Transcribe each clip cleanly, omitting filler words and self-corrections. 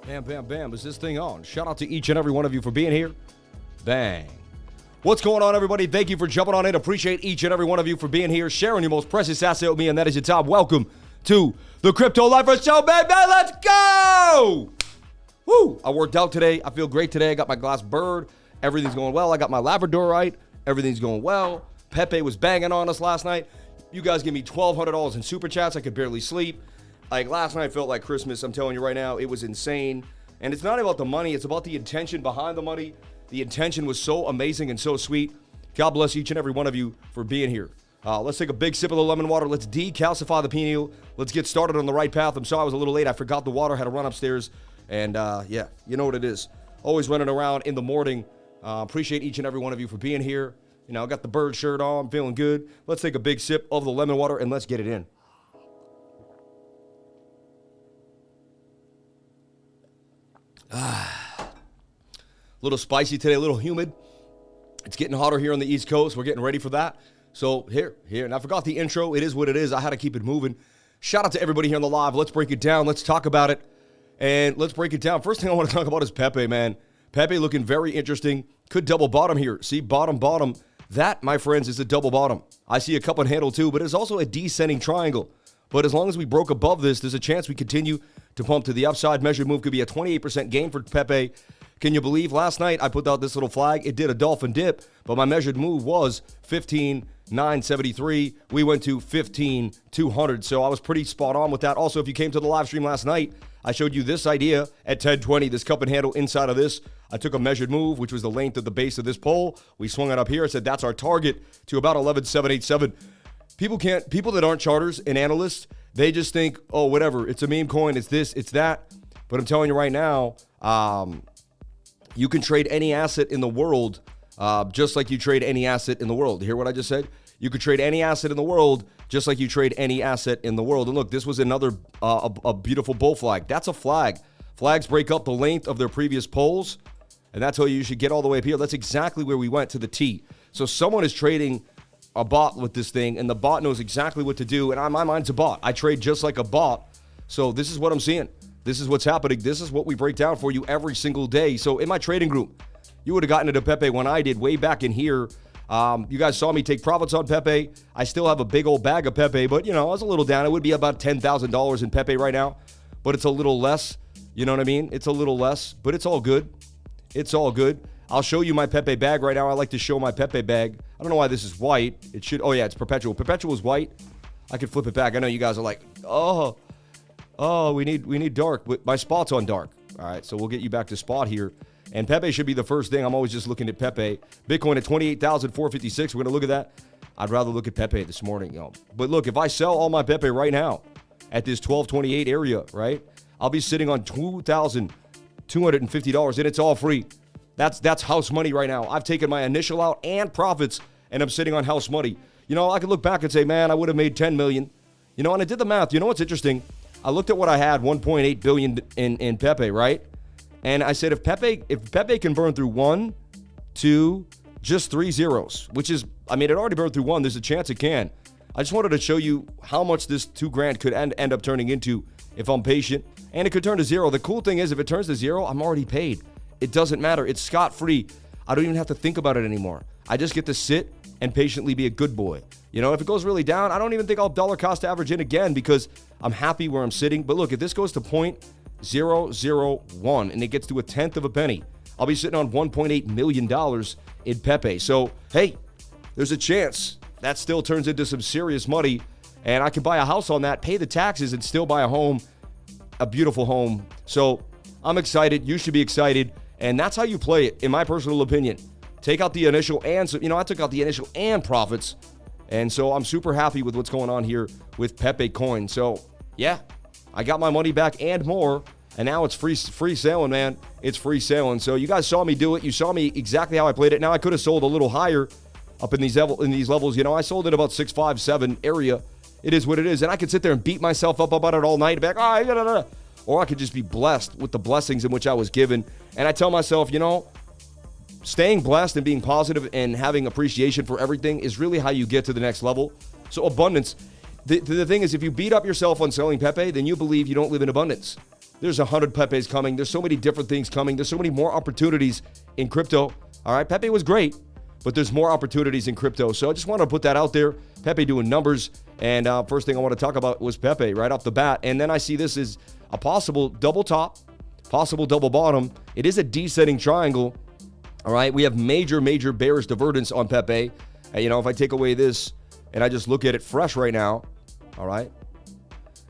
Bam, bam, bam. Is this thing on? Shout out to each and every one of you for being here. Bang. What's going on, everybody? Thank you for jumping on in. Appreciate each and every one of you for being here, sharing your most precious asset with me, and that is your time. Welcome to the Crypto Lifer Show, baby. Let's go! Woo! I worked out today. I feel great today. I got my glass bird. Everything's going well. I got my Labradorite. Everything's going well. Pepe was banging on us last night. You guys give me $1,200 in super chats. I could barely sleep. Like, last night felt like Christmas. I'm telling you right now, it was insane. And it's not about the money. It's about the intention behind the money. The intention was so amazing and so sweet. God bless each and every one of you for being here. Let's take a big sip of the lemon water. Let's decalcify the pineal. Let's get started on the right path. I'm sorry I was a little late. I forgot the water. Had to run upstairs. And, yeah, you know what it is. Always running around in the morning. Appreciate each and every one of you for being here. You know, I got the bird shirt on. I'm feeling good. Let's take a big sip of the lemon water and let's get it in. A little spicy today, a little humid. It's getting hotter here on the East Coast. We're getting ready for that. So here. And I forgot the intro. It is what it is. I had to keep it moving. Shout out to everybody here on the live. Let's break it down. Let's talk about it. And let's break it down. First thing I want to talk about is Pepe, man. Pepe looking very interesting. Could double bottom here. See, bottom. That, my friends, is a double bottom. I see a cup and handle too, but it's also a descending triangle. But as long as we broke above this, there's a chance we continue to pump to the upside. Measured move could be a 28% gain for Pepe. Can you believe last night I put out this little flag? It did a dolphin dip, but my measured move was 15,973. We went to 15,200, so I was pretty spot on with that. Also, if you came to the live stream last night, I showed you this idea at 1020, this cup and handle inside of this. I took a measured move, which was the length of the base of this pole. We swung it up here. I said that's our target to about 11,787. People that aren't charters and analysts, they just think, oh, whatever, it's a meme coin, it's this, it's that. But I'm telling you right now, you can trade any asset in the world just like you trade any asset in the world. You hear what I just said? You could trade any asset in the world just like you trade any asset in the world. And look, this was another a beautiful bull flag. That's a flag. Flags break up the length of their previous poles, and that's how you should get all the way up here. That's exactly where we went to the T. So someone is trading a bot with this thing, and the bot knows exactly what to do, and my mind's a bot. I trade just like a bot. So this is what I'm seeing. This is what's happening. This is what we break down for you every single day. So in my trading group, you would have gotten into Pepe when I did way back in here. You guys saw me take profits on Pepe. I still have a big old bag of Pepe, but, you know, I was a little down. It would be about $10,000 in Pepe right now, but it's a little less. You know what I mean? It's a little less, but it's all good. It's all good. I'll show you my Pepe bag right now. I like to show my Pepe bag. I don't know why this is white. It should, oh yeah, it's perpetual. Perpetual is white. I could flip it back. I know you guys are like, oh, we need dark. But my spot's on dark. All right, so we'll get you back to spot here. And Pepe should be the first thing. I'm always just looking at Pepe. Bitcoin at 28,456. We're going to look at that. I'd rather look at Pepe this morning. You know. But look, if I sell all my Pepe right now at this 1228 area, right, I'll be sitting on $2,250, and it's all free. That's house money right now. I've taken my initial out and profits, and I'm sitting on house money. You know, I could look back and say, man, I would have made $10 million. You know, and I did the math. You know what's interesting? I looked at what I had, $1.8 billion in Pepe, right? And I said, if Pepe can burn through 1, 2, just 3 zeros, which is, I mean, it already burned through 1. There's a chance it can. I just wanted to show you how much this $2,000 could end up turning into if I'm patient. And it could turn to 0. The cool thing is, if it turns to 0, I'm already paid. It doesn't matter. It's scot-free. I don't even have to think about it anymore. I just get to sit and patiently be a good boy. You know, if it goes really down, I don't even think I'll dollar cost average in again because I'm happy where I'm sitting. But look, if this goes to 0.001 and it gets to 1/10 of a penny, I'll be sitting on $1.8 million in Pepe. So, hey, there's a chance that still turns into some serious money, and I can buy a house on that, pay the taxes, and still buy a home, a beautiful home. So I'm excited. You should be excited, and that's how you play it, in my personal opinion. Take out the initial and, I took out the initial and profits, and so I'm super happy with what's going on here with Pepe Coin. So, yeah, I got my money back and more, and now it's free sailing, man. It's free sailing. So you guys saw me do it. You saw me exactly how I played it. Now, I could have sold a little higher up in these levels. You know, I sold it about 6, 5, 7 area. It is what it is. And I could sit there and beat myself up about it all night. Back, or I could just be blessed with the blessings in which I was given. And I tell myself, you know, staying blessed and being positive and having appreciation for everything is really how you get to the next level. So abundance. The thing is, if you beat up yourself on selling Pepe, then you believe you don't live in abundance. There's 100 Pepes coming. There's so many different things coming. There's so many more opportunities in crypto. All right, Pepe was great, but there's more opportunities in crypto. So I just want to put that out there. Pepe doing numbers. And first thing I want to talk about was Pepe right off the bat. And then I see this as a possible double top, possible double bottom. It is a descending triangle. All right, we have major bearish divergence on Pepe. You know, if I take away this and I just look at it fresh right now, all right,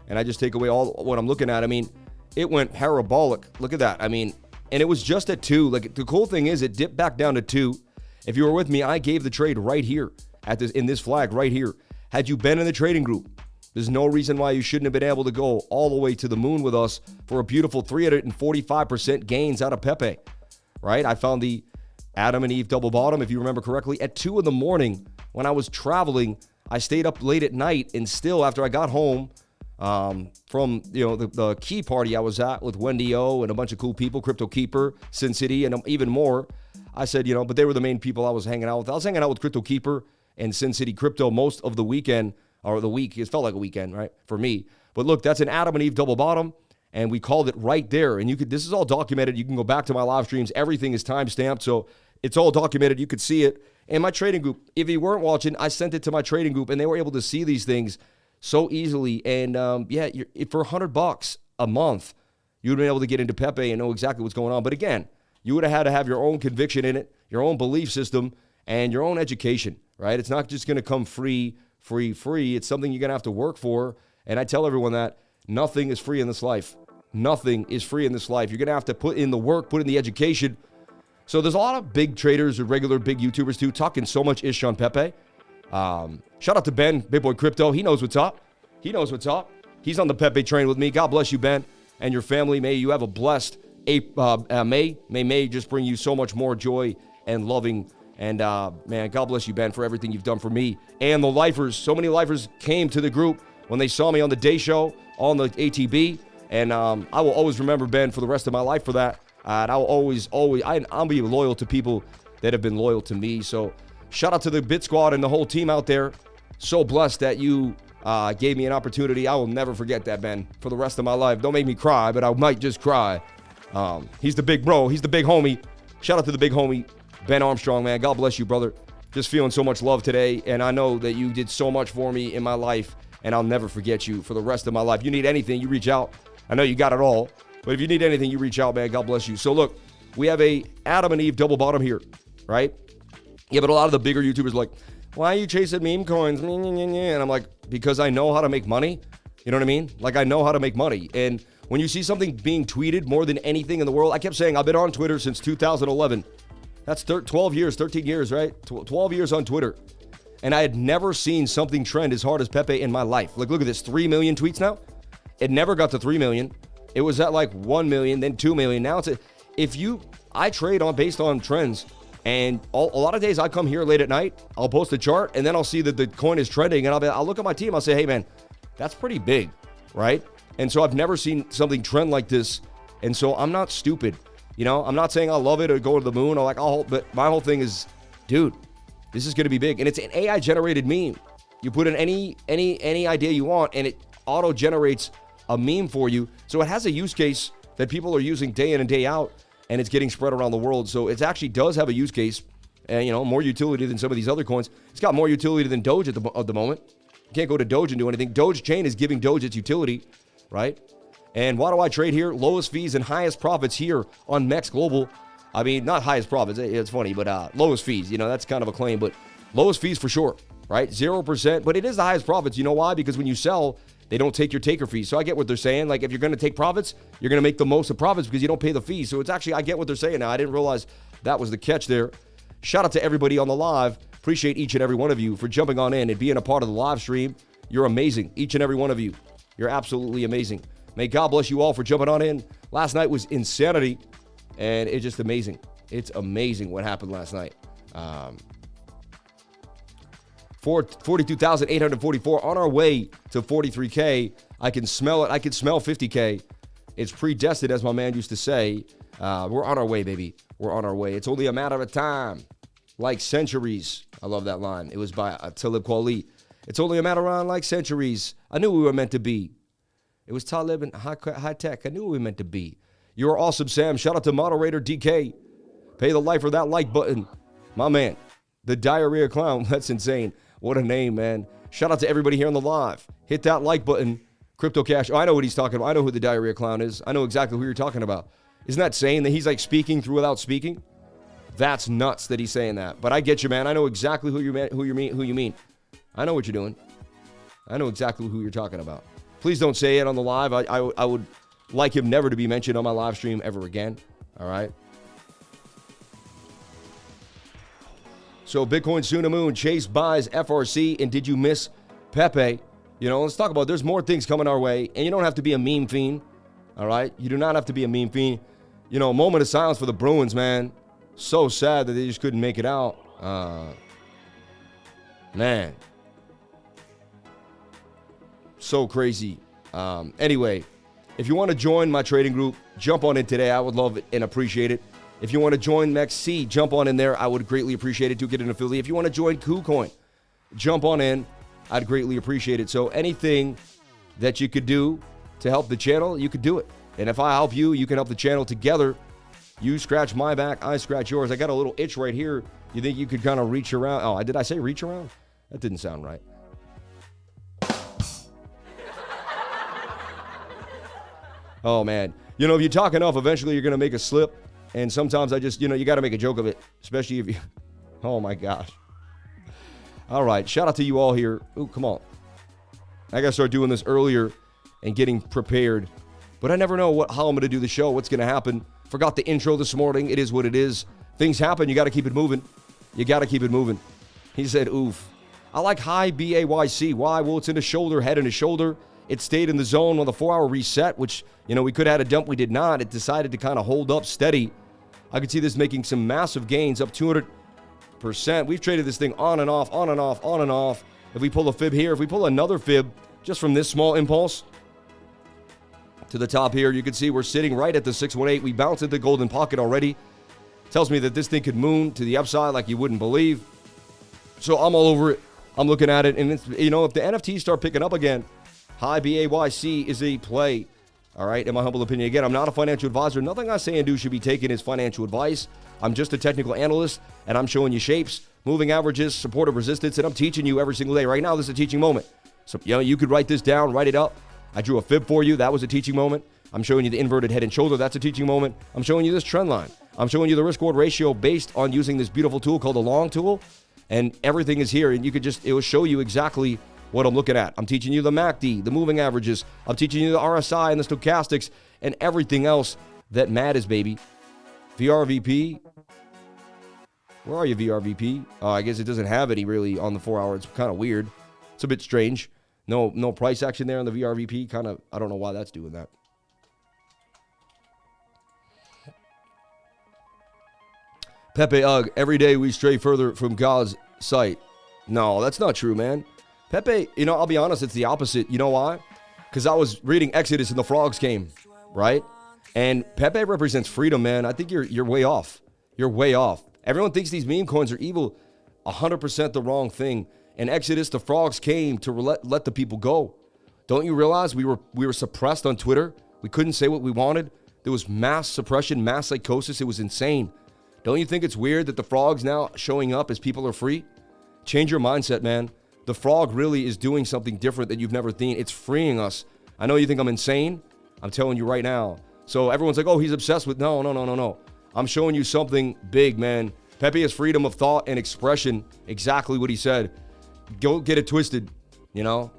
and I just take away all what I'm looking at, I mean, it went parabolic. Look at that. I mean, and it was just at 2. Like, the cool thing is it dipped back down to 2. If you were with me, I gave the trade right here in this flag right here. Had you been in the trading group, there's no reason why you shouldn't have been able to go all the way to the moon with us for a beautiful 345% gains out of Pepe, right? I found the Adam and Eve double bottom, if you remember correctly, at 2 in the morning when I was traveling. I stayed up late at night, and still after I got home from, you know, the key party I was at with Wendy O and a bunch of cool people, Crypto Keeper, Sin City, and even more, I said, you know, but they were the main people I was hanging out with. I was hanging out with Crypto Keeper and Sin City Crypto most of the weekend, or the week. It felt like a weekend, right, for me. But look, that's an Adam and Eve double bottom, and we called it right there. And this is all documented. You can go back to my live streams. Everything is timestamped, so it's all documented. You could see it. And my trading group, if you weren't watching, I sent it to my trading group, and they were able to see these things so easily. And for $100 a month, you would have been able to get into Pepe and know exactly what's going on. But again, you would have had to have your own conviction in it, your own belief system, and your own education, right? It's not just going to come free. It's something you're going to have to work for. And I tell everyone that nothing is free in this life. Nothing is free in this life. You're going to have to put in the work, put in the education. So there's a lot of big traders or regular big YouTubers too talking so much ish on Pepe. Shout out to Ben, Big Boy Crypto. He knows what's up. He's on the Pepe train with me. God bless you, Ben, and your family. May you have a blessed May. May just bring you so much more joy and loving. And man, God bless you, Ben, for everything you've done for me and the lifers. So many lifers came to the group when they saw me on the day show on the ATB. And I will always remember Ben for the rest of my life for that. And I will I'll be loyal to people that have been loyal to me. So shout out to the Bit Squad and the whole team out there. So blessed that you gave me an opportunity. I will never forget that, Ben, for the rest of my life. Don't make me cry, but I might just cry. He's the big bro. He's the big homie. Shout out to the big homie, Ben Armstrong, man. God bless you, brother. Just feeling so much love today. And I know that you did so much for me in my life, and I'll never forget you for the rest of my life. You need anything, you reach out. I know you got it all. But if you need anything, you reach out, man. God bless you. So look, we have a Adam and Eve double bottom here, right? Yeah, but a lot of the bigger YouTubers are like, why are you chasing meme coins? And I'm like, because I know how to make money. You know what I mean? Like, I know how to make money. And when you see something being tweeted more than anything in the world, I kept saying I've been on Twitter since 2011. That's 13 years, right? 12 years on Twitter. And I had never seen something trend as hard as Pepe in my life. Like, look at this, 3 million tweets now. It never got to 3 million. It was at like 1 million, then 2 million. Now I trade based on trends. And a lot of days I come here late at night, I'll post a chart, and then I'll see that the coin is trending, and I'll look at my team, I'll say, hey man, that's pretty big, right? And so I've never seen something trend like this. And so I'm not stupid. You know, I'm not saying I love it or go to the moon or like, but my whole thing is, dude, this is going to be big. And it's an AI generated meme. You put in any idea you want and it auto generates a meme for you. So it has a use case that people are using day in and day out, and it's getting spread around the world. So it actually does have a use case and, you know, more utility than some of these other coins. It's got more utility than Doge at the moment. You can't go to Doge and do anything. Doge Chain is giving Doge its utility, right? And why do I trade here? Lowest fees and highest profits here on MEX Global. I mean, not highest profits. It's funny, but lowest fees. You know, that's kind of a claim, but lowest fees for sure, right? 0%. But it is the highest profits. You know why? Because when you sell, they don't take your taker fees. So I get what they're saying. Like, if you're going to take profits, you're going to make the most of profits because you don't pay the fees. So it's actually, I get what they're saying now. I didn't realize that was the catch there. Shout out to everybody on the live. Appreciate each and every one of you for jumping on in and being a part of the live stream. You're amazing, each and every one of you. You're absolutely amazing. May God bless you all for jumping on in. Last night was insanity, and it's just amazing. It's amazing what happened last night. 42,844 on our way to 43K. I can smell it. I can smell 50K. It's predestined, as my man used to say. We're on our way, baby. We're on our way. It's only a matter of time, like centuries. I love that line. It was by Talib Kweli. It's only a matter of time, like centuries. I knew we were meant to be. It was Talib and high tech. I knew we were meant to be. You are awesome, Sam. Shout out to moderator DK. Pay the life for that like button. My man, the Diarrhea Clown. That's insane. What a name, man. Shout out to everybody here on the live. Hit that like button. Crypto Cash. Oh, I know what he's talking about. I know who the Diarrhea Clown is. I know exactly who you're talking about. Isn't that saying that he's like speaking through without speaking? That's nuts that he's saying that. But I get you, man. I know exactly who you mean. I know what you're doing. I know exactly who you're talking about. Please don't say it on the live. I would like him never to be mentioned on my live stream ever again. All right. So Bitcoin soon to moon. Chase buys FRC. And did you miss Pepe? You know, let's talk about it. There's more things coming our way. And you don't have to be a meme fiend. All right. You do not have to be a meme fiend. You know, a moment of silence for the Bruins, man. So sad that they just couldn't make it out. Man. So crazy. Anyway, if you want to join my trading group, jump on in today. I would love it and appreciate it. If you want to join MEXC, jump on in there. I would greatly appreciate it to get an affiliate. If you want to join KuCoin, jump on in. I'd greatly appreciate it. So anything that you could do to help the channel, you could do it. And if I help you, you can help the channel together. You scratch my back, I scratch yours. I got a little itch right here. You think you could kind of reach around? Oh, did I say reach around? That didn't sound right. Oh, man. You know, if you talk enough, eventually you're going to make a slip. And sometimes I just, you know, you got to make a joke of it, especially if you, oh my gosh. All right. Shout out to you all here. Ooh, come on. I got to start doing this earlier and getting prepared. But I never know how I'm going to do the show, what's going to happen. Forgot the intro this morning. It is what it is. Things happen. You got to keep it moving. You got to keep it moving. He said, oof. I like HIBAYC. Why? Well, it's in the shoulder, head and the shoulder. It stayed in the zone on the 4-hour reset, which, you know, we could have had a dump. We did not. It decided to kind of hold up steady. I could see this making some massive gains, up 200%. We've traded this thing on and off, on and off, on and off. If we pull a fib here, if we pull another fib just from this small impulse to the top here, you can see we're sitting right at the 618. We bounced at the golden pocket already. Tells me that this thing could moon to the upside like you wouldn't believe. So I'm all over it. I'm looking at it. And, it's, you know, if the NFTs start picking up again, HIBAYC is a play. All right, in my humble opinion. Again, I'm not a financial advisor. Nothing I say and do should be taken as financial advice. I'm just a technical analyst, and I'm showing you shapes, moving averages, supportive resistance, and I'm teaching you every single day. Right now, this is a teaching moment. So, you know, you could write this down, write it up. I drew a fib for you. That was a teaching moment. I'm showing you the inverted head and shoulder. That's a teaching moment. I'm showing you this trend line. I'm showing you the risk-reward ratio based on using this beautiful tool called the long tool, and everything is here, and you could just, it will show you exactly what I'm looking at. I'm teaching you the MACD, the moving averages. I'm teaching you the RSI and the stochastics and everything else that matters, baby. VRVP. Where are you, VRVP? I guess it doesn't have any really on the 4-hour. It's kind of weird. It's a bit strange. No price action there on the VRVP. Kind of, I don't know why that's doing that. Pepe Ugg, every day we stray further from God's sight. No, that's not true, man. Pepe, you know, I'll be honest, it's the opposite. You know why? Because I was reading Exodus and the frogs came, right? And Pepe represents freedom, man. I think you're way off. You're way off. Everyone thinks these meme coins are evil. 100% the wrong thing. In Exodus, the frogs came to let the people go. Don't you realize we were suppressed on Twitter? We couldn't say what we wanted. There was mass suppression, mass psychosis. It was insane. Don't you think it's weird that the frog's now showing up as people are free? Change your mindset, man. The frog really is doing something different that you've never seen. It's freeing us. I know you think I'm insane. I'm telling you right now. So everyone's like, oh, he's obsessed with... No. I'm showing you something big, man. Pepe has freedom of thought and expression. Exactly what he said. Don't get it twisted, you know?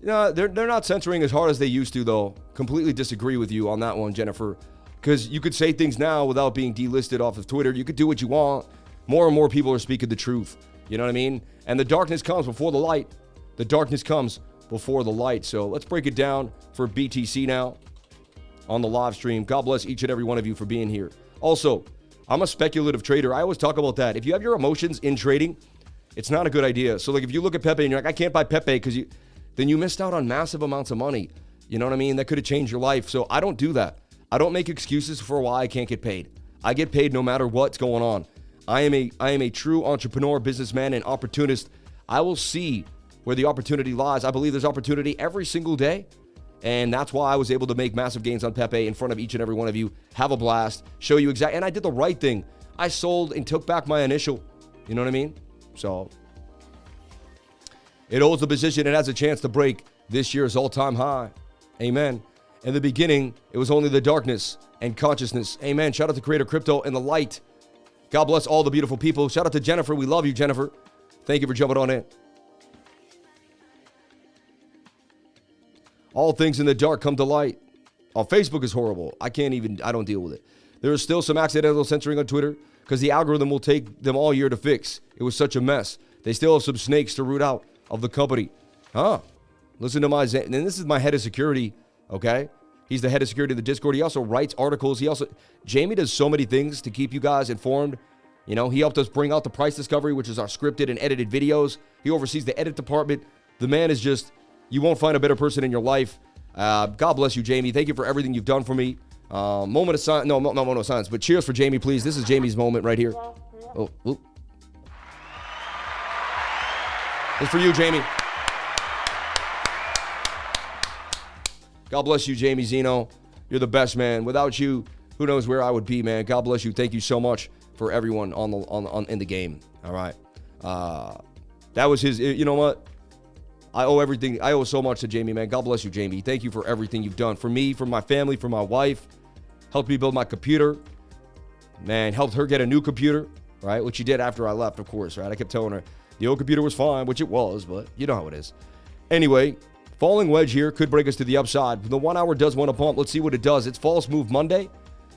They're not censoring as hard as they used to, though. Completely disagree with you on that one, Jennifer. Because you could say things now without being delisted off of Twitter. You could do what you want. More and more people are speaking the truth. You know what I mean? And the darkness comes before the light. The darkness comes before the light. So let's break it down for BTC now on the live stream. God bless each and every one of you for being here. Also, I'm a speculative trader. I always talk about that. If you have your emotions in trading, it's not a good idea. So like if you look at Pepe and you're like, I can't buy Pepe because then you missed out on massive amounts of money. You know what I mean? That could have changed your life. So I don't do that. I don't make excuses for why I can't get paid. I get paid no matter what's going on. I am a true entrepreneur, businessman, and opportunist. I will see where the opportunity lies. I believe there's opportunity every single day. And that's why I was able to make massive gains on Pepe in front of each and every one of you. Have a blast. Show you exactly. And I did the right thing. I sold and took back my initial. You know what I mean? So it holds the position. It has a chance to break this year's all-time high. Amen. In the beginning, it was only the darkness and consciousness. Amen. Shout out to Creator Crypto and the light. God bless all the beautiful people. Shout out to Jennifer. We love you, Jennifer. Thank you for jumping on in. All things in the dark come to light. Oh, Facebook is horrible. I don't deal with it. There is still some accidental censoring on Twitter because the algorithm will take them all year to fix. It was such a mess. They still have some snakes to root out of the company. Listen to and this is my head of security, okay? He's the head of security of the Discord. He also writes articles. Jamie does so many things to keep you guys informed. You know, he helped us bring out the price discovery, which is our scripted and edited videos. He oversees the edit department. The man is just, you won't find a better person in your life. God bless you, Jamie. Thank you for everything you've done for me. Moment of silence. No, moment of silence. But cheers for Jamie, please. This is Jamie's moment right here. Oh, whoop. It's for you, Jamie. God bless you, Jamie Zeno. You're the best, man. Without you, who knows where I would be, man. God bless you. Thank you so much for everyone in the game. All right. That was his. You know what? I owe everything. I owe so much to Jamie, man. God bless you, Jamie. Thank you for everything you've done for me, for my family, for my wife. Helped me build my computer. Man, helped her get a new computer, right? Which she did after I left, of course, right? I kept telling her the old computer was fine, which it was, but you know how it is. Anyway, falling wedge here could break us to the upside. The 1 hour does want to pump. Let's see what it does. It's false move Monday,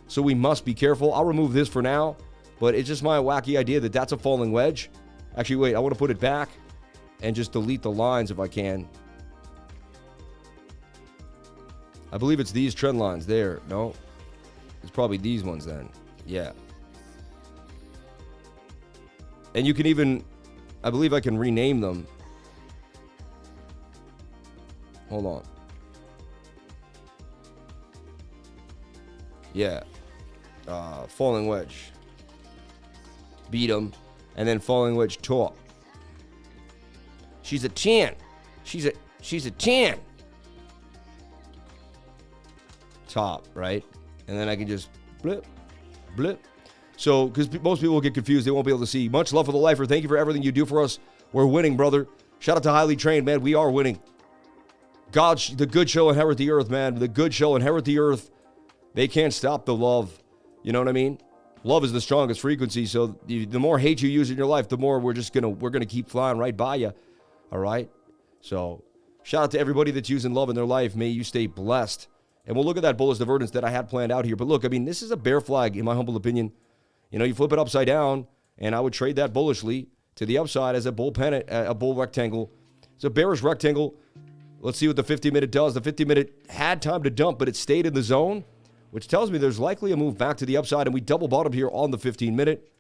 so we must be careful. I'll remove this for now, but it's just my wacky idea that that's a falling wedge. Actually, wait, I want to put it back and just delete the lines if I can. I believe it's these trend lines there. No, it's probably these ones then. Yeah. And you can even, I believe I can rename them. Hold on. Yeah. Falling wedge. Beat him. And then falling wedge top. She's a 10. She's a 10. Top, right? And then I can just blip, blip. So, because most people will get confused, they won't be able to see. Much love for the lifer. Thank you for everything you do for us. We're winning, brother. Shout out to Highly Trained, man. We are winning. God, the good shall inherit the earth, man. The good shall inherit the earth. They can't stop the love. You know what I mean? Love is the strongest frequency. So the more hate you use in your life, the more we're gonna keep flying right by you. All right. So shout out to everybody that's using love in their life. May you stay blessed. And we'll look at that bullish divergence that I had planned out here. But look, I mean, this is a bear flag, in my humble opinion. You know, you flip it upside down, and I would trade that bullishly to the upside as a bull pennant, a bull rectangle. It's a bearish rectangle. Let's see what the 50-minute does. The 50-minute had time to dump, but it stayed in the zone, which tells me there's likely a move back to the upside, and we double bottomed here on the 15-minute,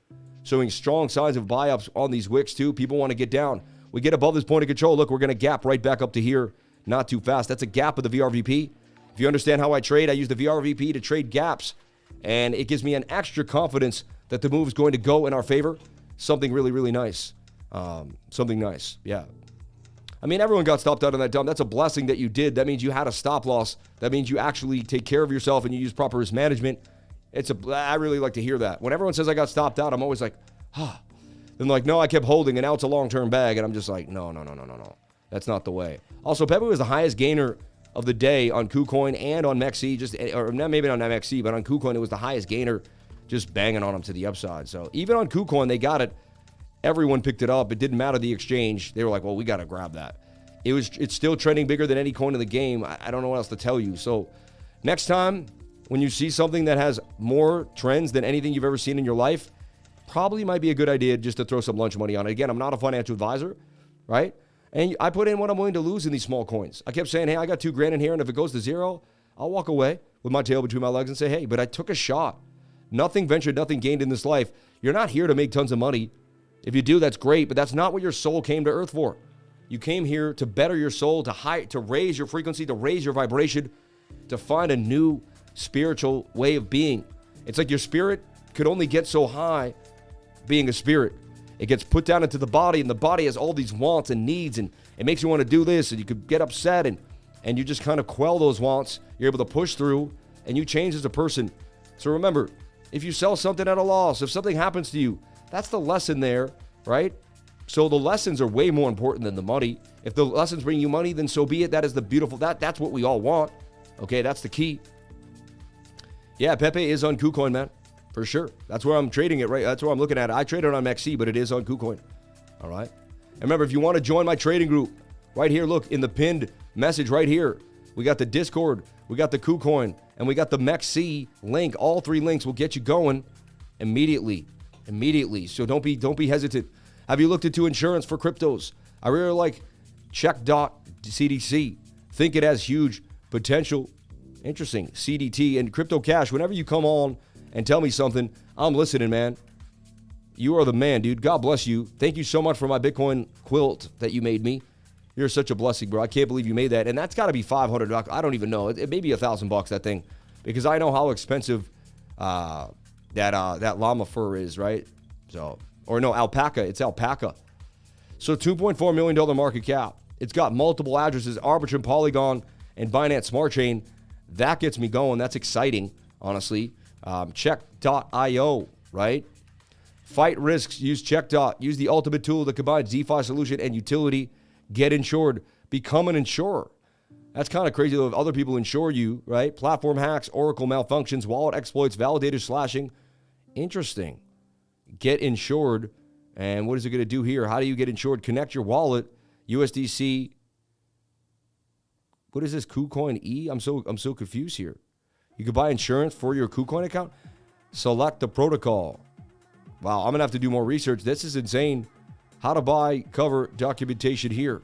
showing strong signs of buy-ups on these wicks, too. People want to get down. We get above this point of control. Look, we're going to gap right back up to here. Not too fast. That's a gap of the VRVP. If you understand how I trade, I use the VRVP to trade gaps, and it gives me an extra confidence that the move is going to go in our favor. Something really, really nice. Something nice, yeah. I mean, everyone got stopped out on that dump. That's a blessing that you did. That means you had a stop loss. That means you actually take care of yourself and you use proper risk management. I really like to hear that. When everyone says I got stopped out, I'm always like, Then like, no, I kept holding, and now it's a long-term bag, and I'm just like, no. That's not the way. Also, Pepe was the highest gainer of the day on KuCoin and on MEXC, or maybe not on MEXC, but on KuCoin, it was the highest gainer, just banging on them to the upside. So even on KuCoin, they got it. Everyone picked it up. It didn't matter the exchange. They were like, well, we got to grab that. It's still trending bigger than any coin in the game. I don't know what else to tell you. So next time, when you see something that has more trends than anything you've ever seen in your life, probably might be a good idea just to throw some lunch money on it. Again, I'm not a financial advisor, right? And I put in what I'm willing to lose in these small coins. I kept saying, hey, I got $2,000 in here, and if it goes to zero, I'll walk away with my tail between my legs and say, hey, but I took a shot. Nothing ventured, nothing gained in this life. You're not here to make tons of money. If you do, that's great, but that's not what your soul came to earth for. You came here to better your soul, to raise your frequency, to raise your vibration, to find a new spiritual way of being. It's like your spirit could only get so high being a spirit. It gets put down into the body, and the body has all these wants and needs, and it makes you want to do this, and you could get upset, and you just kind of quell those wants. You're able to push through, and you change as a person. So remember, if you sell something at a loss, if something happens to you, that's the lesson there, right? So the lessons are way more important than the money. If the lessons bring you money, then so be it. That is the beautiful, that's what we all want. Okay, that's the key. Yeah, Pepe is on KuCoin, man, for sure. That's where I'm trading it, right? That's where I'm looking at it. I trade it on MEXC, but it is on KuCoin. All right. And remember, if you want to join my trading group, right here, look, in the pinned message right here, we got the Discord, we got the KuCoin, and we got the MEXC link. All three links will get you going immediately. So don't be hesitant. Have you looked into insurance for cryptos? I really like CHECKDOT CDC. Think it has huge potential. Interesting. CDT and Crypto Cash. Whenever you come on and tell me something, I'm listening, man. You are the man, dude. God bless you. Thank you so much for my Bitcoin quilt that you made me. You're such a blessing, bro. I can't believe you made that. And that's got to be $500. I don't even know. It may be $1,000, that thing, because I know how expensive that llama fur is, right? So, or no, alpaca. It's alpaca. So $2.4 million market cap. It's got multiple addresses, Arbitrum, Polygon, and Binance Smart Chain. That gets me going. That's exciting, honestly. Check.io, right? Fight risks. Use CheckDot. Use the ultimate tool that combines DeFi solution and utility. Get insured. Become an insurer. That's kind of crazy though if other people insure you, right? Platform hacks, Oracle malfunctions, wallet exploits, validator slashing. Interesting. Get insured. And what is it going to do here? How do you get insured? Connect your wallet. USDC. What is this? KuCoin E? I'm so confused here. You could buy insurance for your KuCoin account. Select the protocol. Wow, I'm going to have to do more research. This is insane. How to buy cover documentation here.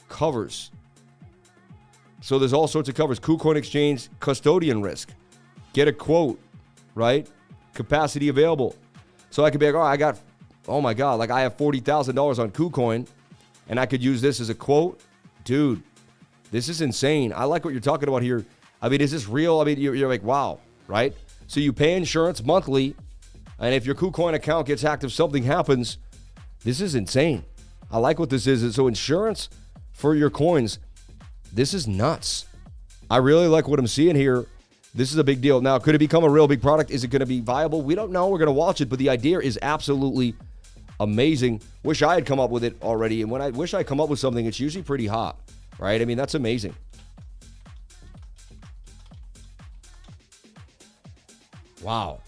Covers. So there's all sorts of covers. KuCoin exchange, custodian risk. Get a quote, right? Capacity available. So I could be like, oh my God, like I have $40,000 on KuCoin and I could use this as a quote. Dude, this is insane. I like what you're talking about here. I mean, is this real? I mean, you're like, wow, right? So you pay insurance monthly, and if your KuCoin account gets hacked, if something happens, this is insane. I like what this is. So insurance for your coins, this is nuts. I really like what I'm seeing here. This is a big deal. Now, could it become a real big product? Is it going to be viable? We don't know. We're going to watch it, but the idea is absolutely amazing. Wish I had come up with it already, and when I wish I come up with something, it's usually pretty hot, right? I mean, that's amazing. Wow.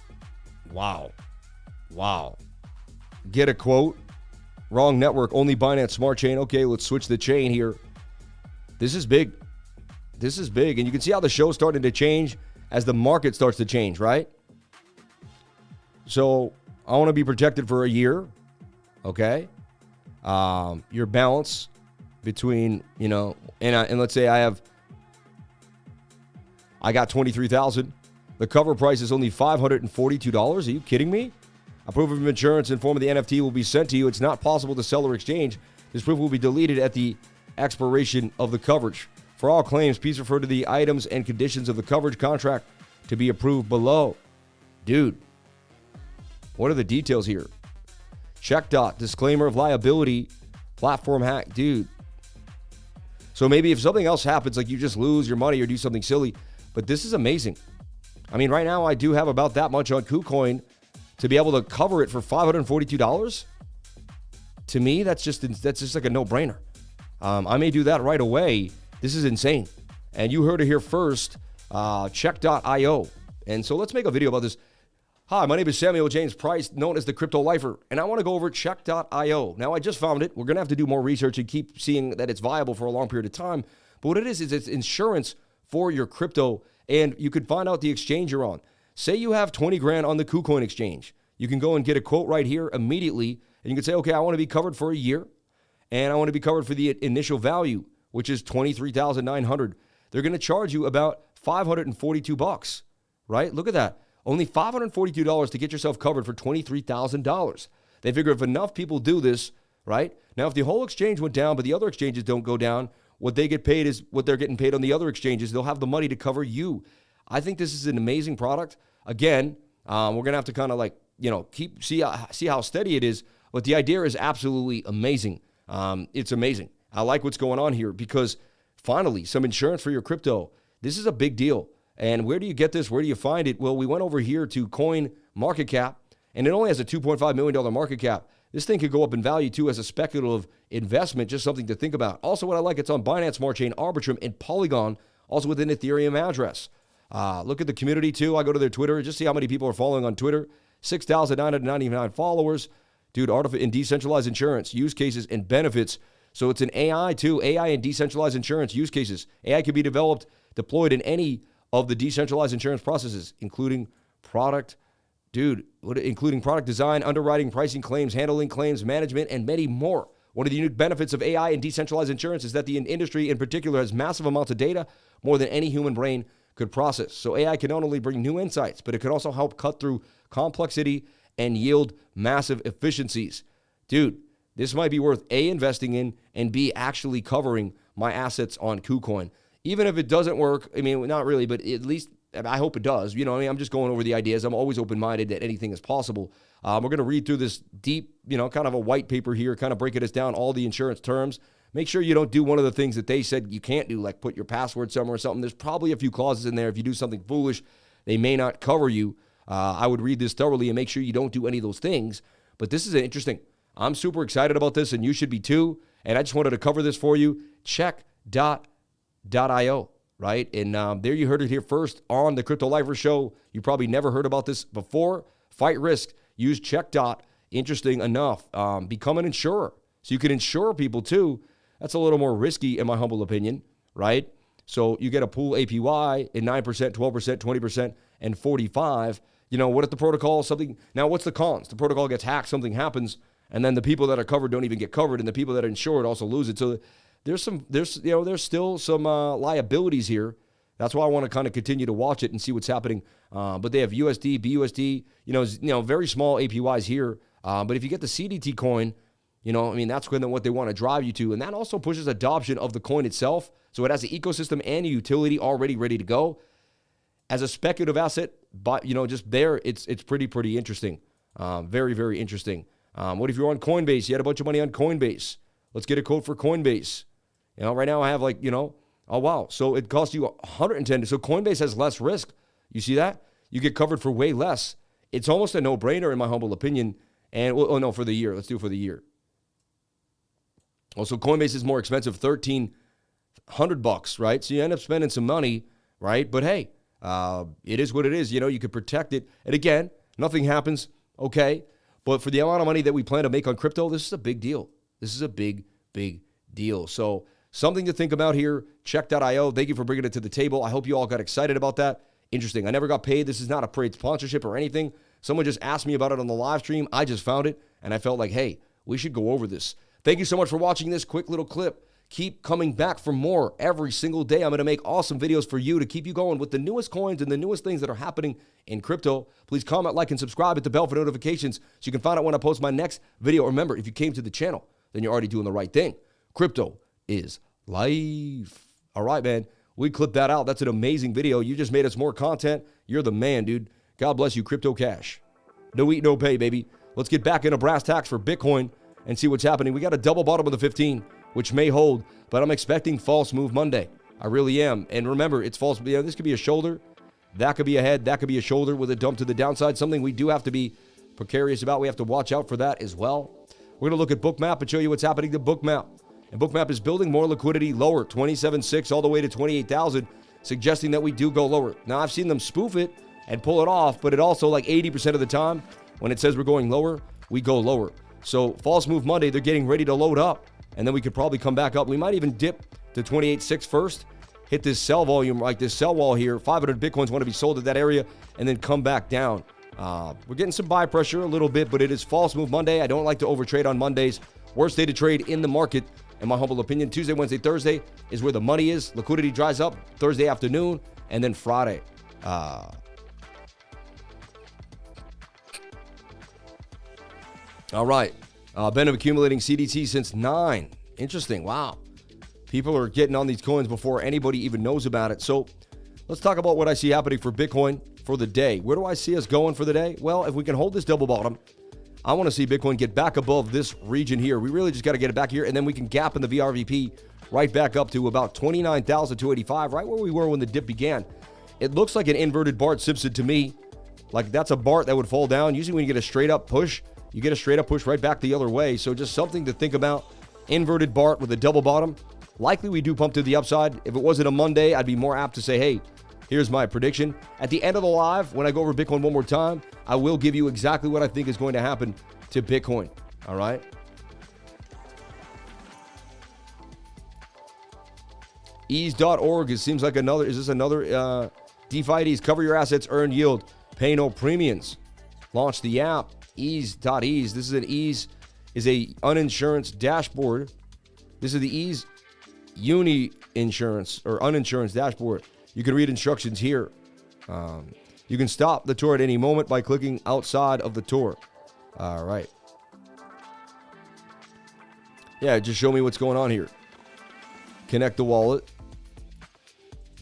Get a quote. Wrong network, only Binance Smart Chain. Okay, let's switch the chain here. This is big. And you can see how the show's starting to change as the market starts to change, right? So I want to be protected for a year, okay? Your balance between, and let's say I got 23,000. The cover price is only $542. Are you kidding me? A proof of insurance in form of the NFT will be sent to you. It's not possible to sell or exchange. This proof will be deleted at the expiration of the coverage. For all claims, please refer to the items and conditions of the coverage contract to be approved below. Dude, what are the details here? CHECKDOT, disclaimer of liability, platform hack. Dude. So maybe if something else happens, like you just lose your money or do something silly, but this is amazing. I mean, right now I do have about that much on KuCoin to be able to cover it for $542. To me, that's just like a no-brainer. I may do that right away. This is insane. And you heard it here first, Check.io. And so let's make a video about this. Hi, my name is Samuel James Price, known as the Crypto Lifer, and I want to go over Check.io. Now, I just found it. We're going to have to do more research and keep seeing that it's viable for a long period of time. But what it is it's insurance for your crypto, and you could find out the exchange you're on. Say you have 20 grand on the KuCoin exchange. You can go and get a quote right here immediately, and you can say, okay, I want to be covered for a year, and I want to be covered for the initial value, which is $23,900. They're going to charge you about $542, right? Look at that. Only $542 to get yourself covered for $23,000. They figure if enough people do this, right? Now, if the whole exchange went down, but the other exchanges don't go down, what they get paid is what they're getting paid on the other exchanges. They'll have the money to cover you. I think this is an amazing product. Again, we're going to have to kind of like, see how steady it is. But the idea is absolutely amazing. It's amazing. I like what's going on here because finally, some insurance for your crypto. This is a big deal. And where do you get this? Where do you find it? Well, we went over here to Coin Market Cap, and it only has a $2.5 million market cap. This thing could go up in value, too, as a speculative investment, just something to think about. Also, what I like, it's on Binance Smart Chain, Arbitrum, and Polygon, also with an Ethereum address. Look at the community, too. I go to their Twitter. Just see how many people are following on Twitter. 6,999 followers. Dude, in decentralized insurance, use cases, and benefits. So it's an AI, too. AI and decentralized insurance use cases. AI can be deployed in any of the decentralized insurance processes, including product design, underwriting, pricing claims, handling claims, management, and many more. One of the unique benefits of AI and decentralized insurance is that the industry in particular has massive amounts of data, more than any human brain could process. So AI can not only bring new insights, but it can also help cut through complexity and yield massive efficiencies. Dude, this might be worth A, investing in, and B, actually covering my assets on KuCoin. Even if it doesn't work, I mean, not really, but at least I hope it does. I'm just going over the ideas. I'm always open-minded that anything is possible. We're going to read through this deep, kind of a white paper here, kind of breaking us down all the insurance terms. Make sure you don't do one of the things that they said you can't do, like put your password somewhere or something. There's probably a few clauses in there. If you do something foolish, they may not cover you. I would read this thoroughly and make sure you don't do any of those things. But this is interesting. I'm super excited about this, and you should be too. And I just wanted to cover this for you. Check.io, right? And there you heard it here first on the Crypto Lifer Show. You probably never heard about this before. Fight risk. Use CheckDot. Interesting enough. Become an insurer. So you can insure people too. That's a little more risky in my humble opinion, right? So you get a pool APY in 9%, 12%, 20%, and 45%. What if the protocol, now what's the cons? The protocol gets hacked, something happens, and then the people that are covered don't even get covered, and the people that are insured also lose it. So there's still some liabilities here. That's why I want to kind of continue to watch it and see what's happening. But they have USD, BUSD, very small APYs here. But if you get the CDT coin, that's what they want to drive you to. And that also pushes adoption of the coin itself. So it has an ecosystem and a utility already ready to go. As a speculative asset, but just there, it's pretty interesting. Very, very interesting. What if you're on Coinbase? You had a bunch of money on Coinbase. Let's get a quote for Coinbase. Right now I have oh wow. So it costs you $110. So Coinbase has less risk. You see that? You get covered for way less. It's almost a no-brainer in my humble opinion. And for the year. Let's do it for the year. Also, Coinbase is more expensive, $1,300, right? So you end up spending some money, right? But hey, it is what it is. You could protect it. And again, nothing happens, okay? But for the amount of money that we plan to make on crypto, this is a big deal. This is a big, big deal. So something to think about here. Check.io. Thank you for bringing it to the table. I hope you all got excited about that. Interesting. I never got paid. This is not a paid sponsorship or anything. Someone just asked me about it on the live stream. I just found it, and I felt like, hey, we should go over this. Thank you so much for watching this quick little clip. Keep coming back for more every single day. I'm going to make awesome videos for you to keep you going with the newest coins and the newest things that are happening in crypto. Please comment, like, and subscribe, hit the bell for notifications so you can find out when I post my next video. Remember, if you came to the channel, then you're already doing the right thing. Crypto is life. All right, man. We clipped that out. That's an amazing video. You just made us more content. You're the man, dude. God bless you, Crypto Cash. No eat, no pay, baby. Let's get back into brass tacks for Bitcoin and see what's happening. We got a double bottom of the 15, which may hold, but I'm expecting false move Monday. I really am. And remember, it's false. You know, this could be a shoulder. That could be a head. That could be a shoulder with a dump to the downside. Something we do have to be precarious about. We have to watch out for that as well. We're going to look at BOOKMAP and show you what's happening to BOOKMAP. And BOOKMAP is building more liquidity lower, 27.6 all the way to 28,000, suggesting that we do go lower. Now, I've seen them spoof it and pull it off, but it also, like 80% of the time, when it says we're going lower, we go lower. So false move Monday, they're getting ready to load up, and then we could probably come back up. We might even dip to 28.6 first, hit this sell volume, like this sell wall here. 500 Bitcoins want to be sold at that area, and then come back down. We're getting some buy pressure a little bit, but it is false move Monday. I don't like to overtrade on Mondays. Worst day to trade in the market, in my humble opinion. Tuesday, Wednesday, Thursday is where the money is. Liquidity dries up Thursday afternoon, and then Friday. All right. Been accumulating CDT since 9. Interesting. Wow. People are getting on these coins before anybody even knows about it. So let's talk about what I see happening for Bitcoin for the day. Where do I see us going for the day? Well, if we can hold this double bottom, I want to see Bitcoin get back above this region here. We really just got to get it back here, and then we can gap in the VRVP right back up to about 29,285, right where we were when the dip began. It looks like an inverted Bart Simpson to me. Like that's a Bart that would fall down. Usually when you get a straight up push, you get a straight up push right back the other way. So just something to think about. Inverted Bart with a double bottom. Likely we do pump to the upside. If it wasn't a Monday, I'd be more apt to say, hey, here's my prediction. At the end of the live, when I go over Bitcoin one more time, I will give you exactly what I think is going to happen to Bitcoin. All right? Ease.org, it seems like another, is this another DeFi Ease? Cover your assets, earn yield, pay no premiums. Launch the app, ease.ease. This is an Ease, is a uninsurance dashboard. This is the Ease Uni Insurance or uninsurance dashboard. You can read instructions here. You can stop the tour at any moment by clicking outside of the tour. All right. Yeah, just show me what's going on here. Connect the wallet.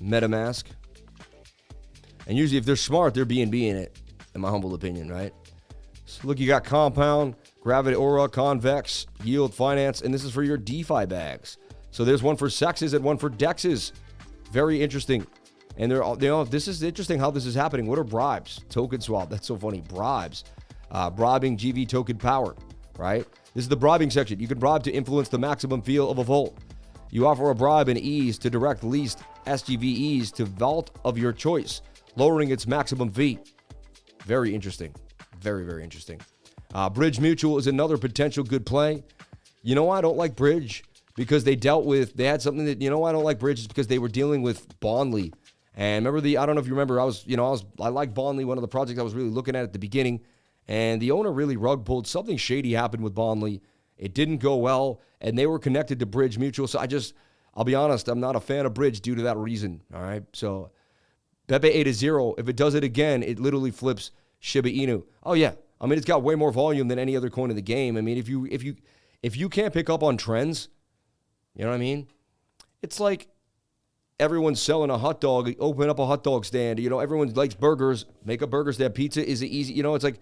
MetaMask. And usually if they're smart, they're BNB in it, in my humble opinion, right? So look, you got Compound, Gravity Aura, Convex, Yield Finance, and this is for your DeFi bags. So there's one for Sexes and one for Dexes. Very interesting. And they're all, this is interesting how this is happening. What are bribes? Token swap. That's so funny. Bribes. Bribing GV token power, right? This is the bribing section. You can bribe to influence the maximum fee of a vault. You offer a bribe in ease to direct leased SGVEs to vault of your choice, lowering its maximum fee. Very interesting. Very, very interesting. Bridge Mutual is another potential good play. You know why I don't like Bridge? Because they had something that, you know why I don't like Bridge is because they were dealing with Bondly. And remember I don't know if you remember, I like Bondly, one of the projects I was really looking at the beginning. And the owner really rug pulled. Something shady happened with Bondly. It didn't go well, and they were connected to Bridge Mutual. So I'll be honest, I'm not a fan of Bridge due to that reason. All right. So Pepe 8-0, if it does it again, it literally flips Shiba Inu. Oh yeah. I mean, it's got way more volume than any other coin in the game. I mean, if you can't pick up on trends, you know what I mean? It's like everyone's selling a hot dog, open up a hot dog stand. You know, everyone likes burgers, make a burger stand. Pizza is easy. You know, it's like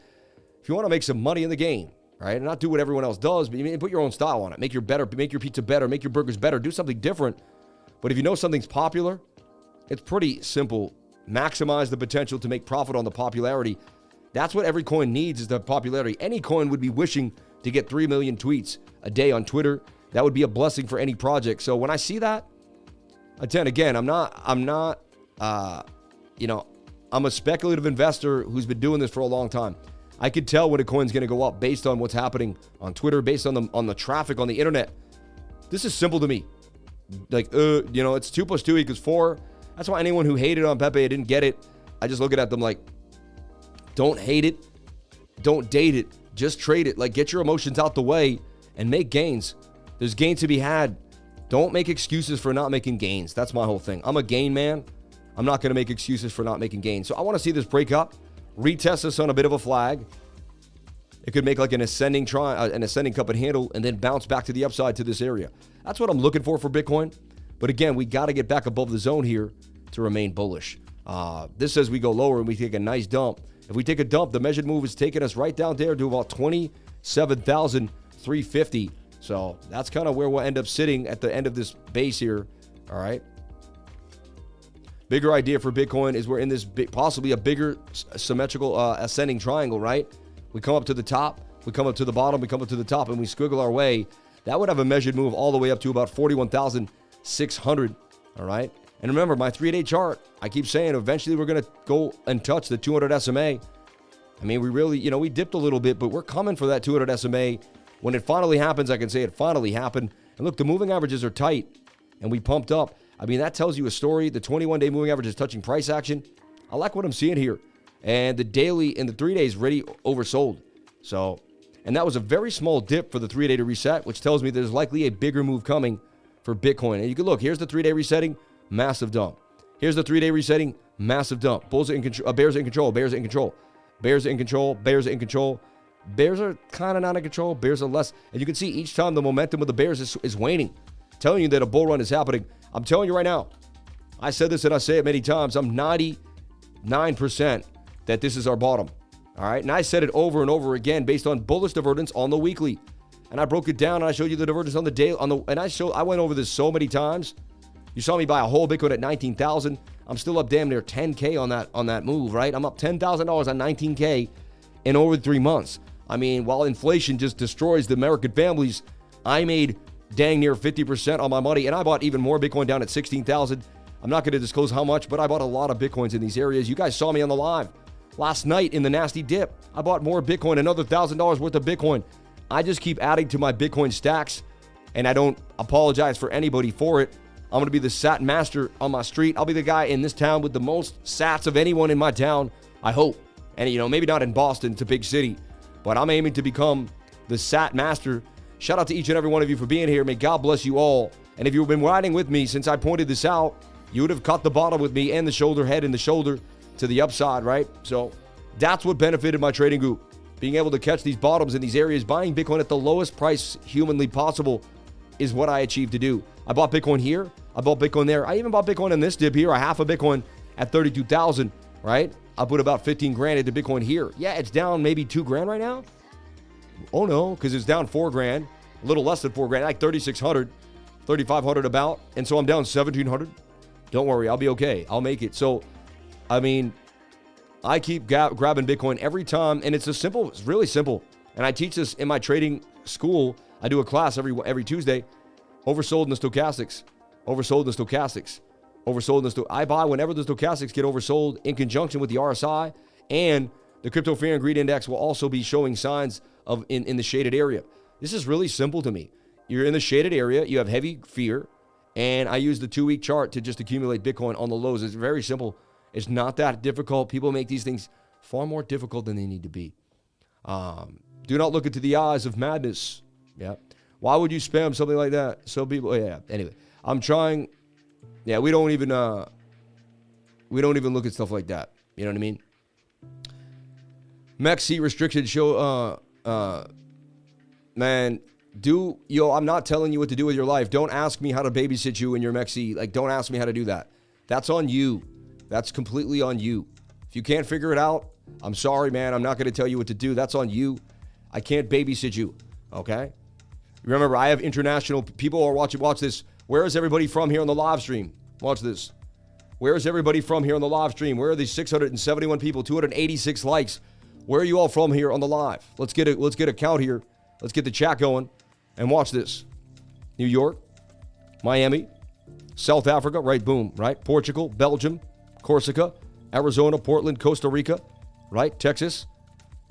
if you want to make some money in the game, right? And not do what everyone else does, but you put your own style on it. Make your pizza better, make your burgers better, do something different. But if you know something's popular, it's pretty simple. Maximize the potential to make profit on the popularity. That's what every coin needs, is the popularity. Any coin would be wishing to get 3 million tweets a day on Twitter. That would be a blessing for any project. So when I see that, again, I'm a speculative investor who's been doing this for a long time. I could tell when a coin's going to go up based on what's happening on Twitter, based on the traffic on the internet. This is simple to me. Like, it's 2 + 2 = 4. That's why anyone who hated on Pepe, I didn't get it. I just look at them like, don't hate it. Don't date it. Just trade it. Like, get your emotions out the way and make gains. There's gains to be had. Don't make excuses for not making gains. That's my whole thing. I'm a gain man. I'm not going to make excuses for not making gains. So I want to see this break up, retest this on a bit of a flag. It could make like an ascending cup and handle, and then bounce back to the upside to this area. That's what I'm looking for Bitcoin. But again, we got to get back above the zone here to remain bullish. This says we go lower and we take a nice dump. If we take a dump, the measured move is taking us right down there to about 27,350. So that's kind of where we'll end up sitting at the end of this base here. All right. Bigger idea for Bitcoin is we're in this possibly a bigger symmetrical ascending triangle, right? We come up to the top, we come up to the bottom, we come up to the top, and we squiggle our way. That would have a measured move all the way up to about 41,600, all right? And remember, my 3-day chart, I keep saying eventually we're going to go and touch the 200 SMA. I mean, we really, we dipped a little bit, but we're coming for that 200 SMA. When it finally happens, I can say it finally happened. And look, the moving averages are tight, and we pumped up. I mean, that tells you a story. The 21-day moving average is touching price action. I like what I'm seeing here. And the daily in the 3 days already oversold. So, and that was a very small dip for the 3-day to reset, which tells me there's likely a bigger move coming for Bitcoin. And you can look, here's the 3-day resetting, massive dump. Here's the 3-day resetting, massive dump. Bulls are in control, bears are in control, bears are in control, bears are in control, bears are in control. Bears are kind of not in control, bears are less. And you can see each time the momentum of the bears is waning, telling you that a bull run is happening. I'm telling you right now, I said this and I say it many times, I'm 99% that this is our bottom. All right, and I said it over and over again based on bullish divergence on the weekly. And I broke it down and I showed you the divergence on the day, and I went over this so many times. You saw me buy a whole Bitcoin at 19,000. I'm still up damn near 10K on that move, right? I'm up $10,000 on 19K in over 3 months. I mean, while inflation just destroys the American families, I made dang near 50% on my money, and I bought even more Bitcoin down at 16,000. I'm not going to disclose how much, but I bought a lot of Bitcoins in these areas. You guys saw me on the live last night in the nasty dip. I bought more Bitcoin, another $1,000 worth of Bitcoin. I just keep adding to my Bitcoin stacks, and I don't apologize for anybody for it. I'm going to be the sat master on my street. I'll be the guy in this town with the most sats of anyone in my town, I hope. And, maybe not in Boston, it's a big city, but I'm aiming to become the sat master. Shout out to each and every one of you for being here. May God bless you all. And if you've been riding with me since I pointed this out, you would have caught the bottom with me and the shoulder, head and the shoulder to the upside, right? So that's what benefited my trading group. Being able to catch these bottoms in these areas, buying Bitcoin at the lowest price humanly possible is what I achieved to do. I bought Bitcoin here. I bought Bitcoin there. I even bought Bitcoin in this dip here, a half a Bitcoin at 32,000, right? I put about 15 grand into Bitcoin here. Yeah, it's down maybe 2 grand right now. Oh no, because it's down 4 grand, a little less than 4 grand, like 3,600, 3,500 about. And so I'm down 1,700. Don't worry, I'll be okay. I'll make it. So, I mean, I keep grabbing Bitcoin every time, and it's really simple. And I teach this in my trading school. I do a class every Tuesday. Oversold in the stochastics. Oversold in the stochastics. Oversold in the I buy whenever the stochastics get oversold in conjunction with the RSI, and the crypto fear and greed index will also be showing signs of in the shaded area. This is really simple to me. You're in the shaded area, you have heavy fear, and I use the 2-week chart to just accumulate Bitcoin on the lows. It's very simple. It's not that difficult. People make these things far more difficult than they need to be. Do not look into the eyes of madness. Yeah. Why would you spam something like that? So people, yeah. Anyway, I'm trying. Yeah, we don't even look at stuff like that. You know what I mean? MEXC restriction show. Man, I'm not telling you what to do with your life. Don't ask me how to babysit you in your MEXC. Like, don't ask me how to do that. That's on you. That's completely on you. If you can't figure it out, I'm sorry, man. I'm not going to tell you what to do. That's on you. I can't babysit you. Okay? Remember, I have international people are watching. Watch this. Where is everybody from here on the live stream? Watch this. Where is everybody from here on the live stream? Where are these 671 people, 286 likes? Where are you all from here on the live? Let's get a count here. Let's get the chat going and watch this. New York, Miami, South Africa, right? Boom, right? Portugal, Belgium, Corsica, Arizona, Portland, Costa Rica, right? Texas,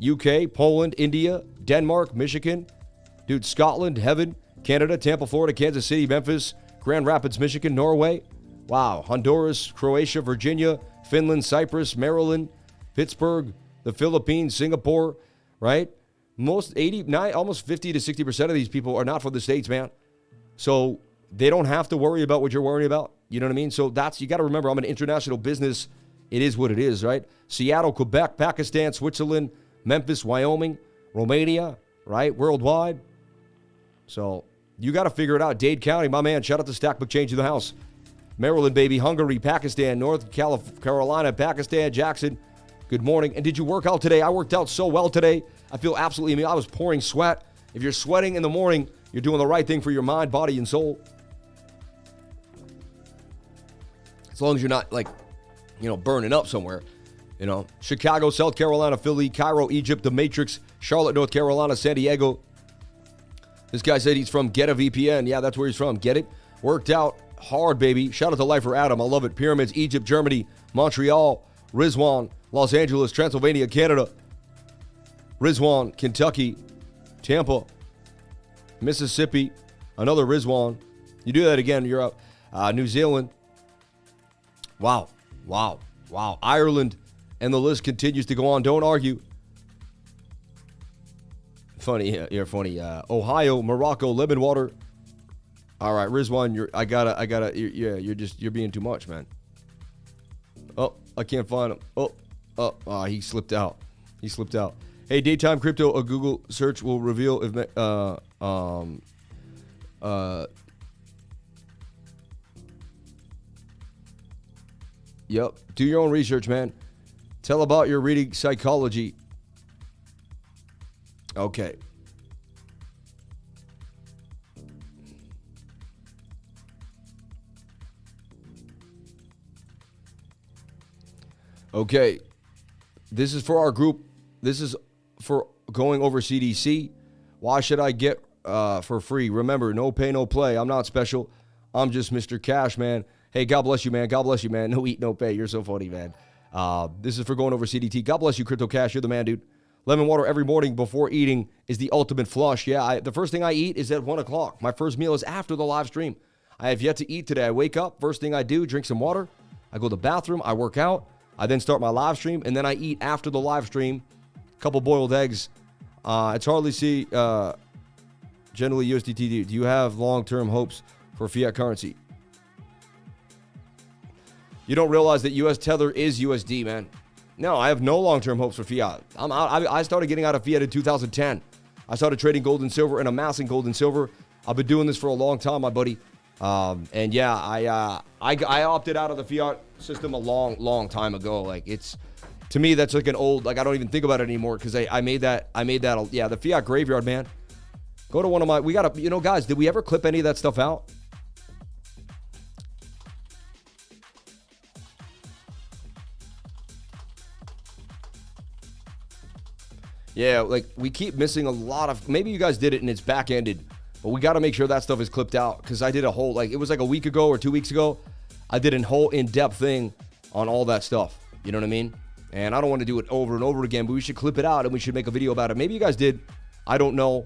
UK, Poland, India, Denmark, Michigan, dude, Scotland, Heaven, Canada, Tampa, Florida, Kansas City, Memphis, Grand Rapids, Michigan, Norway. Wow. Honduras, Croatia, Virginia, Finland, Cyprus, Maryland, Pittsburgh, the Philippines, Singapore, right? Almost 50 to 60% of these people are not from the States, man. So they don't have to worry about what you're worrying about. You know what I mean? So you got to remember, I'm an international business. It is what it is, right? Seattle, Quebec, Pakistan, Switzerland, Memphis, Wyoming, Romania, right? Worldwide. So You got to figure it out. Dade County, my man. Shout out to Stackbook Change in the house. Maryland, baby. Hungary, Pakistan, North Carolina, Pakistan, Jackson. Good morning. And did you work out today? I worked out so well today. I feel absolutely amazing. I was pouring sweat. If you're sweating in the morning, you're doing the right thing for your mind, body, and soul. As long as you're not, like, burning up somewhere. Chicago, South Carolina, Philly, Cairo, Egypt, The Matrix, Charlotte, North Carolina, San Diego. This guy said he's from Get a VPN. Yeah, that's where he's from. Get it? Worked out hard, baby. Shout out to Lifer Adam. I love it. Pyramids, Egypt, Germany, Montreal, Rizwan, Los Angeles, Transylvania, Canada, Rizwan, Kentucky, Tampa, Mississippi, another Rizwan. You do that again, you're up. New Zealand. Wow. Ireland, and the list continues to go on. Don't argue. Funny, you're funny. Ohio, Morocco, lemon water. All right, Rizwan, you're being too much, man. Oh, I can't find him. He slipped out. Hey, daytime crypto, a Google search will reveal if yep, do your own research, man. Tell about your reading psychology. Okay. Okay. This is for our group. This is for going over CDC. Why should I get for free? Remember, no pay, no play. I'm not special. I'm just Mr. Cash, man. Hey, God bless you, man. God bless you, man. No eat, no pay. You're so funny, man. This is for going over CDT. God bless you, Crypto Cash. You're the man, dude. Lemon water every morning before eating is the ultimate flush. Yeah, the first thing I eat is at 1 o'clock. My first meal is after the live stream. I have yet to eat today. I wake up. First thing I do, drink some water. I go to the bathroom. I work out. I then start my live stream, and then I eat after the live stream. A couple boiled eggs. It's hardly see generally USDT. Do you have long-term hopes for fiat currency? You don't realize that US Tether is USD, man. No, I have no long-term hopes for fiat. I'm out. I started getting out of fiat in 2010. I started trading gold and silver and amassing gold and silver. I've been doing this for a long time, my buddy. And yeah, I opted out of the fiat system a long time ago. Like, it's, to me, that's like an old, like, I don't even think about it anymore because I made that, yeah, the fiat graveyard, man. Go to one of my, we got to, guys, did we ever clip any of that stuff out? Yeah, like, we keep missing a lot of, maybe you guys did it and it's back-ended, but we got to make sure that stuff is clipped out because I did a whole, like, it was like a week ago or 2 weeks ago, I did a whole in-depth thing on all that stuff. You know what I mean? And I don't want to do it over and over again, but we should clip it out and we should make a video about it. Maybe you guys did. I don't know.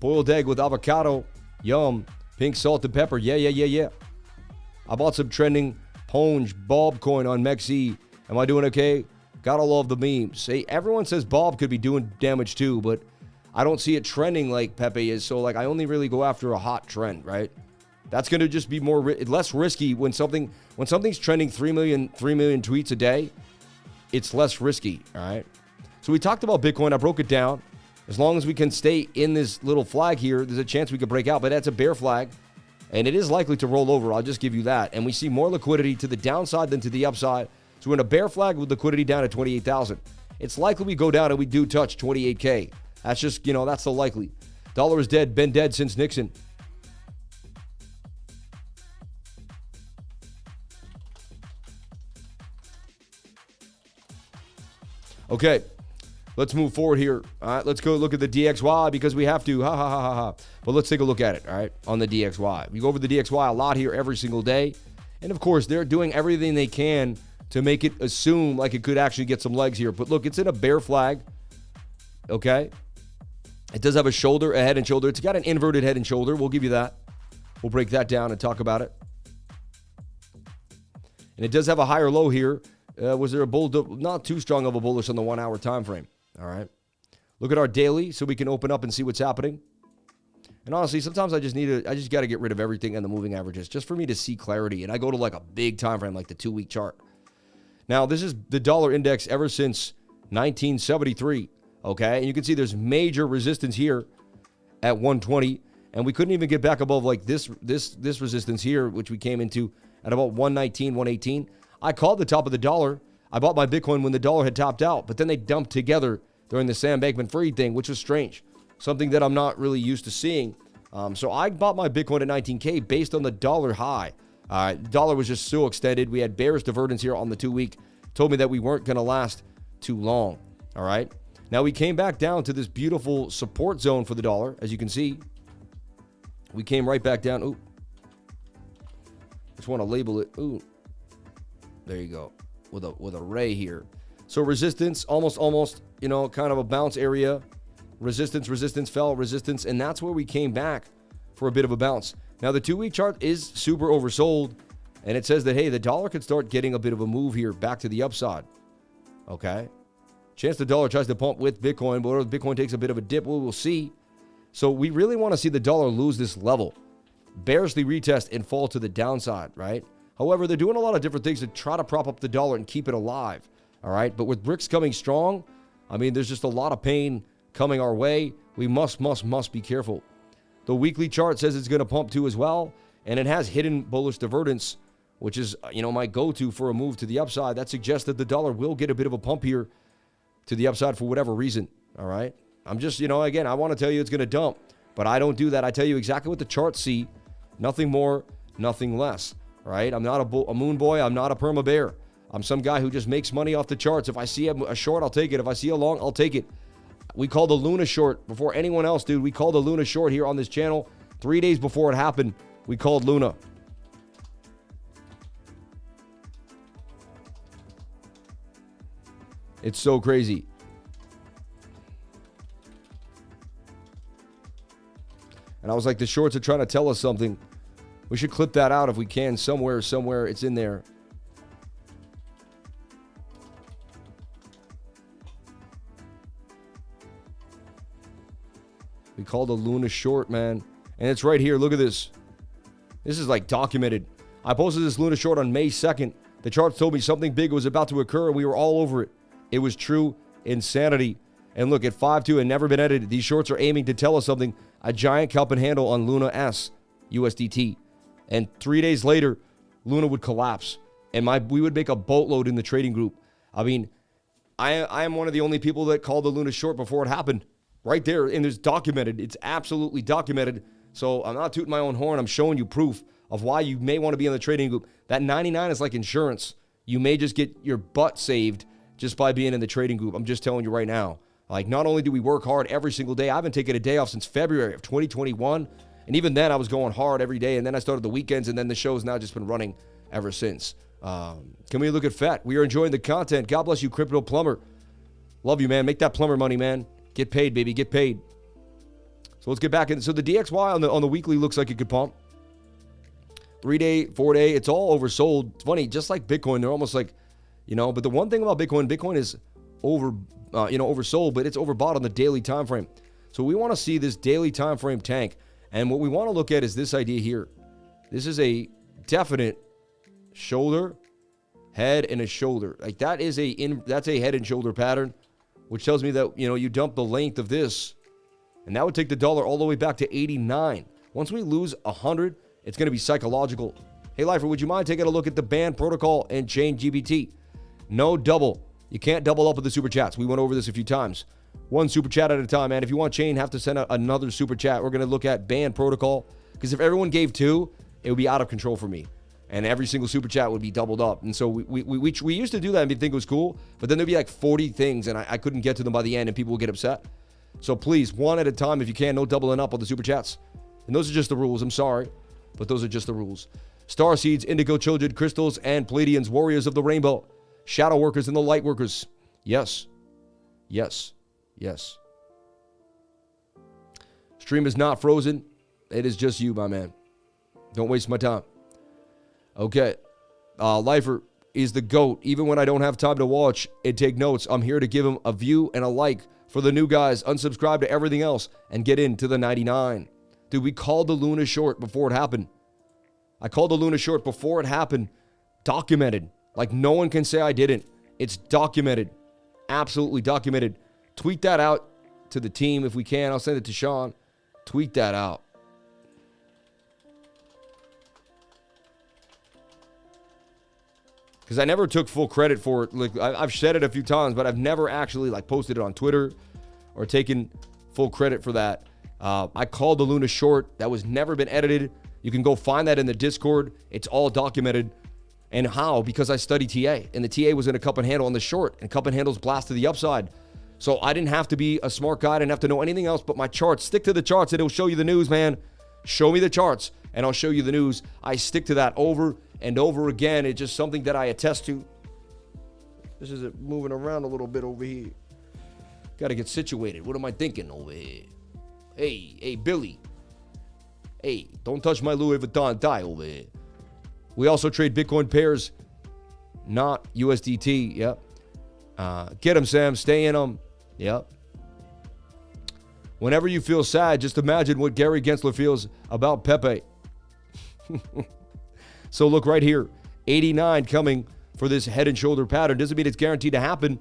Boiled egg with avocado. Yum. Pink salt and pepper. Yeah. I bought some trending Ponge Bob coin on MEXC. Am I doing okay? Gotta love the memes. Hey, everyone says Bob could be doing damage too, but I don't see it trending like Pepe is. So, like, I only really go after a hot trend, right? That's going to just be less risky when something's trending 3 million tweets a day. It's less risky, all right? So we talked about Bitcoin. I broke it down. As long as we can stay in this little flag here, there's a chance we could break out, but that's a bear flag, and it is likely to roll over. I'll just give you that. And we see more liquidity to the downside than to the upside. So we're in a bear flag with liquidity down at 28,000. It's likely we go down and we do touch 28K. That's just, that's the likely. Dollar is dead, been dead since Nixon. Okay, let's move forward here. All right, let's go look at the DXY because we have to. But let's take a look at it, all right, on the DXY. We go over the DXY a lot here every single day. And, of course, they're doing everything they can to make it assume like it could actually get some legs here. But, look, it's in a bear flag, okay? It does have a shoulder, a head and shoulder. It's got an inverted head and shoulder. We'll give you that. We'll break that down and talk about it. And it does have a higher low here. Was there a bull? Not too strong of a bullish on the 1 hour time frame. All right. Look at our daily so we can open up and see what's happening. And honestly, sometimes I just got to get rid of everything in the moving averages just for me to see clarity. And I go to like a big time frame, like the 2 week chart. Now, this is the dollar index ever since 1973. Okay. And you can see there's major resistance here at 120. And we couldn't even get back above like this resistance here, which we came into at about 119, 118. I called the top of the dollar. I bought my Bitcoin when the dollar had topped out, but then they dumped together during the Sam Bankman-Fried thing, which was strange. Something that I'm not really used to seeing. So I bought my Bitcoin at 19K based on the dollar high. The dollar was just so extended. We had bearish divergence here on the 2-week. Told me that we weren't going to last too long. All right. Now we came back down to this beautiful support zone for the dollar. As you can see, we came right back down. Ooh. Just want to label it. Ooh. There you go. With a ray here. So resistance, almost, you know, kind of a bounce area. Resistance, fell, resistance, and that's where we came back for a bit of a bounce. Now, the 2-week chart is super oversold, and it says that, hey, the dollar could start getting a bit of a move here back to the upside. Okay? Chance the dollar tries to pump with Bitcoin, but if Bitcoin takes a bit of a dip, we'll see. So we really want to see the dollar lose this level, bearishly retest and fall to the downside, right? However, they're doing a lot of different things to try to prop up the dollar and keep it alive, all right? But with BRICS coming strong, I mean, there's just a lot of pain coming our way. We must be careful. The weekly chart says it's going to pump too as well, and it has hidden bullish divergence, which is, you know, my go-to for a move to the upside. That suggests that the dollar will get a bit of a pump here to the upside for whatever reason, all right? I'm just, you know, again, I want to tell you it's going to dump, but I don't do that. I tell you exactly what the charts see, nothing more, nothing less, all right? I'm not a moon boy. I'm not a perma bear. I'm some guy who just makes money off the charts. If I see a short, I'll take it. If I see a long, I'll take it. We called the Luna short before anyone else, dude. We called the Luna short here on this channel 3 days before it happened. We called Luna. It's so crazy. And I was like, the shorts are trying to tell us something. We should clip that out if we can somewhere it's in there. We called a Luna short, man. And it's right here. Look at this. This is like documented. I posted this Luna short on May 2nd. The charts told me something big was about to occur, and we were all over it. It was true insanity. And look, at 5.2 and never been edited. These shorts are aiming to tell us something. A giant cup and handle on Luna S USDT. And 3 days later, Luna would collapse. And we would make a boatload in the trading group. I mean, I am one of the only people that called the Luna short before it happened. Right there, and it's documented. It's absolutely documented. So I'm not tooting my own horn. I'm showing you proof of why you may want to be in the trading group. That 99 is like insurance. You may just get your butt saved just by being in the trading group. I'm just telling you right now. Like, not only do we work hard every single day, I haven't taken a day off since February of 2021. And even then, I was going hard every day. And then I started the weekends, and then the show's now just been running ever since. Can we look at FET? We are enjoying the content. God bless you, Crypto Plumber. Love you, man. Make that plumber money, man. Get paid, baby. Get paid. So let's get back in. So the DXY on the weekly looks like it could pump. 3-day, 4-day, it's all oversold. It's funny, just like Bitcoin, they're almost like, you know, but the one thing about Bitcoin is oversold, but it's overbought on the daily time frame. So we want to see this daily time frame tank. And what we want to look at is this idea here. This is a definite shoulder, head, and a shoulder. Like that's a head and shoulder pattern, which tells me that, you know, you dump the length of this, and that would take the dollar all the way back to 89. Once we lose 100, it's going to be psychological. Hey, Lifer, would you mind taking a look at the band protocol and CHAINGE? No double. You can't double up with the super chats. We went over this a few times. One super chat at a time, man. If you want Chain, have to send out another super chat. We're going to look at band protocol, because if everyone gave 2, it would be out of control for me. And every single super chat would be doubled up. And so we used to do that and think it was cool, but then there'd be like 40 things, and I couldn't get to them by the end, and people would get upset. So please, one at a time if you can. No doubling up on the super chats. And those are just the rules. I'm sorry, but those are just the rules. Star Seeds, Indigo Children, Crystals, and Palladians, Warriors of the Rainbow, Shadow Workers, and the Light Workers. Yes. Yes. Yes. Stream is not frozen. It is just you, my man. Don't waste my time. Okay. Lifer is the GOAT. Even when I don't have time to watch and take notes, I'm here to give him a view and a like. For the new guys, unsubscribe to everything else and get into the 99. Dude, we called the Luna short before it happened. I called the Luna short before it happened. Documented. Like, no one can say I didn't. It's documented. Absolutely documented. Tweet that out to the team if we can. I'll send it to Sean. Tweet that out. because I never took full credit for it. Like, I've said it a few times, but I've never actually like posted it on Twitter or taken full credit for that. I called the Luna short. That was never been edited. You can go find that in the Discord. It's all documented. And how? Because I studied TA, and the TA was in a cup and handle on the short, and cup and handles blast to the upside. So I didn't have to be a smart guy. I didn't have to know anything else but my charts. Stick to the charts, and it'll show you the news, man. Show me the charts, and I'll show you the news. I stick to that over and over again. It's just something that I attest to. This is it moving around a little bit over here. Got to get situated. What am I thinking over here? Hey, Billy. Hey, don't touch my Louis Vuitton tie over here. We also trade Bitcoin pairs, not USDT. Yep. Get them, Sam. Stay in them. Yep. Whenever you feel sad, just imagine what Gary Gensler feels about Pepe. So look right here. 89 coming for this head and shoulder pattern. Doesn't mean it's guaranteed to happen,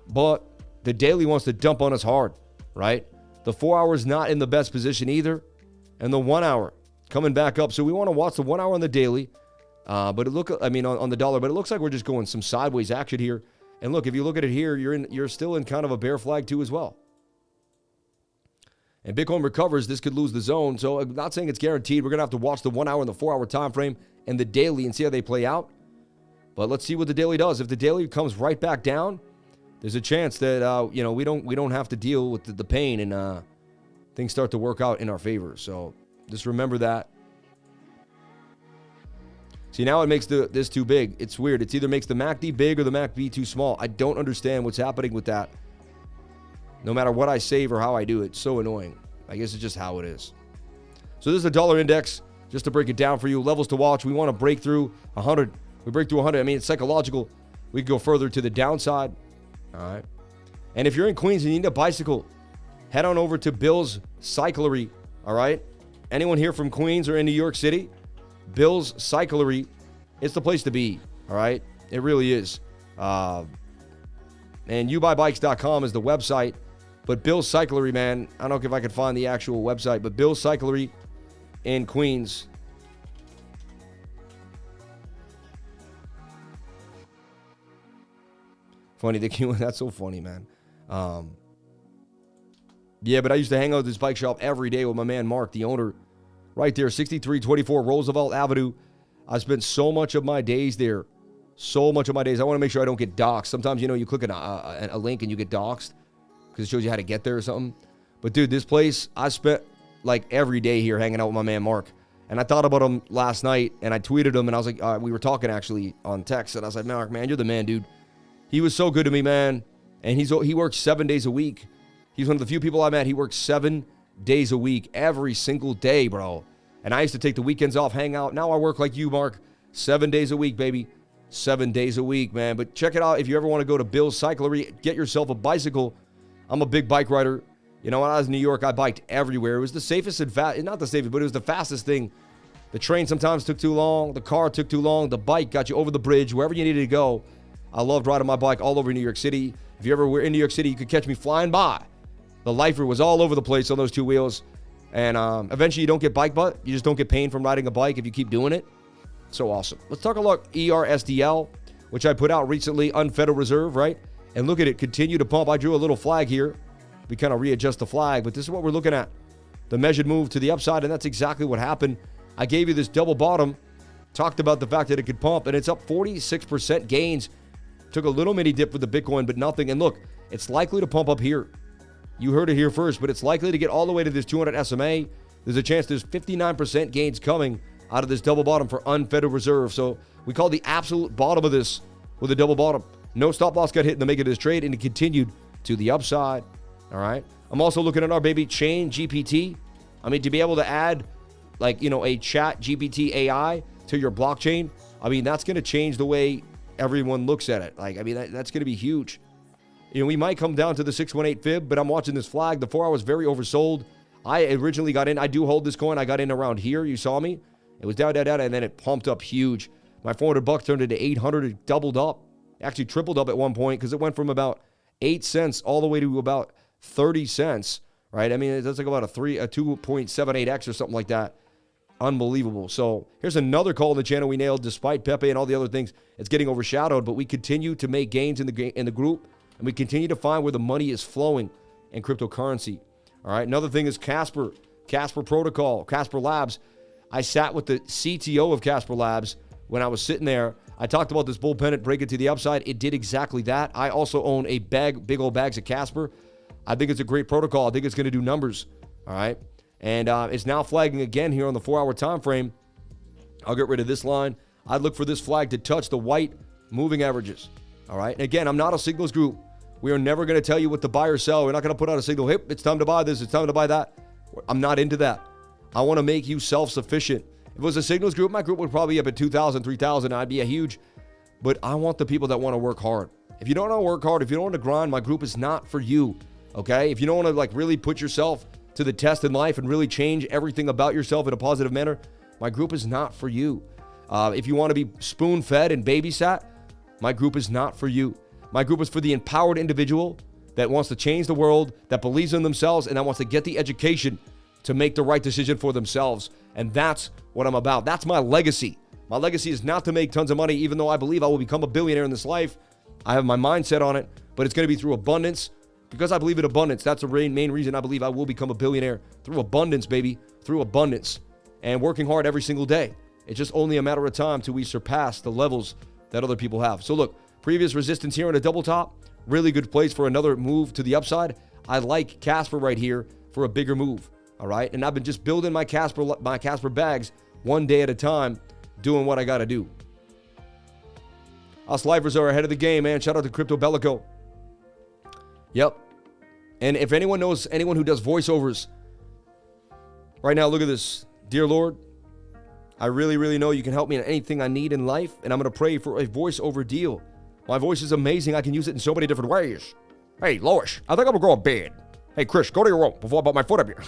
but the daily wants to dump on us hard, right? The 4 hour's not in the best position either. And the 1 hour coming back up. So we want to watch the 1 hour on the daily. But it on the dollar, but it looks like we're just going some sideways action here. And look, if you look at it here, you're still in kind of a bear flag too as well. And Bitcoin recovers, this could lose the zone. So I'm not saying it's guaranteed. We're going to have to watch the 1 hour and the 4 hour time frame and the daily and see how they play out. But let's see what the daily does. If the daily comes right back down, there's a chance that we don't have to deal with the pain and things start to work out in our favor. So just remember that. See, now it makes this too big. It's weird. It's either makes the MACD big or the MACD too small. I don't understand what's happening with that. No matter what I save or how I do it, it's so annoying. I guess it's just how it is. So this is the dollar index, just to break it down for you. Levels to watch. We want to break through 100. We break through 100. I mean, it's psychological. We can go further to the downside. All right. And if you're in Queens and you need a bicycle, head on over to Bill's CYCLERY. All right. Anyone here from Queens or in New York City? Bill's CYCLERY, it's the place to be, all right? It really is. And HIBAYC.com is the website. But Bill's CYCLERY, man, I don't know if I could find the actual website, but Bill's CYCLERY in Queens. Funny, that's so funny, man. Yeah, but I used to hang out at this bike shop every day with my man Mark, the owner. Right there, 6324 Roosevelt Avenue. I spent so much of my days there. So much of my days. I want to make sure I don't get doxxed. Sometimes, you click on a link and you get doxxed because it shows you how to get there or something. But, dude, this place, I spent, like, every day here hanging out with my man Mark. And I thought about him last night, and I tweeted him, and I was like, we were talking, actually, on text. And I was like, Mark, man, you're the man, dude. He was so good to me, man. And he works 7 days a week. He's one of the few people I met. He works 7 days a week, every single day, bro. And I used to take the weekends off, hang out. Now I work like you, Mark. 7 days a week, baby. 7 days a week, man. But check it out. If you ever want to go to Bill's CYCLERY, get yourself a bicycle. I'm a big bike rider. When I was in New York, I biked everywhere. It was the safest and not the safest, but it was the fastest thing. The train sometimes took too long. The car took too long. The bike got you over the bridge, wherever you needed to go. I loved riding my bike all over New York City. If you ever were in New York City, you could catch me flying by. The Lifer was all over the place on those two wheels. And eventually you don't get bike butt. You just don't get pain from riding a bike if you keep doing it. So awesome. Let's talk about ERSDL, which I put out recently, Unfederal Reserve, right? And look at it, continue to pump. I drew a little flag here. We kind of readjust the flag, but this is what we're looking at. The measured move to the upside, and that's exactly what happened. I gave you this double bottom, talked about the fact that it could pump, and it's up 46% gains. Took a little mini dip with the Bitcoin, but nothing. And look, it's likely to pump up here. You heard it here first, but it's likely to get all the way to this 200 SMA. There's a chance there's 59% gains coming out of this double bottom for Unfederal Reserve. So we call the absolute bottom of this with a double bottom. No stop loss got hit in the make of this trade, and it continued to the upside. All right. I'm also looking at our baby CHAINGE GPT. I mean, to be able to add like, a ChatGPT AI to your blockchain, I mean, that's going to change the way everyone looks at it. Like, I mean, that's going to be huge. We might come down to the 618 fib, but I'm watching this flag. The 4 hour was very oversold. I originally got in. I do hold this coin. I got in around here. You saw me. It was down, and then it pumped up huge. My $400 turned into 800. It doubled up. Actually tripled up at one point because it went from about 8 cents all the way to about 30 cents, right? I mean, that's like about a 2.78x or something like that. Unbelievable. So here's another call in the channel we nailed despite Pepe and all the other things. It's getting overshadowed, but we continue to make gains in the group, and we continue to find where the money is flowing in cryptocurrency. All right. Another thing is Casper Protocol, Casper Labs. I sat with the CTO of Casper Labs when I was sitting there. I talked about this bull pennant breaking to the upside. It did exactly that. I also own a big old bags of Casper. I think it's a great protocol. I think it's going to do numbers. All right. And it's now flagging again here on the 4-hour time frame. I'll get rid of this line. I'd look for this flag to touch the white moving averages. All right. And again, I'm not a signals group. We are never going to tell you what to buy or sell. We're not going to put out a signal. Hey, it's time to buy this. It's time to buy that. I'm not into that. I want to make you self-sufficient. If it was a signals group, my group would probably be up at 2,000, 3,000. I'd be a huge. But I want the people that want to work hard. If you don't want to work hard, if you don't want to grind, my group is not for you. Okay? If you don't want to like really put yourself to the test in life and really change everything about yourself in a positive manner, my group is not for you. If you want to be spoon-fed and babysat, my group is not for you. My group is for the empowered individual that wants to change the world, that believes in themselves, and that wants to get the education to make the right decision for themselves. And that's what I'm about. That's my legacy. My legacy is not to make tons of money, even though I believe I will become a billionaire in this life. I have my mindset on it, but it's going to be through abundance. Because I believe in abundance, that's the main reason I believe I will become a billionaire. Through abundance, baby. Through abundance. And working hard every single day. It's just only a matter of time till we surpass the levels that other people have. So look, previous resistance here on a double top. Really good place for another move to the upside. I like Casper right here for a bigger move. All right? And I've been just building my Casper bags one day at a time, doing what I got to do. Us lifers are ahead of the game, man. Shout out to Crypto Bellico. Yep. And if anyone knows anyone who does voiceovers, right now, look at this. Dear Lord, I really, really know you can help me in anything I need in life, and I'm going to pray for a voiceover deal. My voice is amazing. I can use it in so many different ways. Hey, Lois, I think I'm going to go to bed. Hey, Chris, go to your room before I put my foot up here.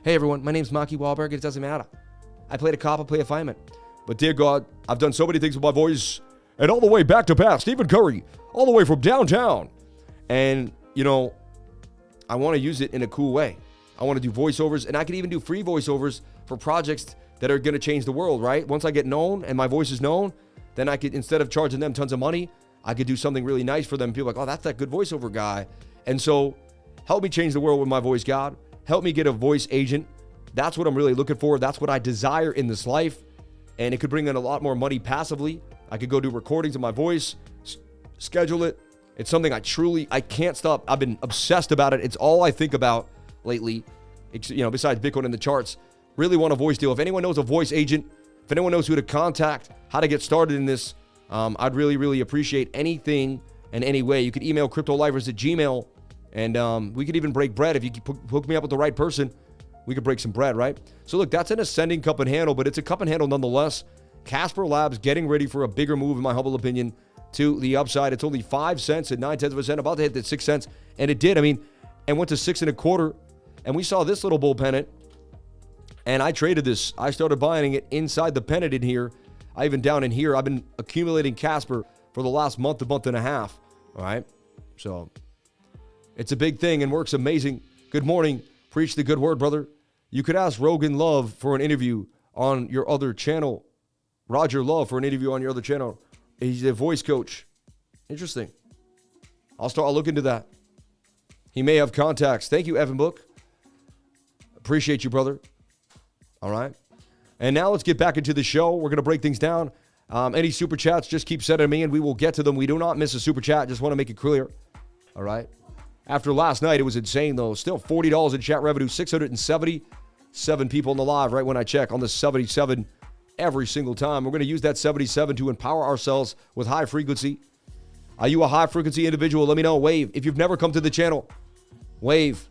Hey, everyone. My name's Marky Wahlberg. It doesn't matter. I played a cop. I play a fireman. But dear God, I've done so many things with my voice. And all the way back to past, Stephen Curry, all the way from downtown. And, you know, I want to use it in a cool way. I want to do voiceovers, and I can even do free voiceovers for projects that are going to change the world, right? Once I get known and my voice is known, then I could, instead of charging them tons of money, I could do something really nice for them. People are like, oh, that's that good voiceover guy. And so help me change the world with my voice, God. Help me get a voice agent. That's what I'm really looking for. That's what I desire in this life. And it could bring in a lot more money passively. I could go do recordings of my voice, schedule it. It's something I can't stop. I've been obsessed about it. It's all I think about lately, besides Bitcoin and the charts. Really want a voice deal. If anyone knows a voice agent, if anyone knows who to contact, how to get started in this, I'd really, really appreciate anything and any way. You could email cryptolifers@gmail.com, and we could even break bread. If you hook me up with the right person, we could break some bread, right? So look, that's an ascending cup and handle, but it's a cup and handle nonetheless. Casper Labs getting ready for a bigger move, in my humble opinion, to the upside. It's only 5 cents at 0.9%, about to hit that 6 cents, and it did. And went to 6 1/4, and we saw this little bull pennant, and I traded this. I started buying it inside the pennant in here. I even down in here. I've been accumulating Casper for the last month and a half. All right, so it's a big thing and works amazing. Good morning. Preach the good word, brother. You could ask Rogan Love for an interview on your other channel. Roger Love for an interview on your other channel. He's a voice coach. Interesting. I'll look into that. He may have contacts. Thank you, Evan Book. Appreciate you, brother. All right. And now let's get back into the show. We're going to break things down. Any super chats, just keep sending me and we will get to them. We do not miss a super chat. Just want to make it clear. All right. After last night, it was insane, though. Still $40 in chat revenue. 677 people in the live right when I check on the 77 every single time. We're going to use that 77 to empower ourselves with high frequency. Are you a high frequency individual? Let me know. Wave. If you've never come to the channel, wave.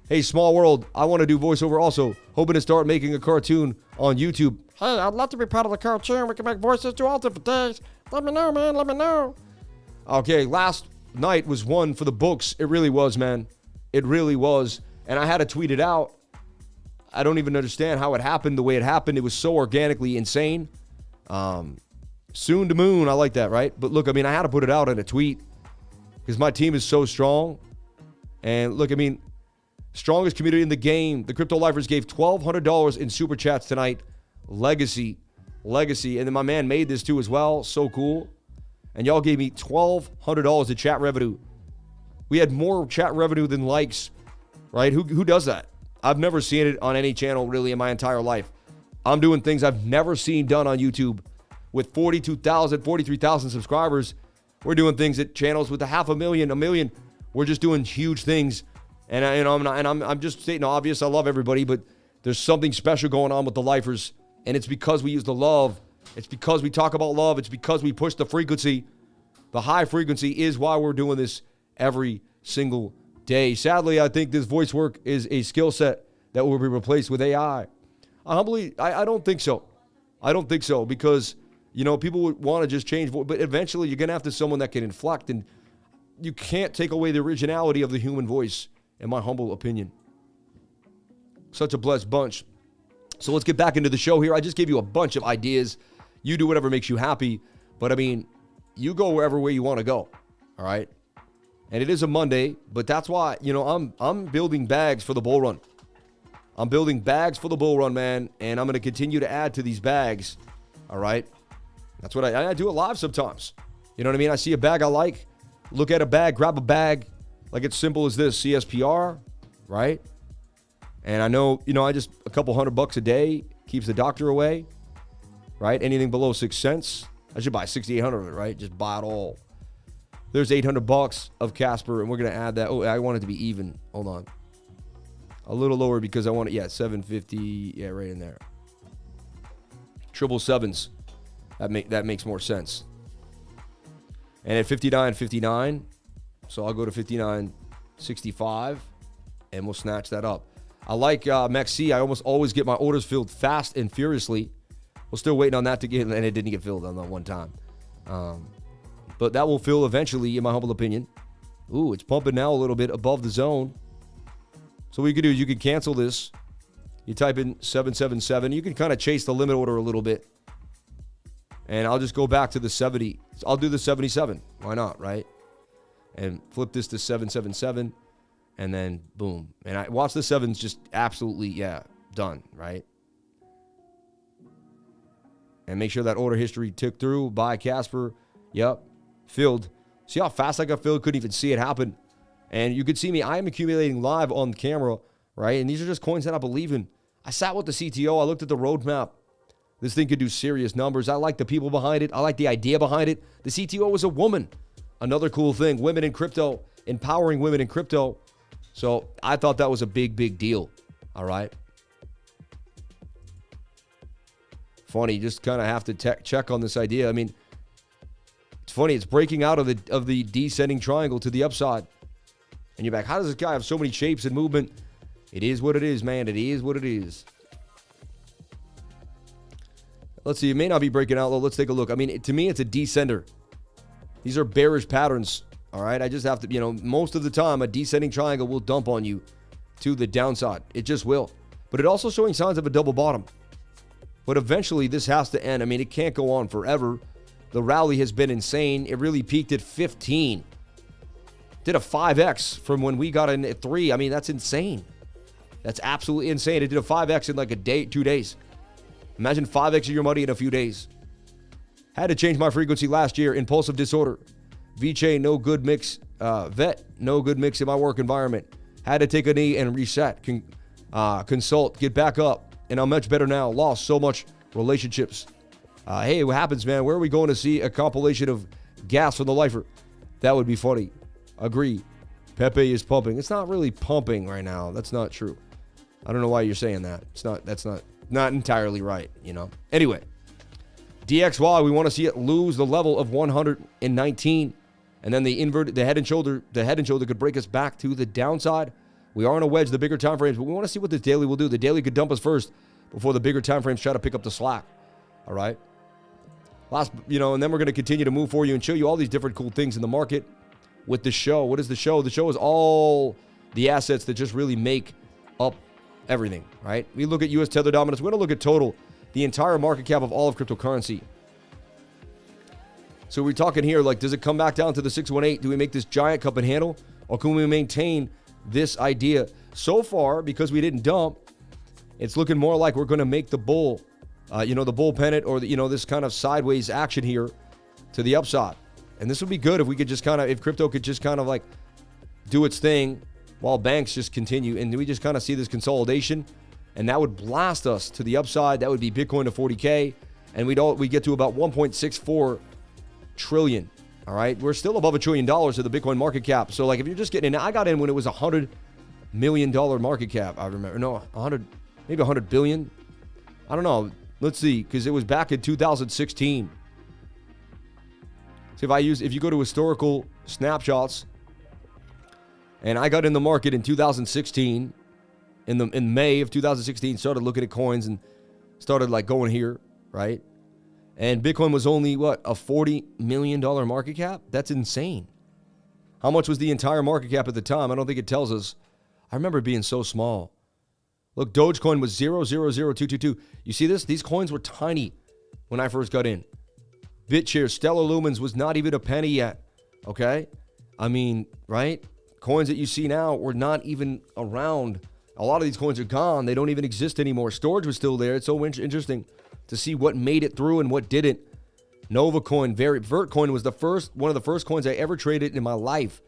Hey, small world. I want to do voiceover also. Hoping to start making a cartoon on YouTube. Hey, I'd love to be part of the cartoon. We can make voices do all different things. Let me know, man. Let me know. Okay, last night was one for the books. It really was, man. It really was. And I had to tweet it out. I don't even understand how it happened the way it happened. It was so organically insane. Soon to moon. I like that, right? But look, I had to put it out in a tweet because my team is so strong. And look, Strongest community in the game. The Crypto Lifers gave $1,200 in super chats tonight. Legacy. And then my man made this too as well. So cool. And y'all gave me $1,200 in chat revenue. We had more chat revenue than likes, right? Who does that? I've never seen it on any channel really in my entire life. I'm doing things I've never seen done on YouTube. With 42,000, 43,000 subscribers, we're doing things at channels with 500,000, 1 million. We're just doing huge things. And I'm just stating the obvious. I love everybody, but there's something special going on with the lifers. And it's because we use the love. It's because we talk about love. It's because we push the frequency. The high frequency is why we're doing this every single day. Sadly, I think this voice work is a skill set that will be replaced with AI. I don't think so. I don't think so because, people would want to just change voice, but eventually you're going to have to someone that can inflect, and you can't take away the originality of the human voice, in my humble opinion. Such a blessed bunch. So let's get back into the show here. I just gave you a bunch of ideas. You do whatever makes you happy, but you go wherever way you want to go, all right? And it is a Monday, but that's why, I'm building bags for the bull run. I'm building bags for the bull run, man, and I'm going to continue to add to these bags, all right? That's what I do it live sometimes. You know what I mean? I see a bag I like, look at a bag, grab a bag, like it's simple as this, CSPR, right? And I know, I just a couple $100 a day keeps the doctor away, right? Anything below 6 cents, I should buy 6,800 of it, right? Just buy it all. There's $800 of Casper, and we're going to add that. Oh, I want it to be even. Hold on. A little lower because I want it, 750. Yeah, right in there. 777s. That makes more sense. And at 59.59, so I'll go to 59.65, and we'll snatch that up. I like MEXC. I almost always get my orders filled fast and furiously. We're still waiting on that to get, and it didn't get filled on that one time. But that will fill eventually, in my humble opinion. Ooh, it's pumping now a little bit above the zone. So what you can do is you can cancel this. You type in 777. You can kind of chase the limit order a little bit. And I'll just go back to the 70. I'll do the 77. Why not, right? And flip this to 777. And then, boom. And I watch the sevens just absolutely, done, right? And make sure that order history ticked through. Buy Casper. Yep. Filled. See how fast I got filled? Couldn't even see it happen. And you could see me. I am accumulating live on camera, right? And these are just coins that I believe in. I sat with the CTO. I looked at the roadmap. This thing could do serious numbers. I like the people behind it. I like the idea behind it. The CTO was a woman. Another cool thing. Women in crypto. Empowering women in crypto. So I thought that was a big, big deal. All right. Funny. You just kind of have to check on this idea. It's funny. It's breaking out of the descending triangle to the upside. And you're back. How does this guy have so many shapes and movement? It is what it is, man. It is what it is. Let's see. It may not be breaking out, though. Let's take a look. To me, it's a descender. These are bearish patterns. All right. I just have to, most of the time, a descending triangle will dump on you to the downside. It just will. But it also showing signs of a double bottom. But eventually, this has to end. It can't go on forever. The rally has been insane. It really peaked at 15. Did a 5X from when we got in at 3. That's insane. That's absolutely insane. It did a 5X in like a day, 2 days. Imagine 5X of your money in a few days. Had to change my frequency last year. Impulsive disorder. VJ, no good mix. Vet, no good mix in my work environment. Had to take a knee and reset. Consult, get back up. And I'm much better now. Lost so much relationships. Hey, what happens, man? Where are we going to see a compilation of gas from the lifer? That would be funny. Agree. Pepe is pumping. It's not really pumping right now. That's not true. I don't know why you're saying that. That's not entirely right, Anyway, DXY, we want to see it lose the level of 119. And then the head and shoulder could break us back to the downside. We are on a wedge, the bigger time frames, but we want to see what this daily will do. The daily could dump us first before the bigger time frames try to pick up the slack. All right. And then we're going to continue to move for you and show you all these different cool things in the market. With the show. What is the show? The show is all the assets that just really make up everything, right? We look at U.S. Tether dominance. We're going to look at total, the entire market cap of all of cryptocurrency. So we're talking here, does it come back down to the 618? Do we make this giant cup and handle? Or can we maintain this idea so far, because we didn't dump, it's looking more like we're going to make the bull, the bull pennant, or this kind of sideways action here to the upside. And this would be good if we could just if crypto could just kind of like do its thing while banks just continue, and we just kind of see this consolidation, and that would blast us to the upside. That would be Bitcoin to 40K, and we get to about 1.64 trillion. All right, we're still above $1 trillion of the Bitcoin market cap. So like if you're just getting in, I got in when it was $100 million market cap. I remember, no, 100, maybe 100 billion. I don't know. Let's see, because it was back in 2016. So if you go to historical snapshots, and I got in the market in 2016, in May of 2016, started looking at coins and started like going here, right? And Bitcoin was only, what, a $40 million market cap? That's insane. How much was the entire market cap at the time? I don't think it tells us. I remember it being so small. Look, Dogecoin was 0.00222. You see this? These coins were tiny when I first got in. BitShares, Stellar Lumens was not even a penny yet, okay? I mean, right? Coins that you see now were not even around. A lot of these coins are gone. They don't even exist anymore. Storage was still there. It's so interesting to see what made it through and what didn't. NovaCoin, Vertcoin was one of the first coins I ever traded in my life.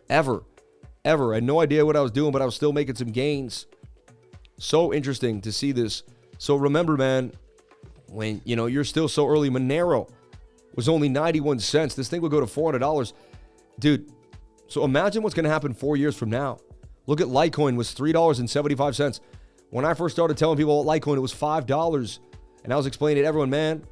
Ever. I had no idea what I was doing, but I was still making some gains. So interesting to see this. So remember, man, when you're still so early, Monero was only 91 cents. This thing would go to $400. Dude, so imagine what's going to happen 4 years from now. Look at Litecoin was $3.75. When I first started telling people about Litecoin, it was $5. And I was explaining to everyone, man,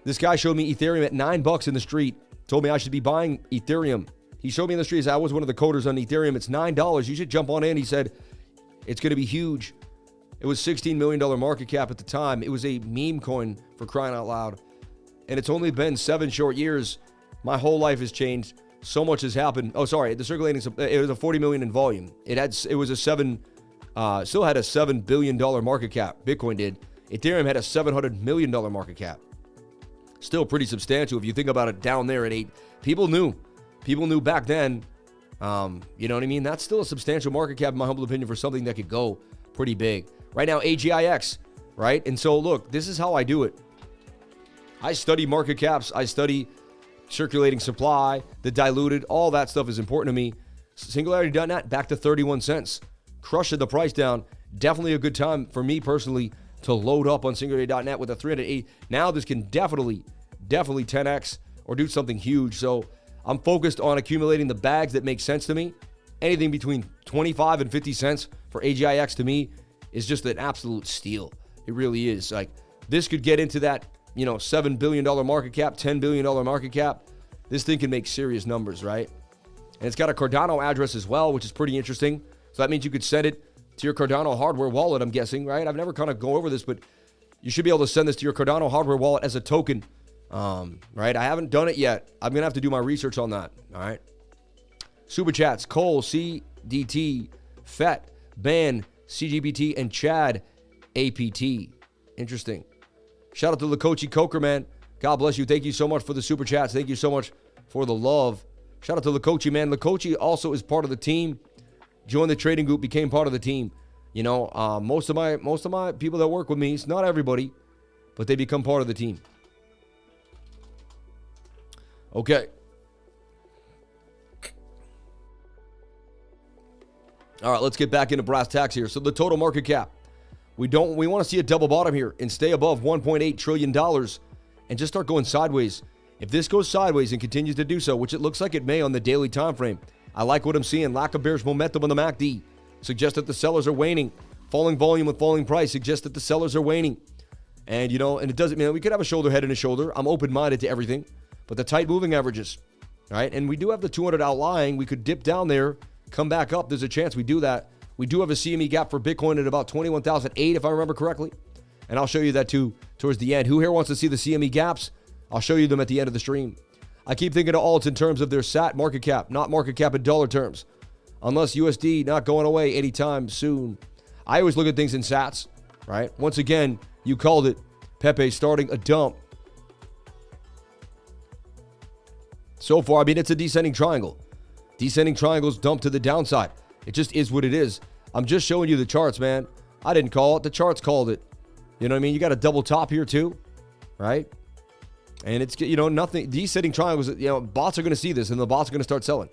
this guy showed me Ethereum at $9 in the street, told me I should be buying Ethereum. He showed me in the street, I was one of the coders on Ethereum. It's $9. You should jump on in. He said, it's going to be huge. It was $16 million market cap at the time. It was a meme coin, for crying out loud. And it's only been 7 short years. My whole life has changed. So much has happened. Oh, sorry. The circulating, it was a 40 million in volume. Still had a $7 billion market cap. Bitcoin did. Ethereum had a $700 million market cap. Still pretty substantial if you think about it down there at 8. People knew back then. You know what I mean? That's still a substantial market cap, in my humble opinion, for something that could go pretty big. Right now, AGIX, right? And so, look, this is how I do it. I study market caps. I study circulating supply, the diluted. All that stuff is important to me. Singularity.net back to 31 cents. Crushing the price down. Definitely a good time for me personally to load up on Singularity.net with a 380. Now this can definitely 10x or do something huge. So I'm focused on accumulating the bags that make sense to me. Anything between 25 and 50 cents for AGIX to me is just an absolute steal. It really is. Like, this could get into that, $7 billion market cap, $10 billion market cap. This thing can make serious numbers, right? And it's got a Cardano address as well, which is pretty interesting. So that means you could send it to your Cardano hardware wallet, I'm guessing, right? I've never kind of go over this, but you should be able to send this to your Cardano hardware wallet as a token, right? I haven't done it yet. I'm going to have to do my research on that, all right? Super chats, Cole, CDT, FET, BAN, CGPT, and Chad, APT. Interesting. Shout out to Lakochi Coker, man. God bless you. Thank you so much for the super chats. Thank you so much for the love. Shout out to Lakochi, man. Lakochi also is part of the team. Joined the trading group, became part of the team. Most of my people that work with me, it's not everybody, but they become part of the team. Okay. All right, let's get back into brass tacks here. So the total market cap. We want to see a double bottom here and stay above $1.8 trillion and just start going sideways. If this goes sideways and continues to do so, which it looks like it may on the daily time frame, I like what I'm seeing. Lack of bearish momentum on the MACD suggests that the sellers are waning. Falling volume with falling price suggests that the sellers are waning. And, and it doesn't mean we could have a shoulder, head, and a shoulder. I'm open-minded to everything. But the tight moving averages, right? And we do have the 200 outlying. We could dip down there, come back up. There's a chance we do that. We do have a CME gap for Bitcoin at about 21,008, if I remember correctly. And I'll show you that too towards the end. Who here wants to see the CME gaps? I'll show you them at the end of the stream. I keep thinking of alts in terms of their SAT market cap, not market cap in dollar terms. Unless USD not going away anytime soon. I always look at things in SATs, right? Once again, you called it. Pepe starting a dump. So far, it's a descending triangle. Descending triangles dump to the downside. It just is what it is. I'm just showing you the charts, man. I didn't call it. The charts called it. You know what I mean? You got a double top here too, right? And it's, you know, nothing. Descending triangles, you know, bots are going to see this and the bots are going to start selling.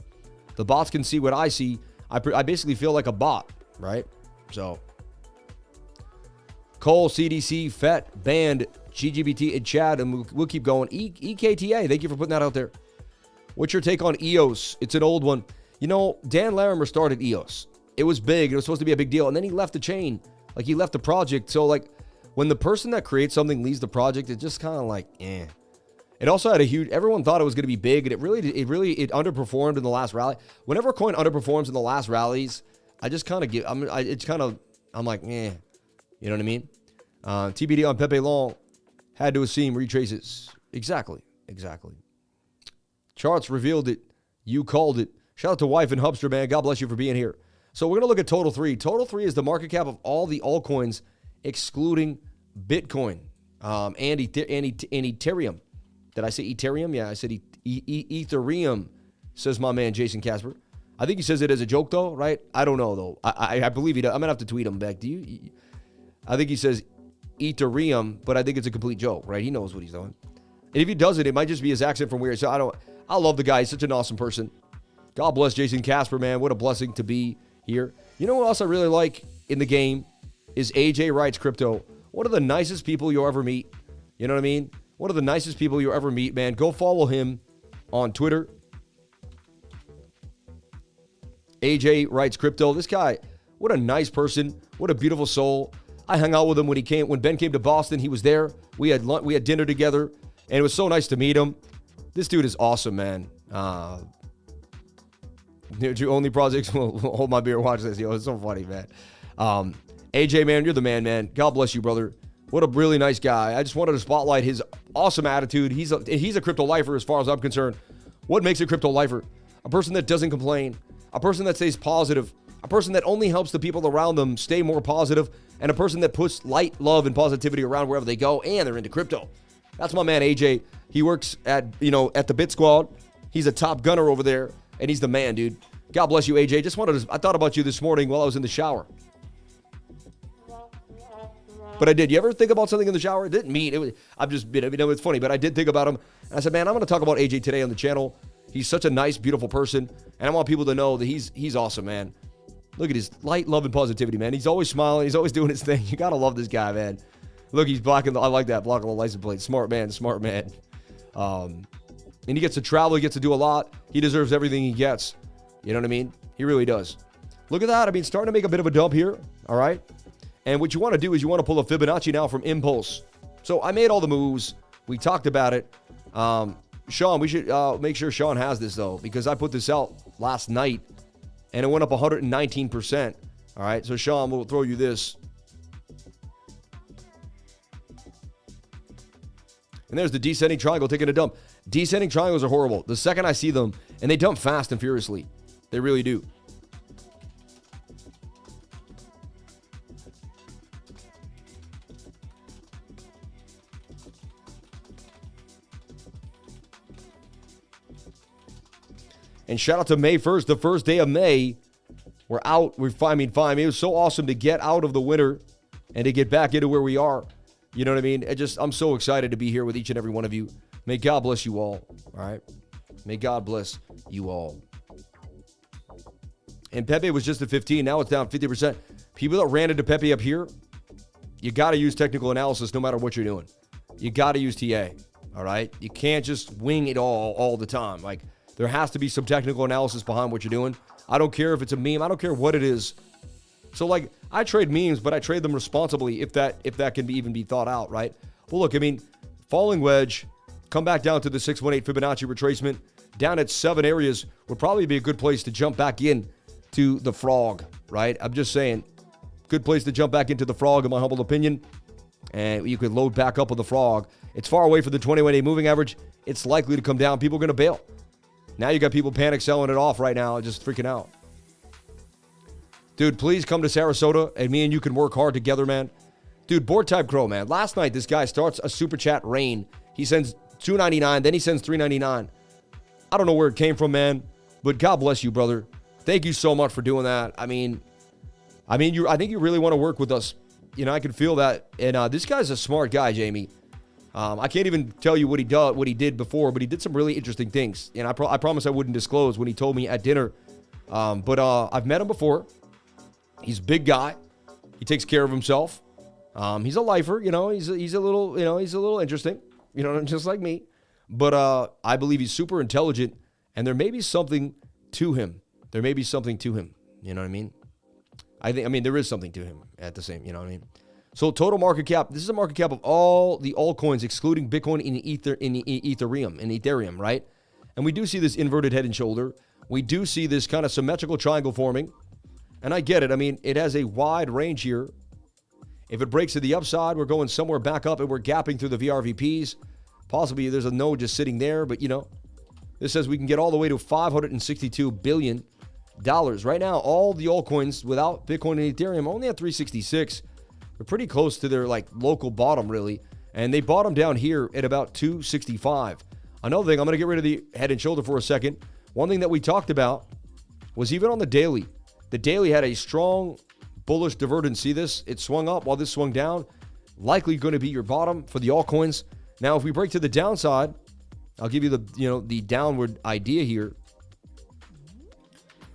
The bots can see what I see. I basically feel like a bot, right? So, Cole, CDC, FET, Band, CGPT, and Chad, and we'll keep going. EKTA, thank you for putting that out there. What's your take on EOS? It's an old one. You know, Dan Larimer started EOS. It was big. It was supposed to be a big deal. And then he left the chain. Like, he left the project. So, like, when the person that creates something leaves the project, it's just kind of like, eh. It also had a huge, everyone thought it was going to be big, and it underperformed in the last rally. Whenever a coin underperforms in the last rallies, I just kind of I'm like, eh. You know what I mean? TBD on Pepe Long. Had to assume retraces. Exactly. Charts revealed it. You called it. Shout out to Wife and Hubster, man. God bless you for being here. So we're going to look at Total 3. Total 3 is the market cap of all the altcoins, excluding Bitcoin and Ethereum. Did I say Ethereum? Yeah, I said Ethereum, says my man Jason Casper. I think he says it as a joke, though, right? I don't know, though. I believe he does. I'm going to have to tweet him back. Do you? I think he says Ethereum, but I think it's a complete joke, right? He knows what he's doing. And if he doesn't, it might just be his accent from weird. So I love the guy. He's such an awesome person. God bless Jason Casper, man. What a blessing to be here. You know what else I really like in the game is AJ Writes Crypto. One of the nicest people you'll ever meet. You know what I mean? One of the nicest people you'll ever meet, man. Go follow him on Twitter. AJ Writes Crypto. This guy, what a nice person. What a beautiful soul. I hung out with him when Ben came to Boston. He was there. We had dinner together, and it was so nice to meet him. This dude is awesome, man. Your only projects will hold my beer and watch this. Yo, it's so funny, man. AJ, man, you're the man. God bless you, brother. What a really nice guy. I just wanted to spotlight his awesome attitude. He's a crypto lifer as far as I'm concerned. What makes a crypto lifer? A person that doesn't complain. A person that stays positive. A person that only helps the people around them stay more positive. And a person that puts light, love, and positivity around wherever they go, and they're into crypto. That's my man, AJ. He works at the Bit Squad. He's a top gunner over there, and he's the man, dude. God bless you, AJ. I thought about you this morning while I was in the shower. But I did. You ever think about something in the shower? It didn't mean it. It's funny, but I did think about him. And I said, man, I'm going to talk about AJ today on the channel. He's such a nice, beautiful person, and I want people to know that he's awesome, man. Look at his light, love, and positivity, man. He's always smiling. He's always doing his thing. You got to love this guy, man. Look, he's blocking I like that, blocking the license plate. Smart man. And he gets to travel. He gets to do a lot. He deserves everything he gets. You know what I mean? He really does. Look at that. I mean, starting to make a bit of a dump here. All right. And what you want to do is you want to pull a Fibonacci now from Impulse. So I made all the moves. We talked about it. Sean, we should make sure Sean has this, though, because I put this out last night, and it went up 119%. All right, so Sean, we'll throw you this. And there's the descending triangle taking a dump. Descending triangles are horrible. The second I see them, and they dump fast and furiously. They really do. And shout out to May 1st, the first day of May. We're out. We're fine. It was so awesome to get out of the winter and to get back into where we are. You know what I mean? I'm so excited to be here with each and every one of you. May God bless you all. All right? May God bless you all. And Pepe was just at 15. Now it's down 50%. People that ran into Pepe up here, you got to use technical analysis no matter what you're doing. You got to use TA. All right? You can't just wing it all the time. Like, there has to be some technical analysis behind what you're doing. I don't care if it's a meme. I don't care what it is. So, like, I trade memes, but I trade them responsibly if that can even be thought out, right? Well, look, I mean, falling wedge, come back down to the 618 Fibonacci retracement, down at 7 areas would probably be a good place to jump back in to the frog, right? I'm just saying, good place to jump back into the frog, in my humble opinion. And you could load back up with the frog. It's far away from the 21-day moving average. It's likely to come down. People are going to bail. Now you got people panic selling it off right now, just freaking out. Dude, please come to Sarasota, and me and you can work hard together, man. Dude, Board Type Crow, man. Last night, this guy starts a super chat rain. He sends $2.99, then he sends $3.99. I don't know where it came from, man, but God bless you, brother. Thank you so much for doing that. I mean, I mean, I think you really want to work with us. You know, I can feel that. And this guy's a smart guy, Jamie. I can't even tell you what he did before, but he did some really interesting things. And I promise I wouldn't disclose when he told me at dinner. But I've met him before. He's a big guy. He takes care of himself. He's a lifer, you know. He's a little interesting, you know, just like me. But I believe he's super intelligent, and there may be something to him. There may be something to him. You know what I mean? I mean, there is something to him at the same, you know what I mean? So total market cap, this is a market cap of all the altcoins, excluding Bitcoin and Ethereum, right? And we do see this inverted head and shoulder. We do see this kind of symmetrical triangle forming. And I get it. I mean, it has a wide range here. If it breaks to the upside, we're going somewhere back up and we're gapping through the VRVPs. Possibly there's a node just sitting there, but you know, this says we can get all the way to $562 billion. Right now, all the altcoins without Bitcoin and Ethereum only at 366. They're pretty close to their like local bottom, really. And they bottom down here at about 265. Another thing, I'm going to get rid of the head and shoulder for a second. One thing that we talked about was even on the daily. The daily had a strong bullish divergence. See this? It swung up while this swung down. Likely going to be your bottom for the altcoins. Now, if we break to the downside, I'll give you the downward idea here.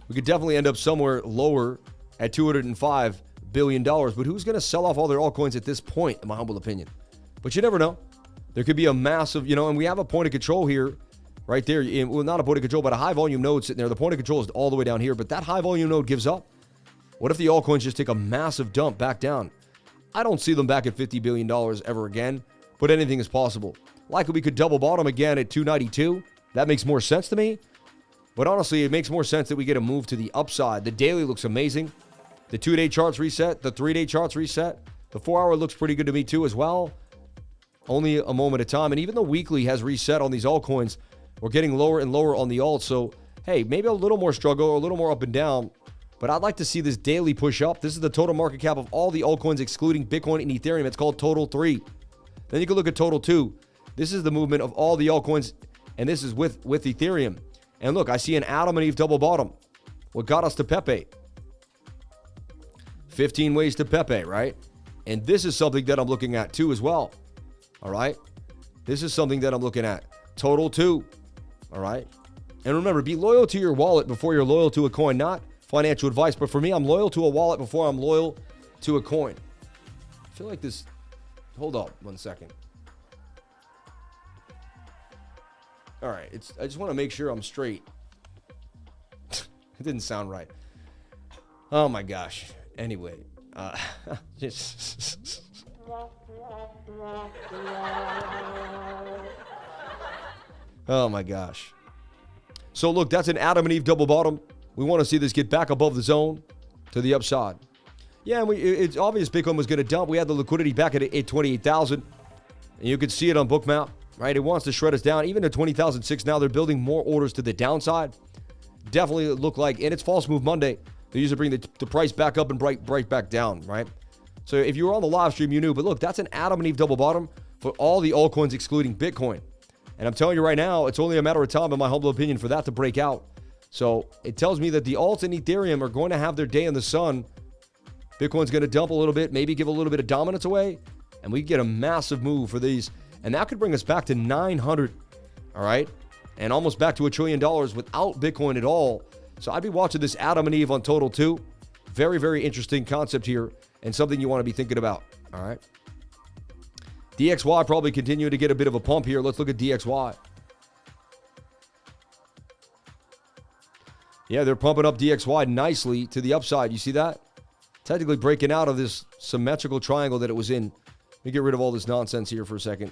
We could definitely end up somewhere lower at $205 billion. But who's going to sell off all their altcoins at this point, in my humble opinion? But you never know. There could be a massive, and we have a point of control here, right there. Well, not a point of control, but a high volume node sitting there. The point of control is all the way down here, but that high volume node gives up. What if the altcoins just take a massive dump back down? I don't see them back at $50 billion ever again, but anything is possible. Likely we could double bottom again at 292. That makes more sense to me. But honestly, it makes more sense that we get a move to the upside. The daily looks amazing. The 2-day charts reset. The 3-day charts reset. The 4-hour looks pretty good to me too as well. Only a moment at a time. And even the weekly has reset on these altcoins. We're getting lower and lower on the alt. So, hey, maybe a little more struggle or a little more up and down. But I'd like to see this daily push up. This is the total market cap of all the altcoins excluding Bitcoin and Ethereum. It's called Total 3. Then you can look at Total 2. This is the movement of all the altcoins. And this is with Ethereum. And look, I see an Adam and Eve double bottom. What got us to Pepe? 15 ways to Pepe, right? And this is something that I'm looking at too as well. All right? This is something that I'm looking at. Total 2. All right? And remember, be loyal to your wallet before you're loyal to a coin. Not financial advice, but for me, I'm loyal to a wallet before I'm loyal to a coin. I feel like this... Hold up 1 second. All right, I just want to make sure I'm straight. It didn't sound right. Oh my gosh. Anyway, just oh my gosh. So look, that's an Adam and Eve double bottom. We want to see this get back above the zone to the upside. Yeah, and it's obvious Bitcoin was going to dump. We had the liquidity back at 28,000, and you could see it on Bookmap. Right, it wants to shred us down. Even at 20,006 now, they're building more orders to the downside. Definitely look like, and it's false move Monday. They usually bring the price back up and break back down, right? So if you were on the live stream, you knew. But look, that's an Adam and Eve double bottom for all the altcoins excluding Bitcoin. And I'm telling you right now, it's only a matter of time, in my humble opinion, for that to break out. So it tells me that the alts and Ethereum are going to have their day in the sun. Bitcoin's going to dump a little bit, maybe give a little bit of dominance away, and we get a massive move for these. And that could bring us back to 900, all right? And almost back to $1 trillion without Bitcoin at all. So I'd be watching this Adam and Eve on Total 2. Very, very interesting concept here and something you want to be thinking about, all right? DXY probably continuing to get a bit of a pump here. Let's look at DXY. Yeah, they're pumping up DXY nicely to the upside. You see that? Technically breaking out of this symmetrical triangle that it was in. Let me get rid of all this nonsense here for a second.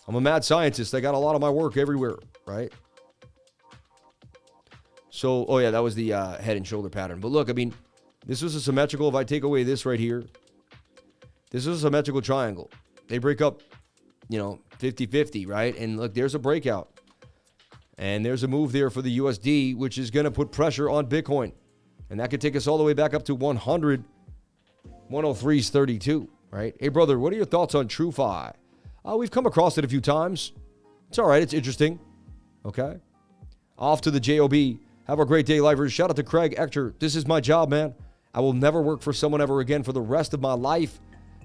I'm a mad scientist. I got a lot of my work everywhere, right? So, oh yeah, that was the head and shoulder pattern. But look, I mean, this was a symmetrical. If I take away this right here, this is a symmetrical triangle. They break up, 50-50, right? And look, there's a breakout. And there's a move there for the USD, which is going to put pressure on Bitcoin. And that could take us all the way back up to 100, 103.32, right? Hey, brother, what are your thoughts on TrueFi? We've come across it a few times. It's all right. It's interesting. Okay. Off to the JOB. Have a great day, lifers. Shout out to Craig Ector. This is my job, man. I will never work for someone ever again for the rest of my life.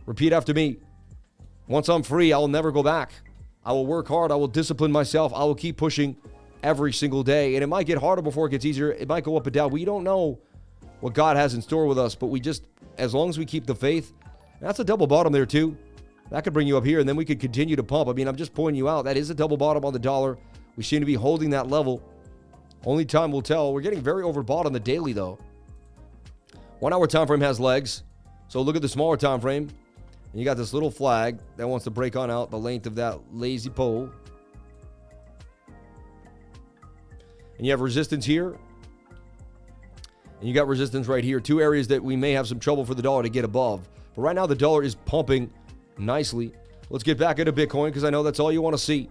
Repeat after me. Once I'm free, I will never go back. I will work hard. I will discipline myself. I will keep pushing every single day. And it might get harder before it gets easier. It might go up and down. We don't know what God has in store with us, but we just, as long as we keep the faith, that's a double bottom there too. That could bring you up here, and then we could continue to pump. I mean, I'm just pointing you out. That is a double bottom on the dollar. We seem to be holding that level. Only time will tell. We're getting very overbought on the daily, though. 1 hour time frame has legs. So look at the smaller time frame. And you got this little flag that wants to break on out the length of that lazy pole. And you have resistance here. And you got resistance right here. 2 areas that we may have some trouble for the dollar to get above. But right now the dollar is pumping nicely. Let's get back into Bitcoin because I know that's all you want to see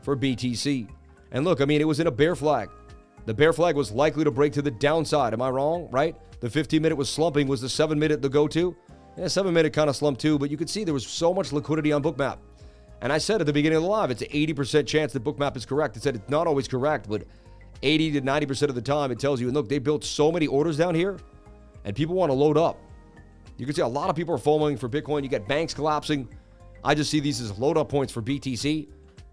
for BTC. And look, I mean, it was in a bear flag. The bear flag was likely to break to the downside. Am I wrong? Right? The 15-minute was slumping. Was the 7-minute the go-to? Yeah, 7-minute kind of slumped too, but you could see there was so much liquidity on BOOKMAP. And I said at the beginning of the live, it's an 80% chance that BOOKMAP is correct. It said it's not always correct, but 80 to 90% of the time it tells you, and look, they built so many orders down here, and people want to load up. You can see a lot of people are FOMOing for Bitcoin. You got banks collapsing. I just see these as load-up points for BTC,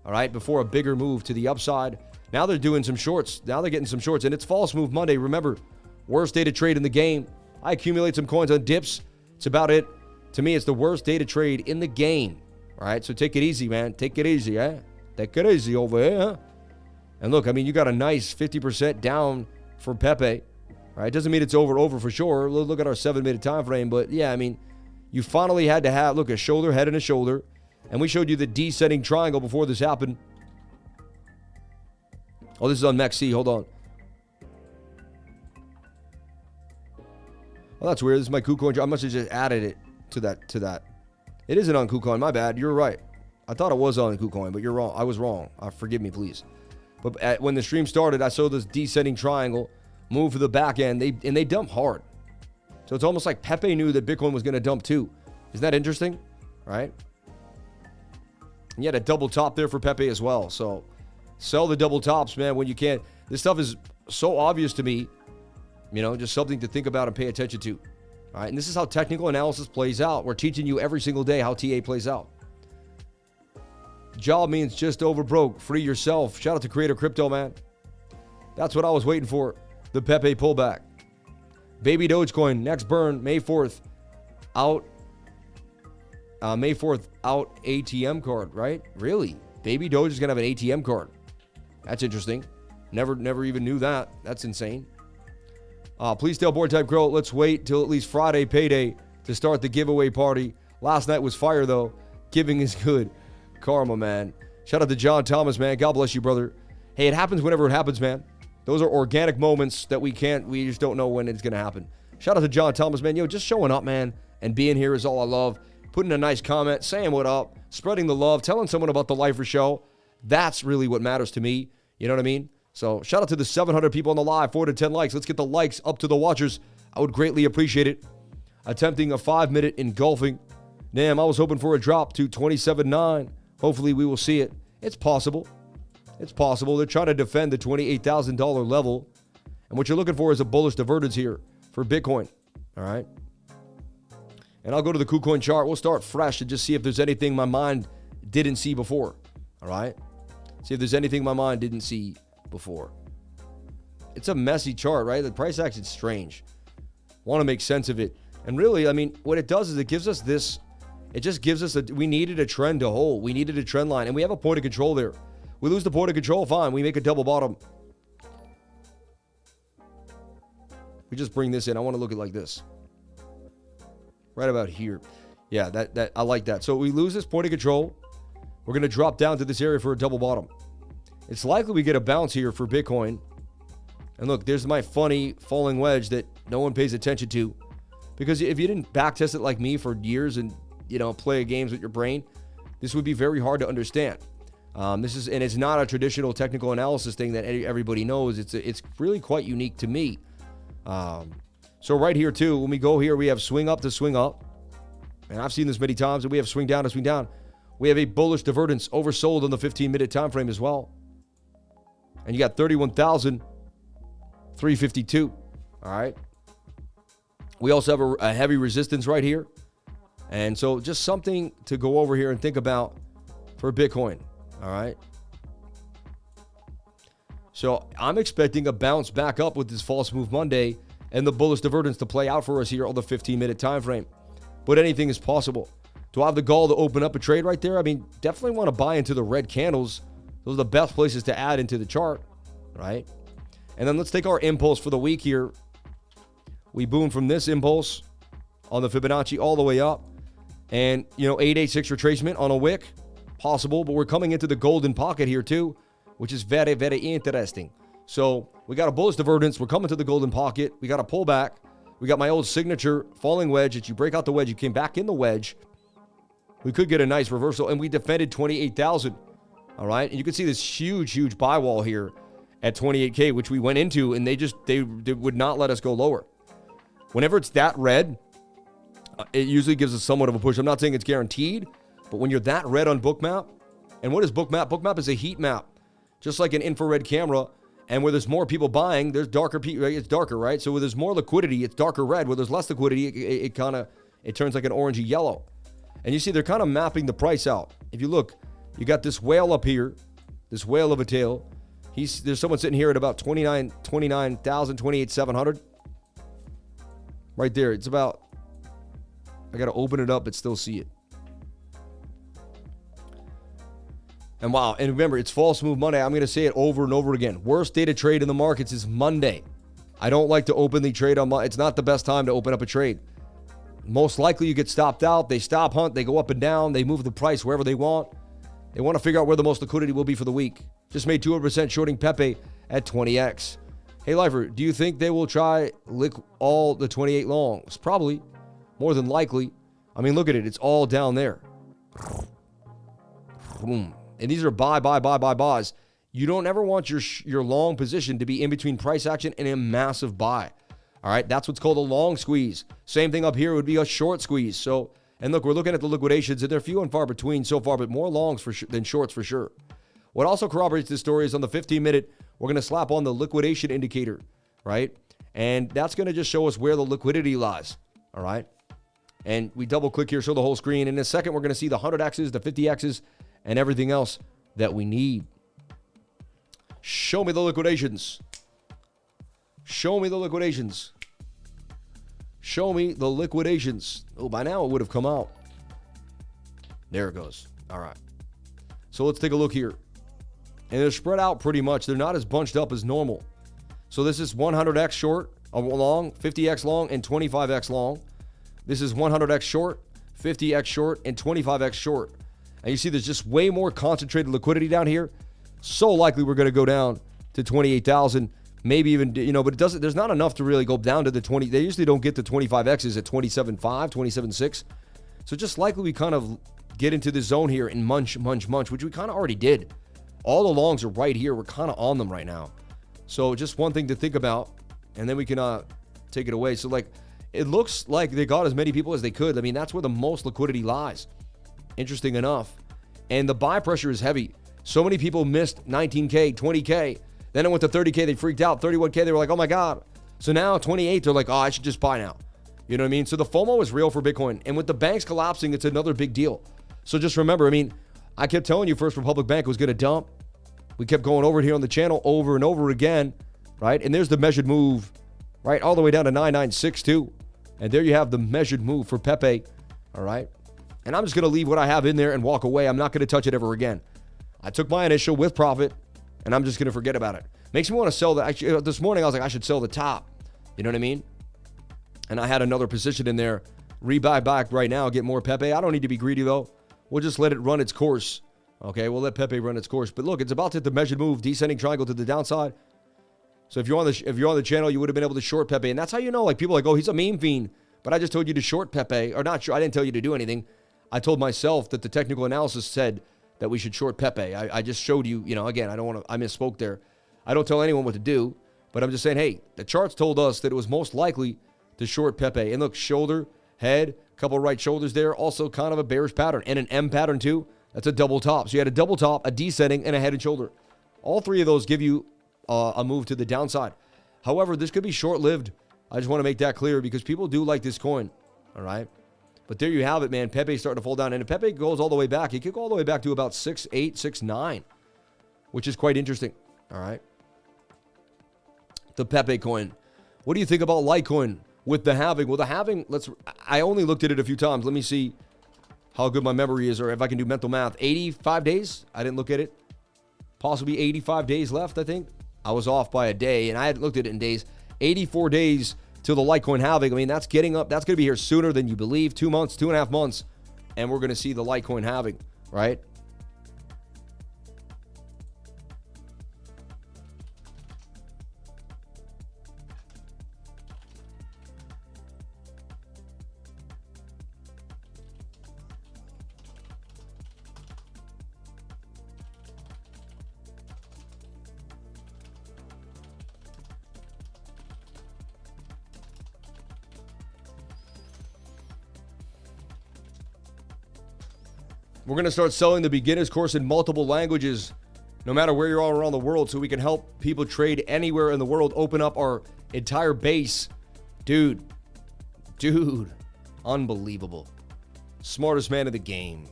all right, before a bigger move to the upside. Now they're doing some shorts. Now they're getting some shorts, and it's false move Monday. Remember, worst day to trade in the game. I accumulate some coins on dips. It's about it. To me, it's the worst day to trade in the game. All right, so take it easy, man. Take it easy, eh? Take it easy over here, huh? And look, I mean, you got a nice 50% down for Pepe. All right, doesn't mean it's over for sure. Look at our 7-minute time frame. But, yeah, I mean, you finally had to have, look, a shoulder, head, and a shoulder. And we showed you the descending triangle before this happened. Oh, this is on MEXC. Hold on. Well, that's weird. This is my KuCoin. I must have just added it to that. It isn't on KuCoin. My bad. You're right. I thought it was on KuCoin, but you're wrong. I was wrong. Forgive me, please. But when the stream started, I saw this descending triangle move to the back end. They dump hard. So it's almost like Pepe knew that Bitcoin was going to dump too. Isn't that interesting? Right? And you had a double top there for Pepe as well. So sell the double tops, man, when you can. This stuff is so obvious to me. You know, just something to think about and pay attention to. All right, and this is how technical analysis plays out. We're teaching you every single day how TA plays out. Job means just over broke. Free yourself. Shout out to Creator Crypto, man. That's what I was waiting for. The Pepe pullback. Baby Dogecoin, next burn, May 4th. Out. May 4th, out ATM card, right? Really? Baby Doge is going to have an ATM card. That's interesting. Never even knew that. That's insane. Please tell Board Type Crow, let's wait till at least Friday payday to start the giveaway party. Last night was fire, though. Giving is good. Karma, man. Shout out to John Thomas, man. God bless you, brother. Hey, it happens whenever it happens, man. Those are organic moments that we just don't know when it's going to happen. Shout out to John Thomas, man. Yo, just showing up, man, and being here is all I love. Putting a nice comment, saying what up, spreading the love, telling someone about the Lifer Show. That's really what matters to me. You know what I mean? So shout out to the 700 people on the live, 4 to 10 likes. Let's get the likes up to the watchers. I would greatly appreciate it. Attempting a 5-minute engulfing. Damn, I was hoping for a drop to 27.9. Hopefully we will see it. It's possible. It's possible. They're trying to defend the $28,000 level. And what you're looking for is a bullish divergence here for Bitcoin. All right. And I'll go to the KuCoin chart. We'll start fresh and just see if there's anything my mind didn't see before. All right. See if there's anything my mind didn't see before. It's a messy chart, right? The price action is strange. Want to make sense of it. And really, I mean, what it does is it gives us this. It just gives us we needed a trend to hold. We needed a trend line. And we have a point of control there. We lose the point of control, fine. We make a double bottom. We just bring this in. I want to look at it like this. Right about here. Yeah, that I like that. So we lose this point of control. We're going to drop down to this area for a double bottom. It's likely we get a bounce here for Bitcoin. And look, there's my funny falling wedge that no one pays attention to. Because if you didn't backtest it like me for years and, you know, play games with your brain, this would be very hard to understand. It's not a traditional technical analysis thing that everybody knows. It's really quite unique to me. So right here too, when we go here, we have swing up to swing up. And I've seen this many times, and we have swing down to swing down. We have a bullish divergence oversold on the 15-minute time frame as well. And you got 31,352. All right. We also have a heavy resistance right here. And so just something to go over here and think about for Bitcoin. All right. So I'm expecting a bounce back up with this false move Monday and the bullish divergence to play out for us here on the 15-minute time frame. But anything is possible. Do I have the gall to open up a trade right there? I mean, definitely want to buy into the red candles. Those are the best places to add into the chart, right? And then let's take our impulse for the week here. We boom from this impulse on the Fibonacci all the way up. And, 886 retracement on a wick, possible. But we're coming into the golden pocket here too, which is very, very interesting. So we got a bullish divergence. We're coming to the golden pocket. We got a pullback. We got my old signature falling wedge. That you break out the wedge, you came back in the wedge. We could get a nice reversal, and we defended 28,000. All right, and you can see this huge buy wall here at 28K, which we went into, and they would not let us go lower. Whenever it's that red, it usually gives us somewhat of a push. I'm not saying it's guaranteed, but when you're that red on Bookmap, and what is Bookmap? Bookmap is a heat map, just like an infrared camera. And where there's more people buying, there's darker people. It's darker, right? So where there's more liquidity, it's darker red. Where there's less liquidity, it turns like an orangey yellow. And you see they're kind of mapping the price out. If you look, you got this whale up here, this whale of a tail. There's someone sitting here at about 29,000, 28,700. Right there. It's about, I got to open it up but still see it. And wow, and remember, it's false move Monday. I'm going to say it over and over again. Worst day to trade in the markets is Monday. I don't like to openly trade on Monday. It's not the best time to open up a trade. Most likely you get stopped out. They stop hunt. They go up and down. They move the price wherever they want. They want to figure out where the most liquidity will be for the week. Just made 200% shorting Pepe at 20x. Hey, Lifer, do you think they will try lick all the 28 longs? Probably. More than likely. I mean, look at it. It's all down there. Boom. And these are buys. You don't ever want your long position to be in between price action and a massive buy. All right, that's what's called a long squeeze. Same thing up here would be a short squeeze. So, and look, we're looking at the liquidations, and they're few and far between so far, but more longs than shorts for sure. What also corroborates this story is on the 15-minute, we're going to slap on the liquidation indicator, right? And that's going to just show us where the liquidity lies, all right? And we double-click here, show the whole screen. In a second, we're going to see the 100Xs, the 50Xs, and everything else that we need. Show me the liquidations. Show me the liquidations. Show me the liquidations. Oh, by now it would have come out. There it goes. All right. So let's take a look here. And they're spread out pretty much. They're not as bunched up as normal. So this is 100X short, long, 50X long, and 25X long. This is 100X short, 50X short, and 25X short. And you see there's just way more concentrated liquidity down here. So likely we're going to go down to 28,000, maybe even, but it doesn't, there's not enough to really go down to the 20. They usually don't get to 25Xs at 27.5, 27.6. So just likely we kind of get into the zone here and munch, which we kind of already did. All the longs are right here. We're kind of on them right now. So just one thing to think about, and then we can take it away. So like, it looks like they got as many people as they could. I mean, that's where the most liquidity lies. Interesting enough. And the buy pressure is heavy. So many people missed 19K, 20K. Then it went to 30K. They freaked out. 31K, they were like, oh my God. So now 28, they're like, oh, I should just buy now. You know what I mean? So the FOMO is real for Bitcoin. And with the banks collapsing, it's another big deal. So just remember, I mean, I kept telling you First Republic Bank was going to dump. We kept going over it here on the channel over and over again, right? And there's the measured move, right? All the way down to 996.2. And there you have the measured move for Pepe, all right? And I'm just going to leave what I have in there and walk away. I'm not going to touch it ever again. I took my initial with profit, and I'm just going to forget about it. Makes me want to sell that. Actually, this morning, I was like, I should sell the top. You know what I mean? And I had another position in there. Rebuy back right now, get more Pepe. I don't need to be greedy, though. We'll just let it run its course. Okay, we'll let Pepe run its course. But look, it's about to hit the measured move, descending triangle to the downside. So if you're on the channel, you would have been able to short Pepe. And that's how you know, like, people are like, oh, he's a meme fiend. But I just told you to short Pepe. Or not sure. I didn't tell you to do anything. I told myself that the technical analysis said that we should short Pepe. I just showed you, again, I misspoke there. I don't tell anyone what to do, but I'm just saying, hey, the charts told us that it was most likely to short Pepe. And look, shoulder, head, couple right shoulders there, also kind of a bearish pattern. And an M pattern too. That's a double top. So you had a double top, a descending, and a head and shoulder. All three of those give you a move to the downside. However, this could be short-lived. I just want to make that clear because people do like this coin. All right. But there you have it, man. Pepe starting to fall down. And if Pepe goes all the way back, he could go all the way back to about 6.8, 6.9, which is quite interesting. All right. The Pepe coin. What do you think about Litecoin with the halving? Well, the halving, I only looked at it a few times. Let me see how good my memory is or if I can do mental math. 85 days? I didn't look at it. Possibly 85 days left, I think. I was off by a day, and I hadn't looked at it in days. 84 days till the Litecoin halving. I mean, that's getting up. That's going to be here sooner than you believe. 2 months, 2.5 months, and we're going to see the Litecoin halving, right? We're going to start selling the beginner's course in multiple languages, no matter where you are around the world, so we can help people trade anywhere in the world, open up our entire base. Dude, unbelievable. Smartest man in the game.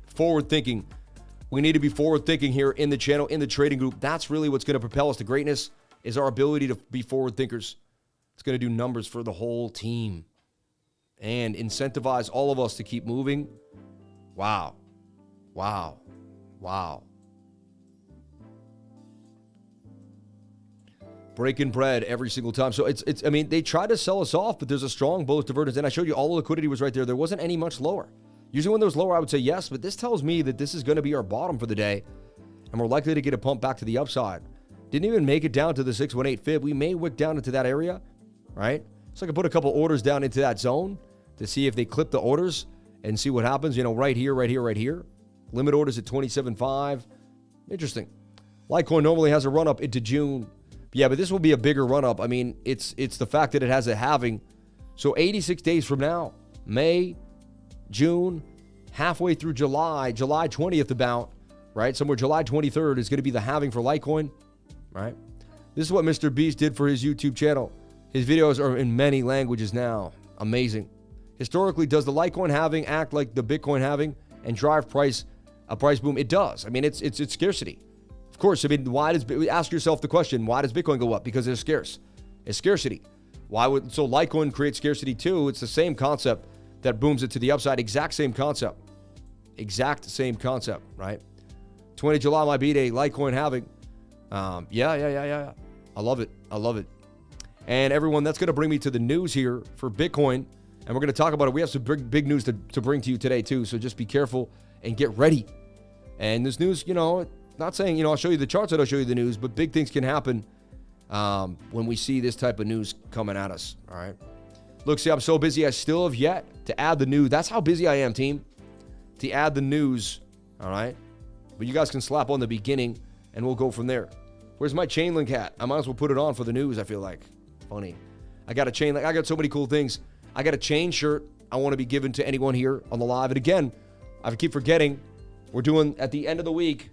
Forward thinking. We need to be forward thinking here in the channel, in the trading group. That's really what's going to propel us to greatness, is our ability to be forward thinkers. It's going to do numbers for the whole team and incentivize all of us to keep moving. Wow. Breaking bread every single time. So it's I mean, they try to sell us off, but there's a strong bullish divergence. And I showed you all the liquidity was right there. There wasn't any much lower. Usually when there was lower, I would say yes, but this tells me that this is going to be our bottom for the day, and we're likely to get a pump back to the upside. Didn't even make it down to the 618 fib. We may wick down into that area, right? So I can put a couple orders down into that zone to see if they clip the orders and see what happens. You know, right here. Limit orders at 27.5. Interesting. Litecoin normally has a run-up into June. Yeah, but this will be a bigger run-up. I mean, it's the fact that it has a halving. So 86 days from now, May, June, halfway through July 20th about, right? Somewhere July 23rd is going to be the halving for Litecoin, right? This is what Mr. Beast did for his YouTube channel. His videos are in many languages now. Amazing. Historically, does the Litecoin halving act like the Bitcoin halving and drive a price boom? It does. I mean, it's scarcity. Of course, I mean, ask yourself the question, why does Bitcoin go up? Because it's scarce. It's scarcity. So Litecoin creates scarcity too. It's the same concept that booms it to the upside. Exact same concept, right? 20 July, my B-Day, Litecoin halving. Yeah. I love it. And everyone, that's going to bring me to the news here for Bitcoin. And we're going to talk about it. We have some big news to bring to you today, too. So just be careful and get ready. And this news, not saying, I'll show you the charts and I'll show you the news, but big things can happen when we see this type of news coming at us. All right. Look, see, I'm so busy. I still have yet to add the news. That's how busy I am, team, to add the news. All right. But you guys can slap on the beginning and we'll go from there. Where's my chain link hat? I might as well put it on for the news, I feel like. Funny. I got a chain link. I got so many cool things. I got a chain shirt I want to be given to anyone here on the live. And again, I keep forgetting, we're doing at the end of the week,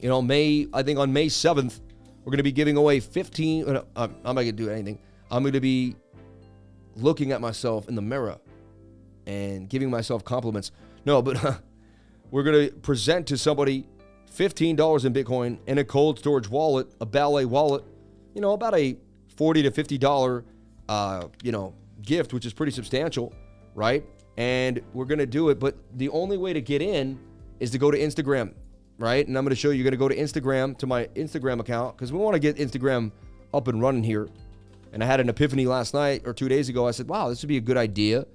I think on May 7th, we're going to be giving away 15. I'm not going to do anything. I'm going to be looking at myself in the mirror and giving myself compliments. No, but we're going to present to somebody $15 in Bitcoin and a cold storage wallet, a BALLET wallet, about a $40 to $50, gift, which is pretty substantial, right? And we're going to do it, but the only way to get in is to go to Instagram, right? And I'm going to show you, you're going to go to Instagram, to my Instagram account, because we want to get Instagram up and running here. And I had an epiphany last night or 2 days ago. I said, wow, this would be a good idea.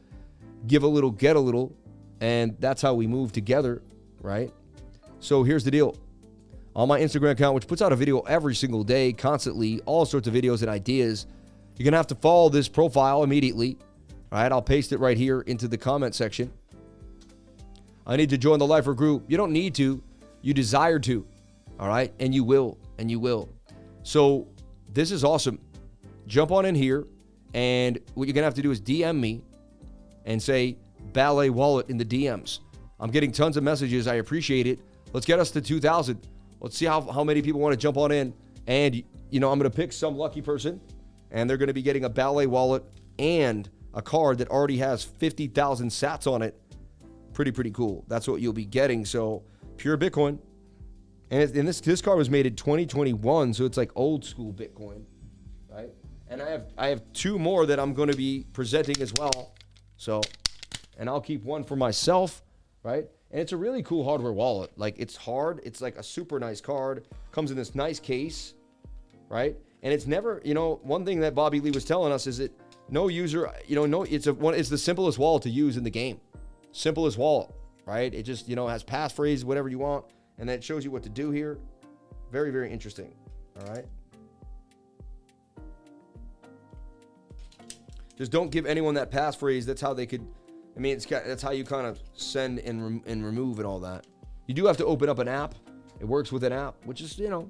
Give a little, get a little. And that's how we move together, right? So here's the deal. On my Instagram account, which puts out a video every single day, constantly, all sorts of videos and ideas, you're going to have to follow this profile immediately. All right, I'll paste it right here into the comment section. I need to join the Lifer group. You don't need to. You desire to. All right, and you will. So this is awesome. Jump on in here, and what you're going to have to do is DM me and say BALLET wallet in the DMs. I'm getting tons of messages. I appreciate it. Let's get us to 2,000. Let's see how many people want to jump on in And, you know, I'm going to pick some lucky person, and they're going to be getting a BALLET wallet and a card that already has 50,000 sats on it. Pretty cool. That's what you'll be getting. So, pure Bitcoin. And this card was made in 2021, so it's like old school Bitcoin, right? And I have two more that I'm going to be presenting as well. So, and I'll keep one for myself, right? And it's a really cool hardware wallet. Like, it's hard. It's like a super nice card. Comes in this nice case, right? And it's never, you know, one thing that Bobby Lee was telling us is that no user, you know, no, it's the simplest wallet to use in the game. Simplest wallet, right? It just, you know, has passphrase, whatever you want. And then it shows you what to do here. Very interesting. All right. Just don't give anyone that passphrase. That's how they could, I mean, that's how you kind of send and remove and all that. You do have to open up an app. It works with an app, which is, you know,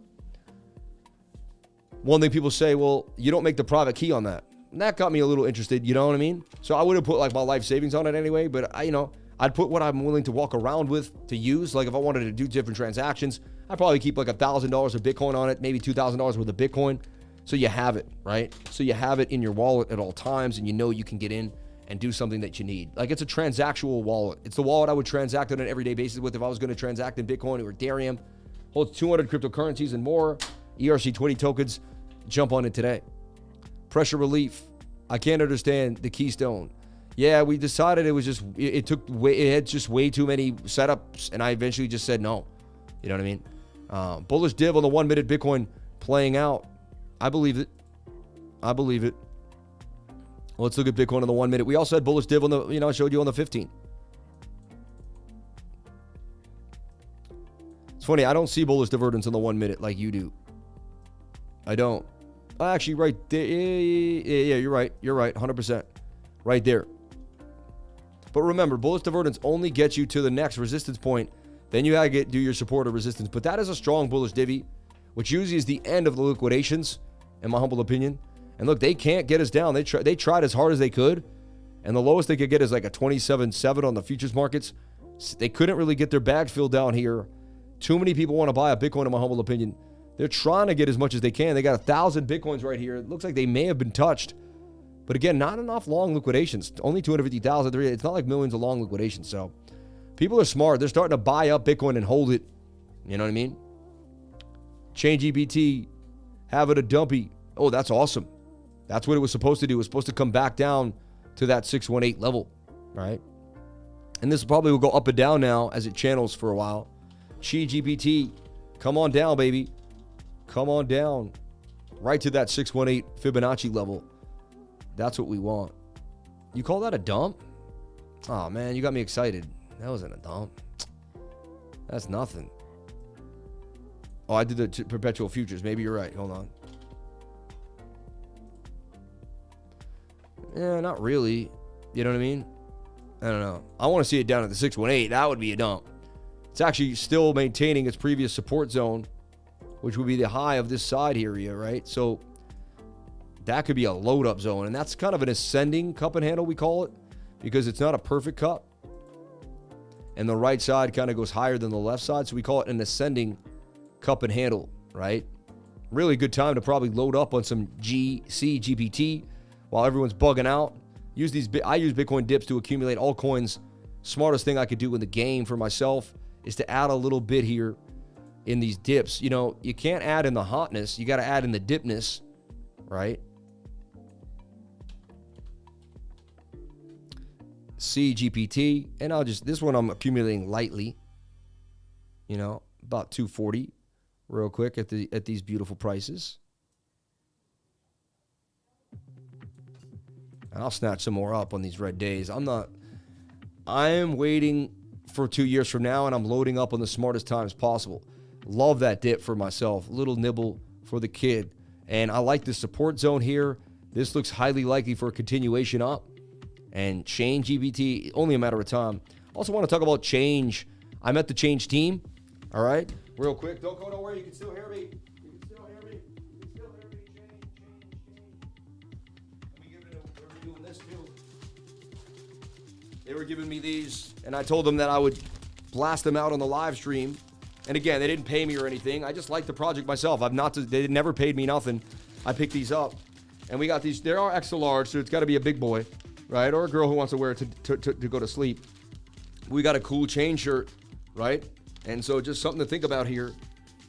one thing people say, well, you don't make the private key on that. And that got me a little interested, you know what I mean? So I would have put like my life savings on it anyway, but you know, I'd put what I'm willing to walk around with to use. Like if I wanted to do different transactions, I'd probably keep like $1,000 of Bitcoin on it, maybe $2,000 worth of Bitcoin. So you have it, right? So you have it in your wallet at all times, and you know you can get in and do something that you need. Like it's a transactional wallet. It's the wallet I would transact on an everyday basis with if I was going to transact in Bitcoin or Ethereum. Holds 200 cryptocurrencies and more. ERC20 tokens. Jump on it today. Pressure relief. I can't understand the Keystone. Yeah, we decided it had just way too many setups, and I eventually just said no. You know what I mean? Bullish div on the 1 minute Bitcoin playing out. I believe it. Let's look at Bitcoin on the 1 minute. We also had bullish div on the, you know, I showed you on the 15. It's funny, I don't see bullish divergence on the 1 minute like you do. I don't. Actually, right there. Yeah, you're right. 100%. Right there. But remember, bullish divergence only gets you to the next resistance point. Then you gotta do your support or resistance. But that is a strong bullish divvy, which usually is the end of the liquidations, in my humble opinion. And look, they can't get us down. They tried as hard as they could, and the lowest they could get is like a 27.7 on the futures markets. They couldn't really get their bags filled down here. Too many people want to buy a Bitcoin, in my humble opinion. They're trying to get as much as they can. They got 1,000 Bitcoins right here. It looks like they may have been touched. But again, not enough long liquidations. Only 250,000. It's not like millions of long liquidations. So people are smart. They're starting to buy up Bitcoin and hold it. You know what I mean? CHNG, have it a dumpy. Oh, that's awesome. That's what it was supposed to do. It was supposed to come back down to that 618 level, right? And this probably will go up and down now as it channels for a while. CGPT, come on down, baby. Come on down. Right to that 618 Fibonacci level. That's what we want. You call that a dump? Oh, man, you got me excited. That wasn't a dump. That's nothing. Oh, I did the perpetual futures. Maybe you're right. Hold on. Yeah, not really. You know what I mean? I don't know. I want to see it down at the 618. That would be a dump. It's actually still maintaining its previous support zone, which would be the high of this side area, right? So that could be a load up zone. And that's kind of an ascending cup and handle, we call it, because it's not a perfect cup. And the right side kind of goes higher than the left side. So we call it an ascending cup and handle, right? Really good time to probably load up on some CGPT while everyone's bugging out. I use Bitcoin dips to accumulate altcoins. Smartest thing I could do in the game for myself is to add a little bit here in these dips. You know, you can't add in the hotness. You got to add in the dipness, right? CGPT, and this one I'm accumulating lightly, you know, about 240 real quick at these beautiful prices. And I'll snatch some more up on these red days. I am waiting for 2 years from now, and I'm loading up on the smartest times possible. Love that dip for myself. Little nibble for the kid. And I like the support zone here. This looks highly likely for a continuation up. And CHAINGE GPT, only a matter of time. Also want to talk about CHAINGE. I'm at the CHAINGE team. All right? Real quick. Don't go nowhere. You can still hear me. They were giving me these, and I told them that I would blast them out on the live stream And again, they didn't pay me or anything. I just like the project myself. They never paid me nothing. I picked these up. And we got these. There are XLRs, so it's got to be a big boy, right? Or a girl who wants to wear it to go to sleep. We got a cool chain shirt, right? And so just something to think about here.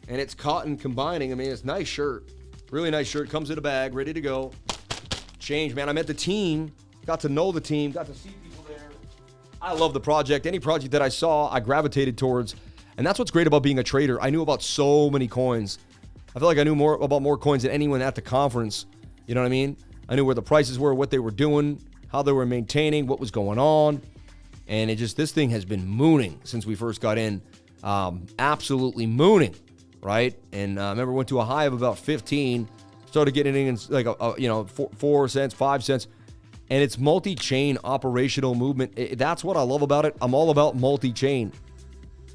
And it's cotton combining. I mean, it's a nice shirt. Really nice shirt. Comes in a bag, ready to go. Change, man. I met the team. Got to know the team. Got to see people there. I love the project. Any project that I saw, I gravitated towards. And that's what's great about being a trader. I knew about so many coins. I feel like I knew more coins than anyone at the conference. You know what I mean? I knew where the prices were, what they were doing, how they were maintaining, what was going on. And this thing has been mooning since we first got in. Absolutely mooning, right? And I remember went to a high of about 15, started getting in like, 4 cents, 5 cents. And it's multi-chain operational movement. That's what I love about it. I'm all about multi-chain.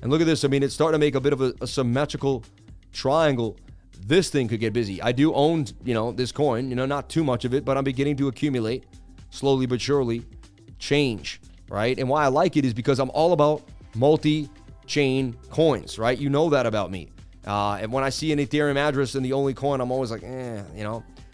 And look at this. I mean, it's starting to make a bit of a symmetrical triangle. This thing could get busy. I do own, this coin, not too much of it, but I'm beginning to accumulate slowly but surely. Change, right? And why I like it is because I'm all about multi-chain coins, right? You know that about me. And when I see an Ethereum address in the only coin, I'm always like,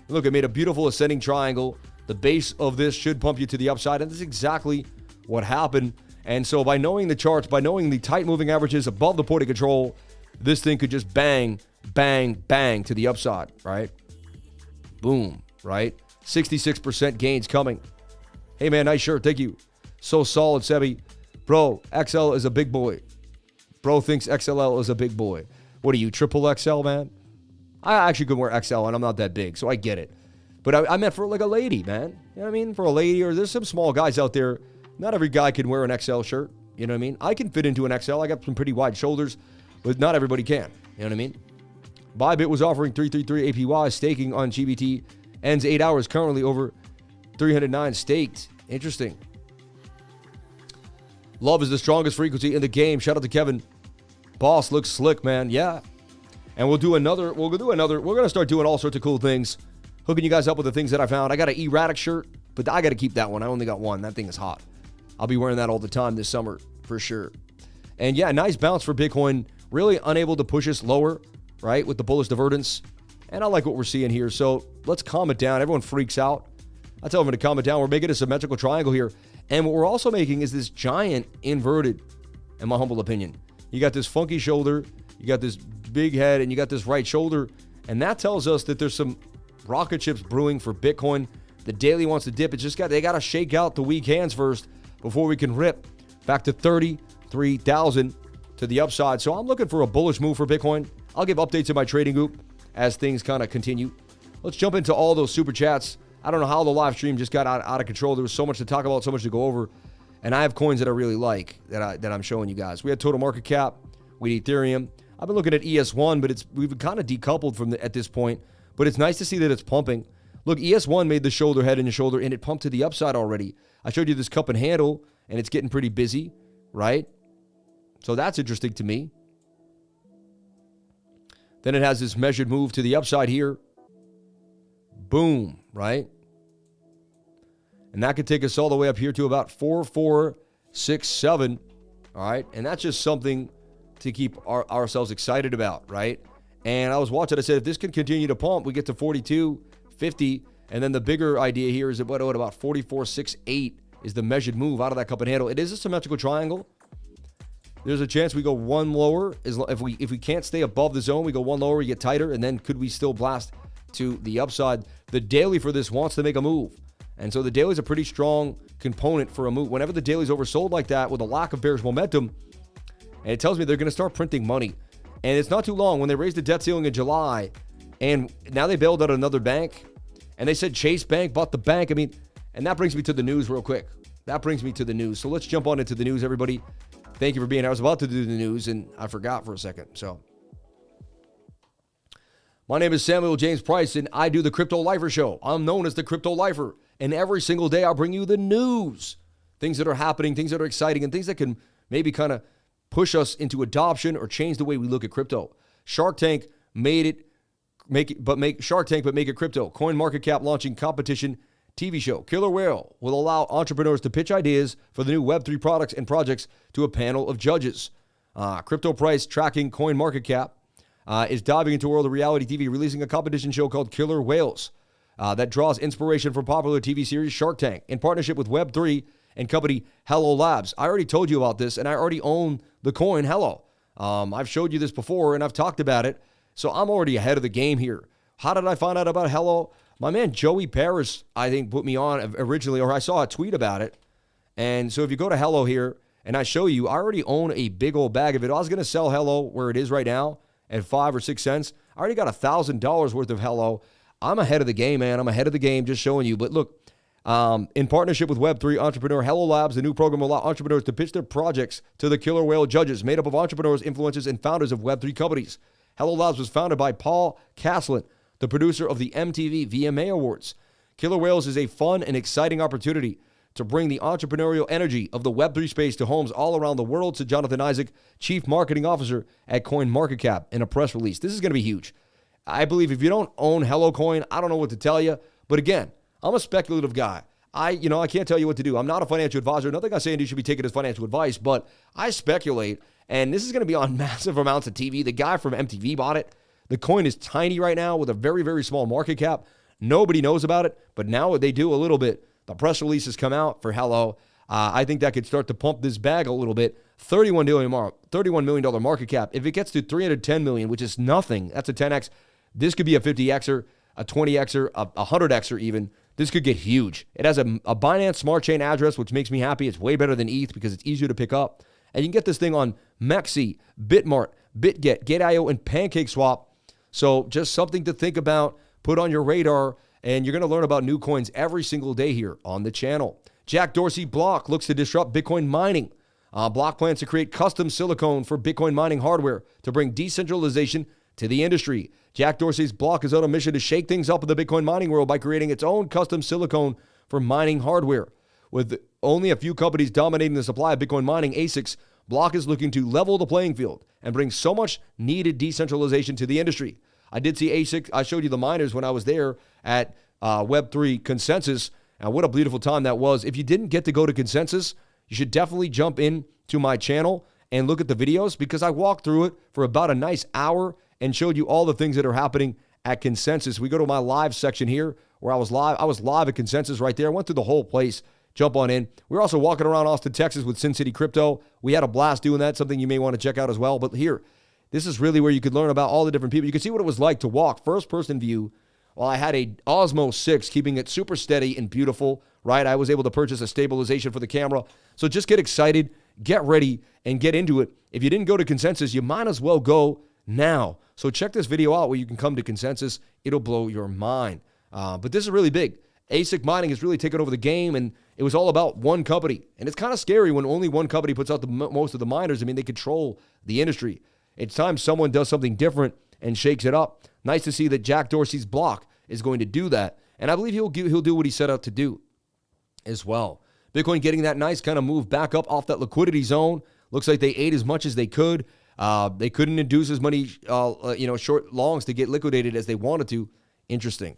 Look, it made a beautiful ascending triangle. The base of this should pump you to the upside, and that's exactly what happened. And so by knowing the charts, by knowing the tight moving averages above the point of control, this thing could just bang, bang, bang to the upside, right? Boom, right? 66% gains coming. Hey, man, nice shirt. Thank you. So solid, Sebi. Bro, XL is a big boy. Bro thinks XLL is a big boy. What are you, triple XL, man? I actually could wear XL, and I'm not that big, so I get it. But I meant for like a lady, man. You know what I mean? For a lady, or there's some small guys out there. Not every guy can wear an XL shirt. You know what I mean? I can fit into an XL. I got some pretty wide shoulders, but not everybody can. You know what I mean? Bybit was offering 333 APY staking on GBT. Ends 8 hours, currently over 309 staked. Interesting. Love is the strongest frequency in the game. Shout out to Kevin. Boss looks slick, man. Yeah. And we're going to start doing all sorts of cool things. Hooking you guys up with the things that I found. I got an erratic shirt, but I got to keep that one. I only got one. That thing is hot. I'll be wearing that all the time this summer for sure. And yeah, nice bounce for Bitcoin. Really unable to push us lower, right, with the bullish divergence. And I like what we're seeing here. So let's calm it down. Everyone freaks out. I tell them to calm it down. We're making a symmetrical triangle here. And what we're also making is this giant inverted, in my humble opinion. You got this funky shoulder, you got this big head, and you got this right shoulder. And that tells us that there's some rocket ships brewing for Bitcoin. The daily wants to dip. They got to shake out the weak hands first before we can rip back to 33,000 to the upside. So I'm looking for a bullish move for Bitcoin. I'll give updates in my trading group as things kind of continue. Let's jump into all those super chats. I don't know how the live stream just got out of control. There was so much to talk about, so much to go over. And I have coins that I really like that I'm showing you guys. We had total market cap. We had Ethereum. I've been looking at ES1, but we've kind of decoupled from at this point. But it's nice to see that it's pumping. Look, ES1 made the shoulder, head and shoulder, and it pumped to the upside already. I showed you this cup and handle, and it's getting pretty busy, right? So that's interesting to me. Then it has this measured move to the upside here. Boom, right? And that could take us all the way up here to about 4467, all right? And that's just something to keep ourselves excited about, right? And I was watching, I said, if this can continue to pump, we get to 4250, and then the bigger idea here is about 4468 is the measured move out of that cup and handle. It is a symmetrical triangle. There's a chance we go one lower. If we can't stay above the zone, we go one lower, we get tighter, and then could we still blast to the upside? The daily for this wants to make a move. And so the daily is a pretty strong component for a move. Whenever the daily is oversold like that with a lack of bearish momentum, and it tells me they're going to start printing money. And it's not too long. When they raised the debt ceiling in July, and now they bailed out another bank, and they said Chase Bank bought the bank. I mean, and that brings me to the news real quick. That brings me to the news. So let's jump on into the news, everybody. Thank you for being here. I was about to do the news, and I forgot for a second. So my name is Samuel James Price, and I do the Crypto Lifer Show. I'm known as the Crypto Lifer. And every single day, I'll bring you the news. Things that are happening, things that are exciting, and things that can maybe kind of push us into adoption or change the way we look at crypto. Shark Tank make it crypto. CoinMarketCap launching competition TV show. Killer Whale will allow entrepreneurs to pitch ideas for the new Web3 products and projects to a panel of judges. Crypto price tracking coin market cap is diving into a world of reality TV, releasing a competition show called Killer Whales that draws inspiration from popular TV series Shark Tank in partnership with Web3 and company Hello Labs. I already told you about this, and I already own the coin Hello. I've showed you this before, and I've talked about it, so I'm already ahead of the game here. How did I find out about Hello? My man Joey Paris, I think, put me on originally, or I saw a tweet about it. And so if you go to Hello here, and I show you, I already own a big old bag of it. I was going to sell Hello where it is right now at 5 or 6 cents. I already got $1,000 worth of Hello. I'm ahead of the game, man. I'm ahead of the game, just showing you. But look, in partnership with Web3 entrepreneur Hello Labs, the new program will allow entrepreneurs to pitch their projects to the Killer Whale judges, made up of entrepreneurs, influencers, and founders of Web3 companies. Hello Labs was founded by Paul Caslin, the producer of the MTV VMA Awards. Killer Whales is a fun and exciting opportunity to bring the entrepreneurial energy of the Web3 space to homes all around the world, said Jonathan Isaac, Chief Marketing Officer at CoinMarketCap, in a press release. This is going to be huge. I believe if you don't own Hello Coin, I don't know what to tell you. But again, I'm a speculative guy. I can't tell you what to do. I'm not a financial advisor. Nothing I'm saying you should be taking as financial advice, but I speculate, and this is going to be on massive amounts of TV. The guy from MTV bought it. The coin is tiny right now with a very, very small market cap. Nobody knows about it, but now they do a little bit. The press release has come out for Hello. I think that could start to pump this bag a little bit. $31 million market cap. If it gets to $310 million, which is nothing, that's a 10x. This could be a 50xer, a 20xer, a 100xer even. This could get huge. It has a Binance Smart Chain address, which makes me happy. It's way better than ETH because it's easier to pick up. And you can get this thing on MEXC, Bitmart, BitGet, Gate.io, and PancakeSwap. So just something to think about, put on your radar, and you're going to learn about new coins every single day here on the channel. Jack Dorsey Block looks to disrupt Bitcoin mining. Block plans to create custom silicone for Bitcoin mining hardware to bring decentralization to the industry. Jack Dorsey's Block is on a mission to shake things up in the Bitcoin mining world by creating its own custom silicone for mining hardware. With only a few companies dominating the supply of Bitcoin mining ASICs, Block is looking to level the playing field and bring so much needed decentralization to the industry. I did see ASIC. I showed you the miners when I was there at Web3 Consensus, and what a beautiful time that was. If you didn't get to go to Consensus, you should definitely jump in to my channel and look at the videos, because I walked through it for about a nice hour and showed you all the things that are happening at Consensus. We go to my live section here where I was live. I was live at Consensus right there. I went through the whole place. Jump on in. We're also walking around Austin, Texas with Sin City Crypto. We had a blast doing that, something you may want to check out as well. But here, this is really where you could learn about all the different people. You can see what it was like to walk first-person view while I had a Osmo 6, keeping it super steady and beautiful, right? I was able to purchase a stabilization for the camera. So just get excited, get ready, and get into it. If you didn't go to Consensus, you might as well go now. So check this video out where you can come to Consensus. It'll blow your mind. But this is really big. ASIC mining has really taken over the game, and it was all about one company. And it's kind of scary when only one company puts out most of the miners. I mean, they control the industry. It's time someone does something different and shakes it up. Nice to see that Jack Dorsey's Block is going to do that. And I believe he'll do what he set out to do as well. Bitcoin getting that nice kind of move back up off that liquidity zone. Looks like they ate as much as they could. They couldn't induce as many short longs to get liquidated as they wanted to. Interesting.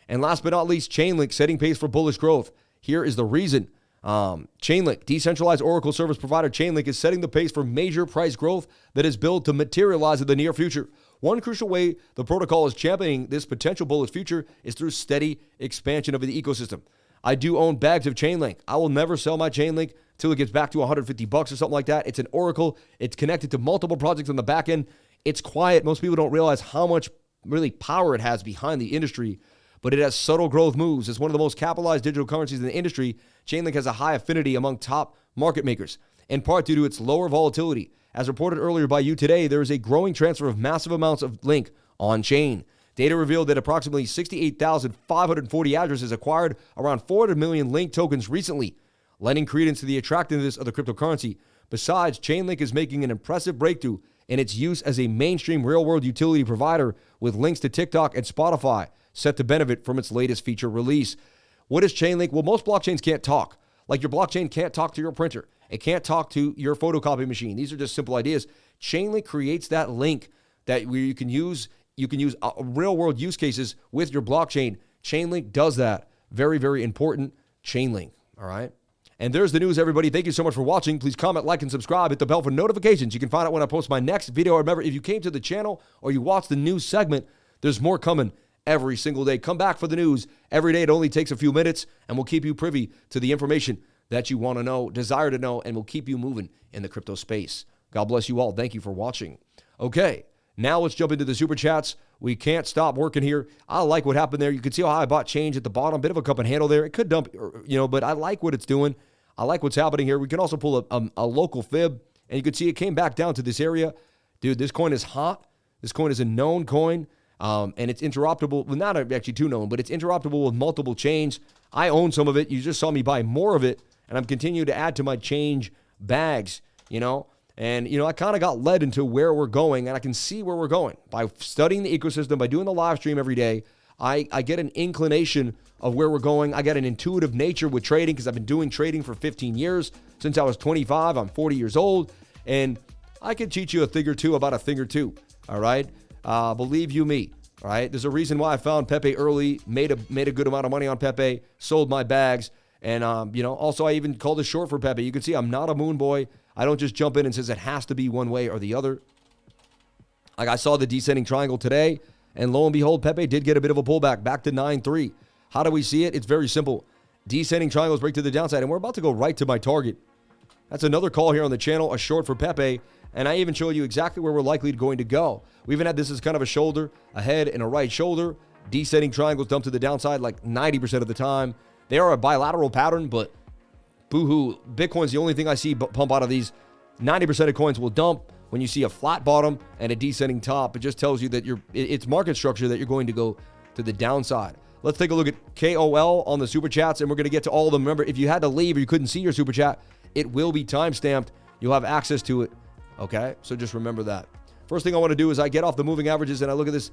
And last but not least, Chainlink setting pace for bullish growth. Here is the reason. Chainlink, decentralized Oracle service provider Chainlink, is setting the pace for major price growth that is built to materialize in the near future. One crucial way the protocol is championing this potential bullish future is through steady expansion of the ecosystem. I do own bags of Chainlink. I will never sell my Chainlink till it gets back to $150 or something like that. It's an Oracle. It's connected to multiple projects on the back end. It's quiet. Most people don't realize how much really power it has behind the industry, but it has subtle growth moves. It's one of the most capitalized digital currencies in the industry. Chainlink has a high affinity among top market makers, in part due to its lower volatility. As reported earlier by you today, there is a growing transfer of massive amounts of Link on-chain. Data revealed that approximately 68,540 addresses acquired around 400 million Link tokens recently, lending credence to the attractiveness of the cryptocurrency. Besides, Chainlink is making an impressive breakthrough in its use as a mainstream real-world utility provider, with links to TikTok and Spotify set to benefit from its latest feature release. What is Chainlink? Well, most blockchains can't talk. Like your blockchain can't talk to your printer. It can't talk to your photocopy machine. These are just simple ideas. Chainlink creates that link that where you can use real-world use cases with your blockchain. Chainlink does that. Very, very important. Chainlink, all right? And there's the news, everybody. Thank you so much for watching. Please comment, like, and subscribe. Hit the bell for notifications. You can find out when I post my next video. Remember, if you came to the channel or you watched the news segment, there's more coming every single day. Come back for the news every day. It only takes a few minutes, and we'll keep you privy to the information that you want to know, desire to know, and we'll keep you moving in the crypto space. God bless you all. Thank you for watching. Okay, now let's jump into the super chats. We can't stop working here. I like what happened there. You can see how I bought change at the bottom. Bit of a cup and handle there. It could dump, but I like what it's doing. I like what's happening here. We can also pull a local fib, and you can see it came back down to this area. Dude, this coin is hot. This coin is a known coin, and it's interoperable. Well, not actually too known, but it's interoperable with multiple chains. I own some of it. You just saw me buy more of it, and I'm continuing to add to my change bags, And, I kind of got led into where we're going, and I can see where we're going. By studying the ecosystem, by doing the live stream every day, I get an inclination of where we're going. I get an intuitive nature with trading because I've been doing trading for 15 years. Since I was 25, I'm 40 years old, and I can teach you a thing or two about a thing or two, all right? Believe you me, all right? There's a reason why I found Pepe early, made a good amount of money on Pepe, sold my bags, and, also I even called a short for Pepe. You can see I'm not a moon boy. I don't just jump in and says it has to be one way or the other. Like I saw the descending triangle today, and lo and behold, Pepe did get a bit of a pullback back to 9.3. How do we see it? It's very simple. Descending triangles break to the downside, and we're about to go right to my target. That's another call here on the channel, a short for Pepe, and I even showed you exactly where we're likely going to go. We even had this as kind of a shoulder, a head, and a right shoulder. Descending triangles dump to the downside like 90% of the time. They are a bilateral pattern, but boo-hoo. Bitcoin's the only thing I see pump out of these. 90% of coins will dump. When you see a flat bottom and a descending top, it just tells you that it's market structure that you're going to go to the downside. Let's take a look at KOL on the super chats, and we're going to get to all of them. Remember, if you had to leave or you couldn't see your super chat, it will be timestamped. You'll have access to it. Okay, so just remember that. First thing I want to do is I get off the moving averages and I look at this.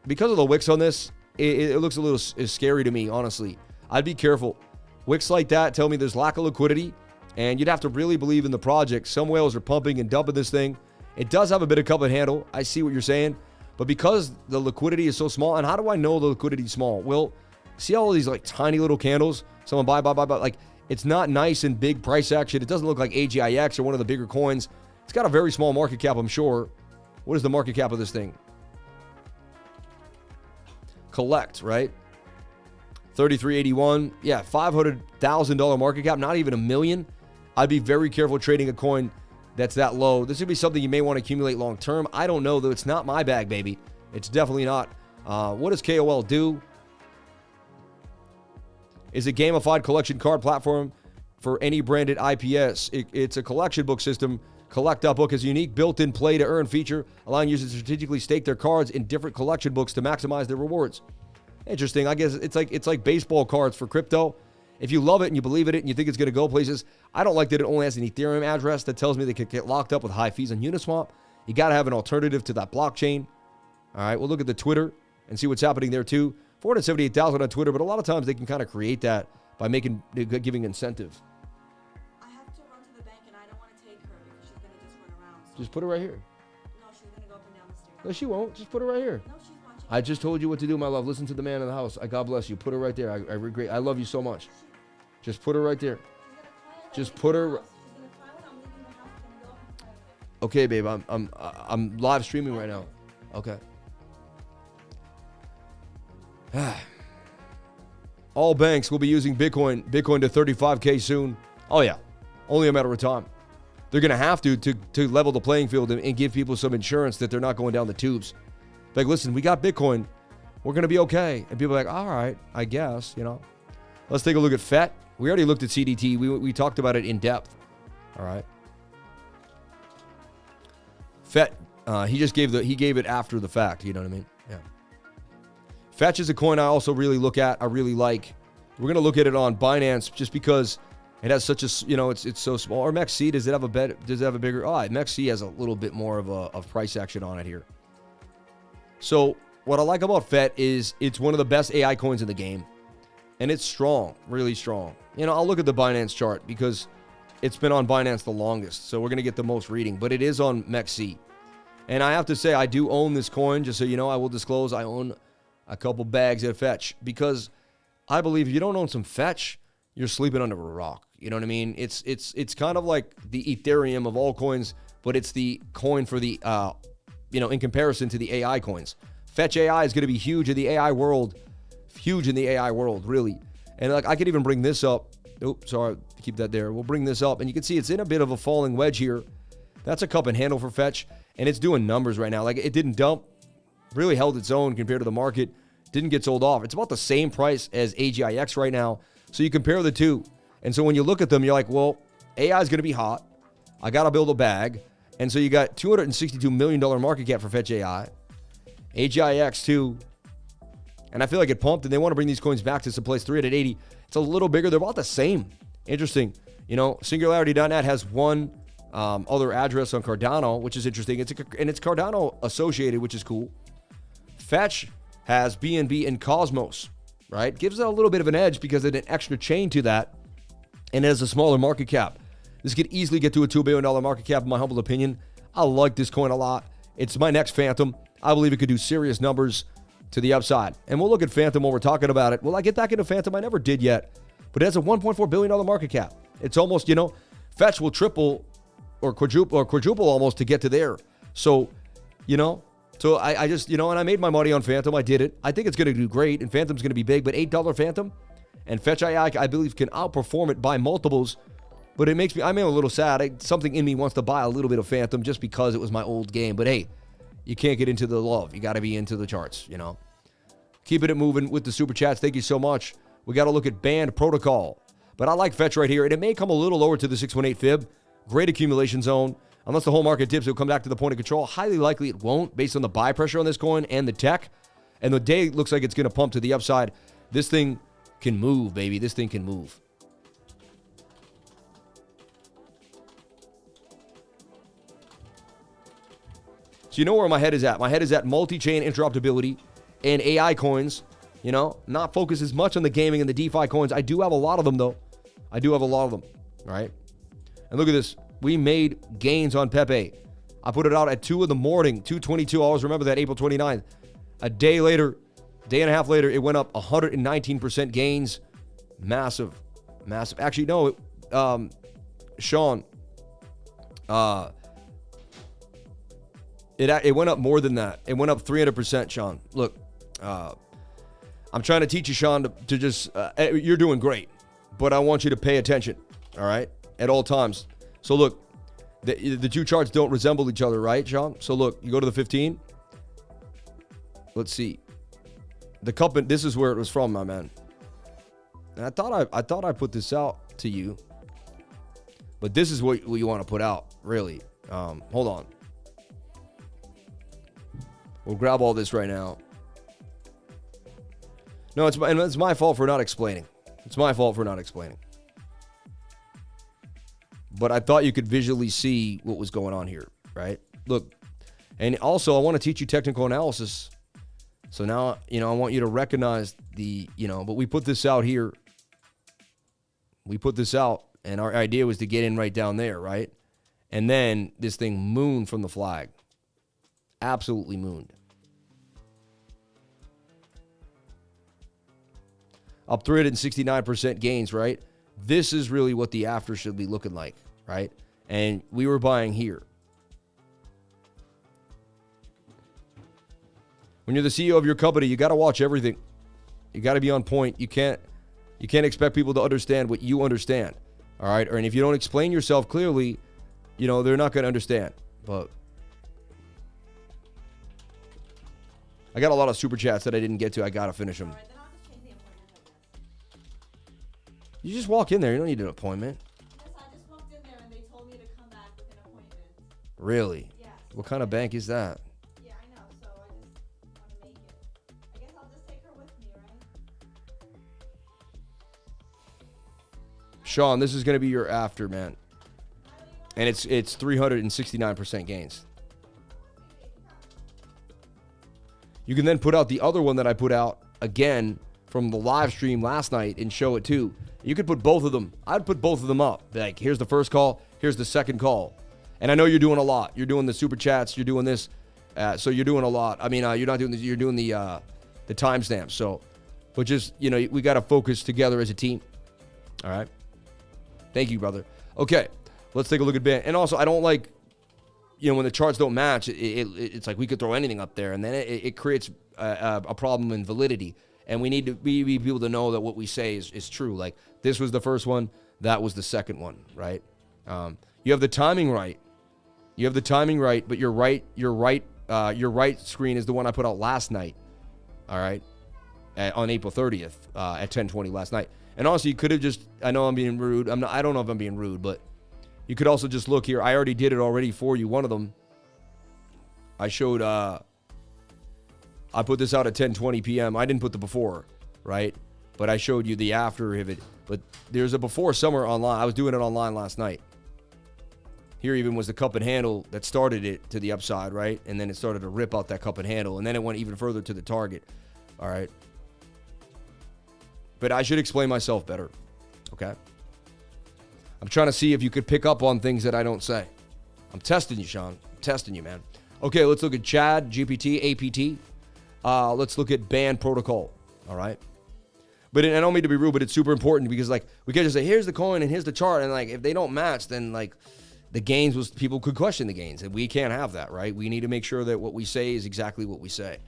Because of the wicks on this, it looks a little scary to me, honestly. I'd be careful. Wicks like that tell me there's lack of liquidity, and you'd have to really believe in the project. Some whales are pumping and dumping this thing. It does have a bit of cup and handle. I see what you're saying. But because the liquidity is so small, and how do I know the liquidity is small? Well, see all these like tiny little candles? Someone buy. Like, it's not nice and big price action. It doesn't look like AGIX or one of the bigger coins. It's got a very small market cap, I'm sure. What is the market cap of this thing? Collect, right? 3381. Yeah, $500,000 market cap, not even $1 million. I'd be very careful trading a coin that's that low. This would be something you may want to accumulate long term. I don't know, though. It's not my bag, baby. It's definitely not. What does KOL do? Is a gamified collection card platform for any branded IPS. It's a collection book system. CHECKDOT has a unique built-in play-to-earn feature, allowing users to strategically stake their cards in different collection books to maximize their rewards. Interesting. I guess it's like baseball cards for crypto. If you love it and you believe in it and you think it's going to go places, I don't like that it only has an Ethereum address that tells me they could get locked up with high fees on Uniswap. You got to have an alternative to that blockchain. All right, we'll look at the Twitter and see what's happening there too. 478,000 on Twitter, but a lot of times they can kind of create that by giving incentive. I have to run to the bank and I don't want to take her because she's going to just run around. So Just put it right here. no, she's going to go up and down the stairs. No, she won't. Just put it right here. No, she's watching. I just told you what to do, my love. Listen to the man in the house. God bless you. Put her right there. I regret. I love you so much. Just put her right there. She's Just going to cry. put her. She's going to cry when I'm leaving the house. She's going to go up and cry with her. Okay, babe. I'm live streaming right now. Okay. All banks will be using Bitcoin to 35K soon. Oh yeah, only a matter of time. They're gonna have to level the playing field and give people some insurance that they're not going down the tubes. Like, listen, we got Bitcoin, we're gonna be okay. And people are like, all right, I guess, Let's take a look at FET. We already looked at CDT. We talked about it in depth. All right. FET. He gave it after the fact. You know what I mean? Yeah. Fetch is a coin I also really look at. I really like. We're gonna look at it on Binance just because it has such a it's so small. Or MEXC, does it have a bigger? Oh, MEXC has a little bit more of price action on it here. So what I like about FET is it's one of the best AI coins in the game, and it's strong, really strong. I'll look at the Binance chart because it's been on Binance the longest, so we're gonna get the most reading. But it is on MEXC, and I have to say I do own this coin. Just so you know, I will disclose I own a couple bags at Fetch because I believe if you don't own some Fetch, you're sleeping under a rock. You know what I mean? It's kind of like the Ethereum of all coins, but it's the coin for the, in comparison to the AI coins. Fetch AI is going to be huge in the AI world. Huge in the AI world, really. And like I could even bring this up. Oops, sorry, keep that there. We'll bring this up, and you can see it's in a bit of a falling wedge here. That's a cup and handle for Fetch, and it's doing numbers right now. Like it didn't dump, really held its own compared to the market. Didn't get sold off. It's about the same price as AGIX right now. So you compare the two. And so when you look at them, you're like, well, AI is going to be hot. I got to build a bag. And so you got $262 million market cap for Fetch AI. AGIX too. And I feel like it pumped, and they want to bring these coins back to some place 380. It's a little bigger. They're about the same. Interesting. Singularity.net has one other address on Cardano, which is interesting. It's Cardano associated, which is cool. Fetch has BNB and Cosmos, right? Gives it a little bit of an edge because of an extra chain to that, and it has a smaller market cap. This could easily get to a $2 billion market cap, in my humble opinion. I like this coin a lot. It's my next Phantom. I believe it could do serious numbers to the upside. And we'll look at Phantom while we're talking about it. Will I get back into Phantom? I never did yet. But it has a $1.4 billion market cap. It's almost, Fetch will triple or quadruple almost to get to there. So, so I just, and I made my money on Phantom. I did it. I think it's going to do great, and Phantom's going to be big. But $8 Phantom and Fetch AI, I believe, can outperform it by multiples. But I'm a little sad. Something in me wants to buy a little bit of Phantom just because it was my old game. But hey, you can't get into the love. You got to be into the charts, Keeping it moving with the super chats. Thank you so much. We got to look at Band Protocol. But I like Fetch right here. And it may come a little lower to the 618 fib. Great accumulation zone. Unless the whole market dips, it'll come back to the point of control. Highly likely it won't based on the buy pressure on this coin and the tech. And the day looks like it's going to pump to the upside. This thing can move, baby. This thing can move. So you know where my head is at. My head is at multi-chain interoperability and AI coins. Not focus as much on the gaming and the DeFi coins. I do have a lot of them, though. I do have a lot of them. All right. And look at this. We made gains on Pepe. I put it out at 2 in the morning, 2:22. I always remember that, April 29th. A day and a half later, it went up 119% gains. Massive. Actually, no, Sean, it went up more than that. It went up 300%, Sean. Look, I'm trying to teach you, Sean, to just, you're doing great, but I want you to pay attention, all right, at all times. So look, the two charts don't resemble each other, right, Sean? So look, you go to the 15. Let's see. The cup, this is where it was from, my man. And I thought I put this out to you, but this is what you want to put out, really. Hold on. We'll grab all this right now. No, it's my fault for not explaining. It's my fault for not explaining. But I thought you could visually see what was going on here, right? Look, and also I want to teach you technical analysis. So now, I want you to recognize but we put this out here. We put this out, and our idea was to get in right down there, right? And then this thing mooned from the flag. Absolutely mooned. Up 369% gains, right? This is really what the after should be looking like, right? And we were buying here. When you're the CEO of your company, you got to watch everything. You got to be on point. You can't expect people to understand what you understand, all right? And if you don't explain yourself clearly, they're not going to understand. But I got a lot of super chats that I didn't get to. I got to finish them. All right, then I'll just change the appointment, I guess. You just walk in there. You don't need an appointment. Yes, I just walked in there and they told me to come back with an appointment. Really? Yes. What kind of bank is that? Yeah, I know, so I just want to make it. I guess I'll just take her with me, right? Sean, this is going to be your after, man. And it's 369% gains. You can then put out the other one that I put out again from the live stream last night and show it too. You could put both of them. I'd put both of them up. Like, here's the first call, here's the second call. And I know you're doing a lot. You're doing the super chats, you're doing this. So you're doing a lot. I mean, you're not doing this, you're doing the timestamps. So, but just, we got to focus together as a team. All right. Thank you, brother. Okay, let's take a look at band. And also, I don't like, when the charts don't match, it's like we could throw anything up there, and then it creates a problem in validity. And we need to be able to know that what we say is true. Like, this was the first one, that was the second one, right? You have the timing right. You have the timing right, but your right screen is the one I put out last night, all right, on April 30th at 10:20 last night. And also, you could have just, I know I'm being rude. I don't know if I'm being rude, but you could also just look here. I already did it already for you. One of them, I showed, I put this out at 10:20 p.m. I didn't put the before, right? But I showed you the after of it. But there's a before somewhere online. I was doing it online last night. Here even was the cup and handle that started it to the upside, right? And then it started to rip out that cup and handle. And then it went even further to the target, all right? But I should explain myself better, okay? I'm trying to see if you could pick up on things that I don't say. I'm testing you, Sean. I'm testing you, man. Okay, let's look at Chad, GPT, APT. Let's look at band protocol, all right? But I don't mean to be rude, but it's super important because, like, we can't just say, here's the coin and here's the chart. And, like, if they don't match, then, like, the gains people could question the gains. And we can't have that, right? We need to make sure that what we say is exactly what we say.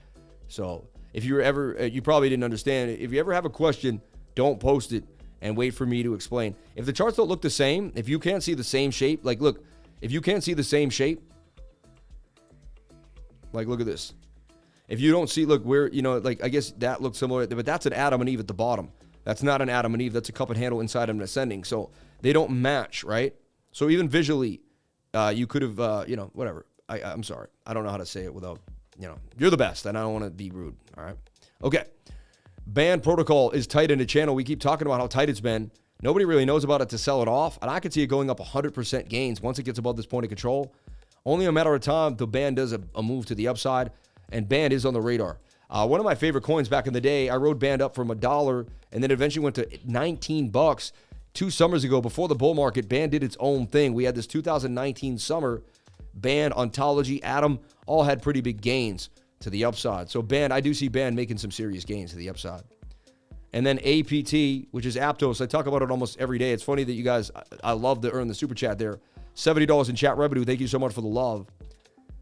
So if you you probably didn't understand it. If you ever have a question, don't post it and wait for me to explain. If the charts don't look the same, if you can't see the same shape, like, look, if you can't see the same shape, like, look at this. If you don't see, look, where, like, I guess that looks similar, but that's an Adam and Eve at the bottom. That's not an Adam and Eve. That's a cup and handle inside of an ascending. So they don't match, right? So even visually, you could have, whatever. I'm sorry. I don't know how to say it without, you're the best, and I don't want to be rude, all right? Okay. Band protocol is tight in the channel. We keep talking about how tight it's been. Nobody really knows about it to sell it off, and I could see it going up 100% gains once it gets above this point of control. Only a matter of time till band does a move to the upside, and band is on the radar. One of my favorite coins back in the day, I rode band up from $1 and then eventually went to $19. 2 summers ago, before the bull market, band did its own thing. We had this 2019 summer, band, ontology, Atom, all had pretty big gains to the upside. So band, I do see band making some serious gains to the upside. And then APT, which is Aptos. I talk about it almost every day. It's funny that you guys, I love to earn the super chat there. $70 in chat revenue. Thank you so much for the love.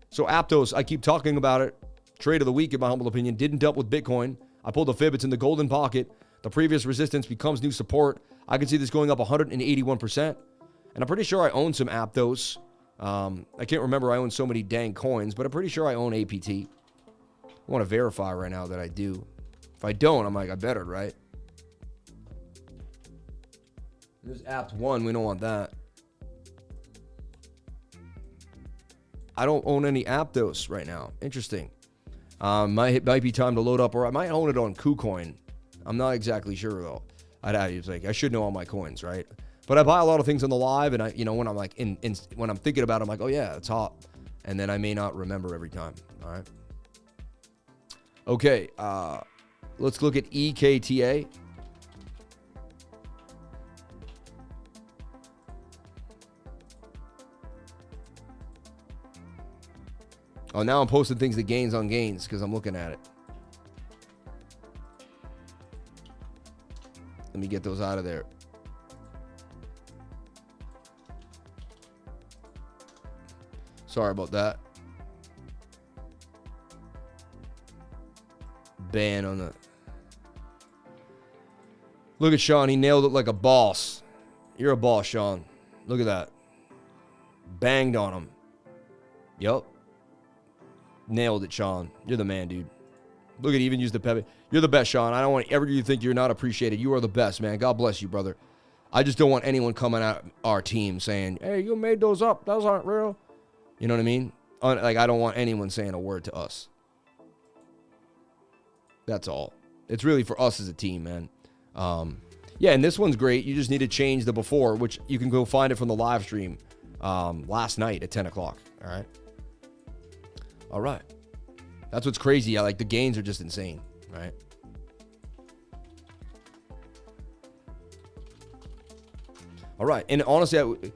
So Aptos, I keep talking about it. Trade of the week, in my humble opinion, didn't dump with Bitcoin. I pulled the fib. It's in the golden pocket. The previous resistance becomes new support. I can see this going up 181%. And I'm pretty sure I own some Aptos. I can't remember. I own so many dang coins, but I'm pretty sure I own APT. I want to verify right now that I do. If I don't, I'm like, I better, right? There's Apt1. We don't want that. I don't own any Aptos right now. Interesting. Might be time to load up, or I might own it on KuCoin. I'm not exactly sure though. I should know all my coins, right? But I buy a lot of things on the live, and when I'm like when I'm thinking about it, I'm like, oh yeah, it's hot, and then I may not remember every time. All right. Okay. Let's look at EKTA. Oh, now I'm posting things that gains on gains because I'm looking at it. Let me get those out of there. Sorry about that. Ban on the... Look at Sean. He nailed it like a boss. You're a boss, Sean. Look at that. Banged on him. Yup. Nailed it, Sean. You're the man, dude. Look at, even use the Pepe. You're the best, Sean. I don't want ever you think you're not appreciated. You are the best, man. God bless you, brother. I just don't want anyone coming at our team saying, hey, you made those up. Those aren't real. You know what I mean? Like, I don't want anyone saying a word to us. That's all. It's really for us as a team, man. Yeah, and this one's great. You just need to change the before, which you can go find it from the live stream last night at 10 o'clock. All right? All right. That's what's crazy. Like, the gains are just insane, right? All right. And honestly,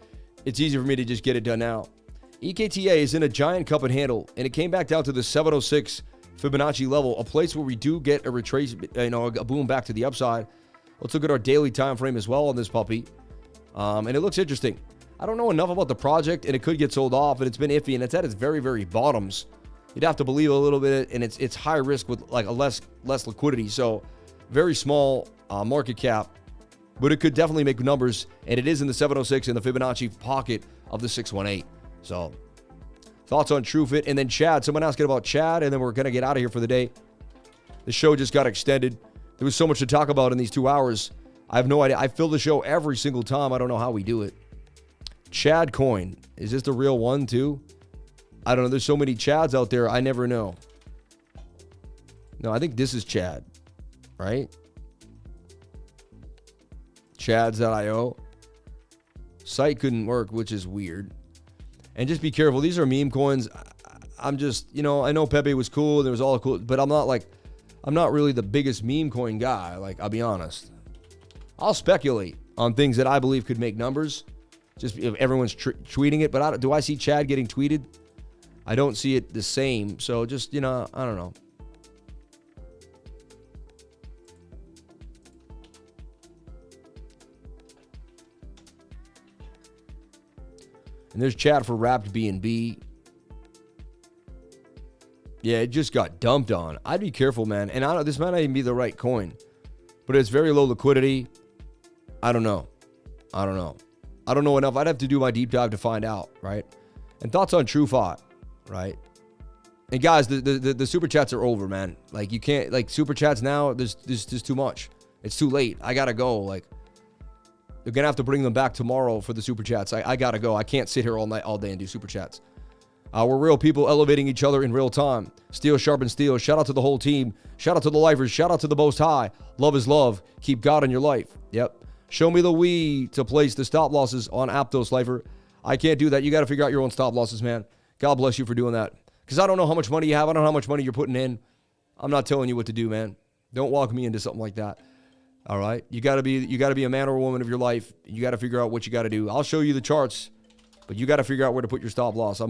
it's easy for me to just get it done now. EKTA is in a giant cup and handle, and it came back down to the 706 Fibonacci level, a place where we do get a retrace, a boom back to the upside. Let's look at our daily time frame as well on this puppy. And it looks interesting. I don't know enough about the project, and it could get sold off, and it's been iffy, and it's at its very, very bottoms. You'd have to believe a little bit, and it's high risk with like a less liquidity. So very small market cap, but it could definitely make numbers, and it is in the 706 in the Fibonacci pocket of the 618. So thoughts on TrueFit, and then Chad. Someone asking about Chad, and then we're going to get out of here for the day. The show just got extended. There was so much to talk about in these 2 hours. I have no idea. I fill the show every single time. I don't know how we do it. Chad coin. Is this the real one too? I don't know. There's so many Chads out there. I never know. No, I think this is Chad, right? Chads.io. Site couldn't work, which is weird. And just be careful. These are meme coins. I'm just, I know Pepe was cool. There was all cool, but I'm not really the biggest meme coin guy. Like, I'll be honest. I'll speculate on things that I believe could make numbers. Just if everyone's tweeting it, but do I see Chad getting tweeted? I don't see it the same. So just, I don't know. And there's Chad for Wrapped BNB. Yeah, it just got dumped on. I'd be careful, man. And this might not even be the right coin, but it's very low liquidity. I don't know. I don't know enough. I'd have to do my deep dive to find out, right? And thoughts on TrueFi, right? And guys, the super chats are over, man. Like, you can't, like, super chats now, there's too much. It's too late. I gotta go. Like, they're gonna have to bring them back tomorrow for the super chats. I gotta go. I can't sit here all night, all day and do super chats. We're real people elevating each other in real time. Steel sharpens steel. Shout out to the whole team. Shout out to the lifers. Shout out to the Most High. Love is love. Keep God in your life. Yep. Show me the Wii to place the stop losses on Aptos, Lifer. I can't do that. You got to figure out your own stop losses, man. God bless you for doing that. Because I don't know how much money you have. I don't know how much money you're putting in. I'm not telling you what to do, man. Don't walk me into something like that. All right? You got to be a man or a woman of your life. You got to figure out what you got to do. I'll show you the charts, but you got to figure out where to put your stop loss. I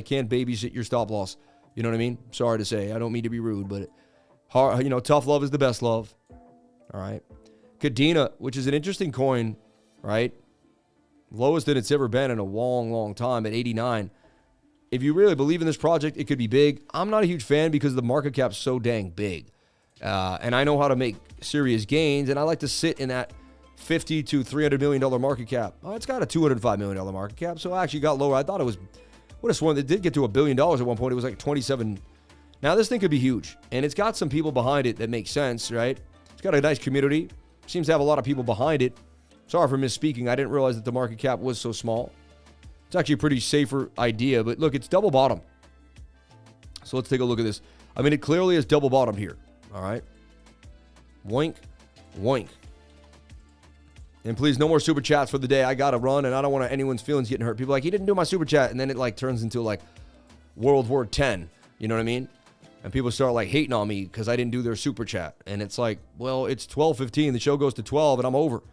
can't babysit your stop loss. You know what I mean? Sorry to say. I don't mean to be rude, but tough love is the best love. All right? Kadena, which is an interesting coin, right? Lowest that it's ever been in a long, long time at 89. If you really believe in this project, it could be big. I'm not a huge fan because the market cap's so dang big. And I know how to make serious gains, and I like to sit in that $50 to $300 million market cap. Oh, it's got a $205 million market cap, so I actually got lower. I thought it was, what a sworn, it did get to $1 billion at one point. It was like 27. Now, this thing could be huge, and it's got some people behind it that make sense, right? It's got a nice community. Seems to have a lot of people behind it. Sorry for misspeaking. I didn't realize that the market cap was so small. It's actually a pretty safer idea, but look, it's double bottom. So let's take a look at this. I mean, it clearly is double bottom here. All right. Woink, woink. And please, no more super chats for the day. I got to run, and I don't want anyone's feelings getting hurt. People are like, he didn't do my super chat, and then it like turns into like World War X. You know what I mean? And people start like hating on me because I didn't do their super chat. And it's like, well, it's 12:15. The show goes to 12, and I'm over.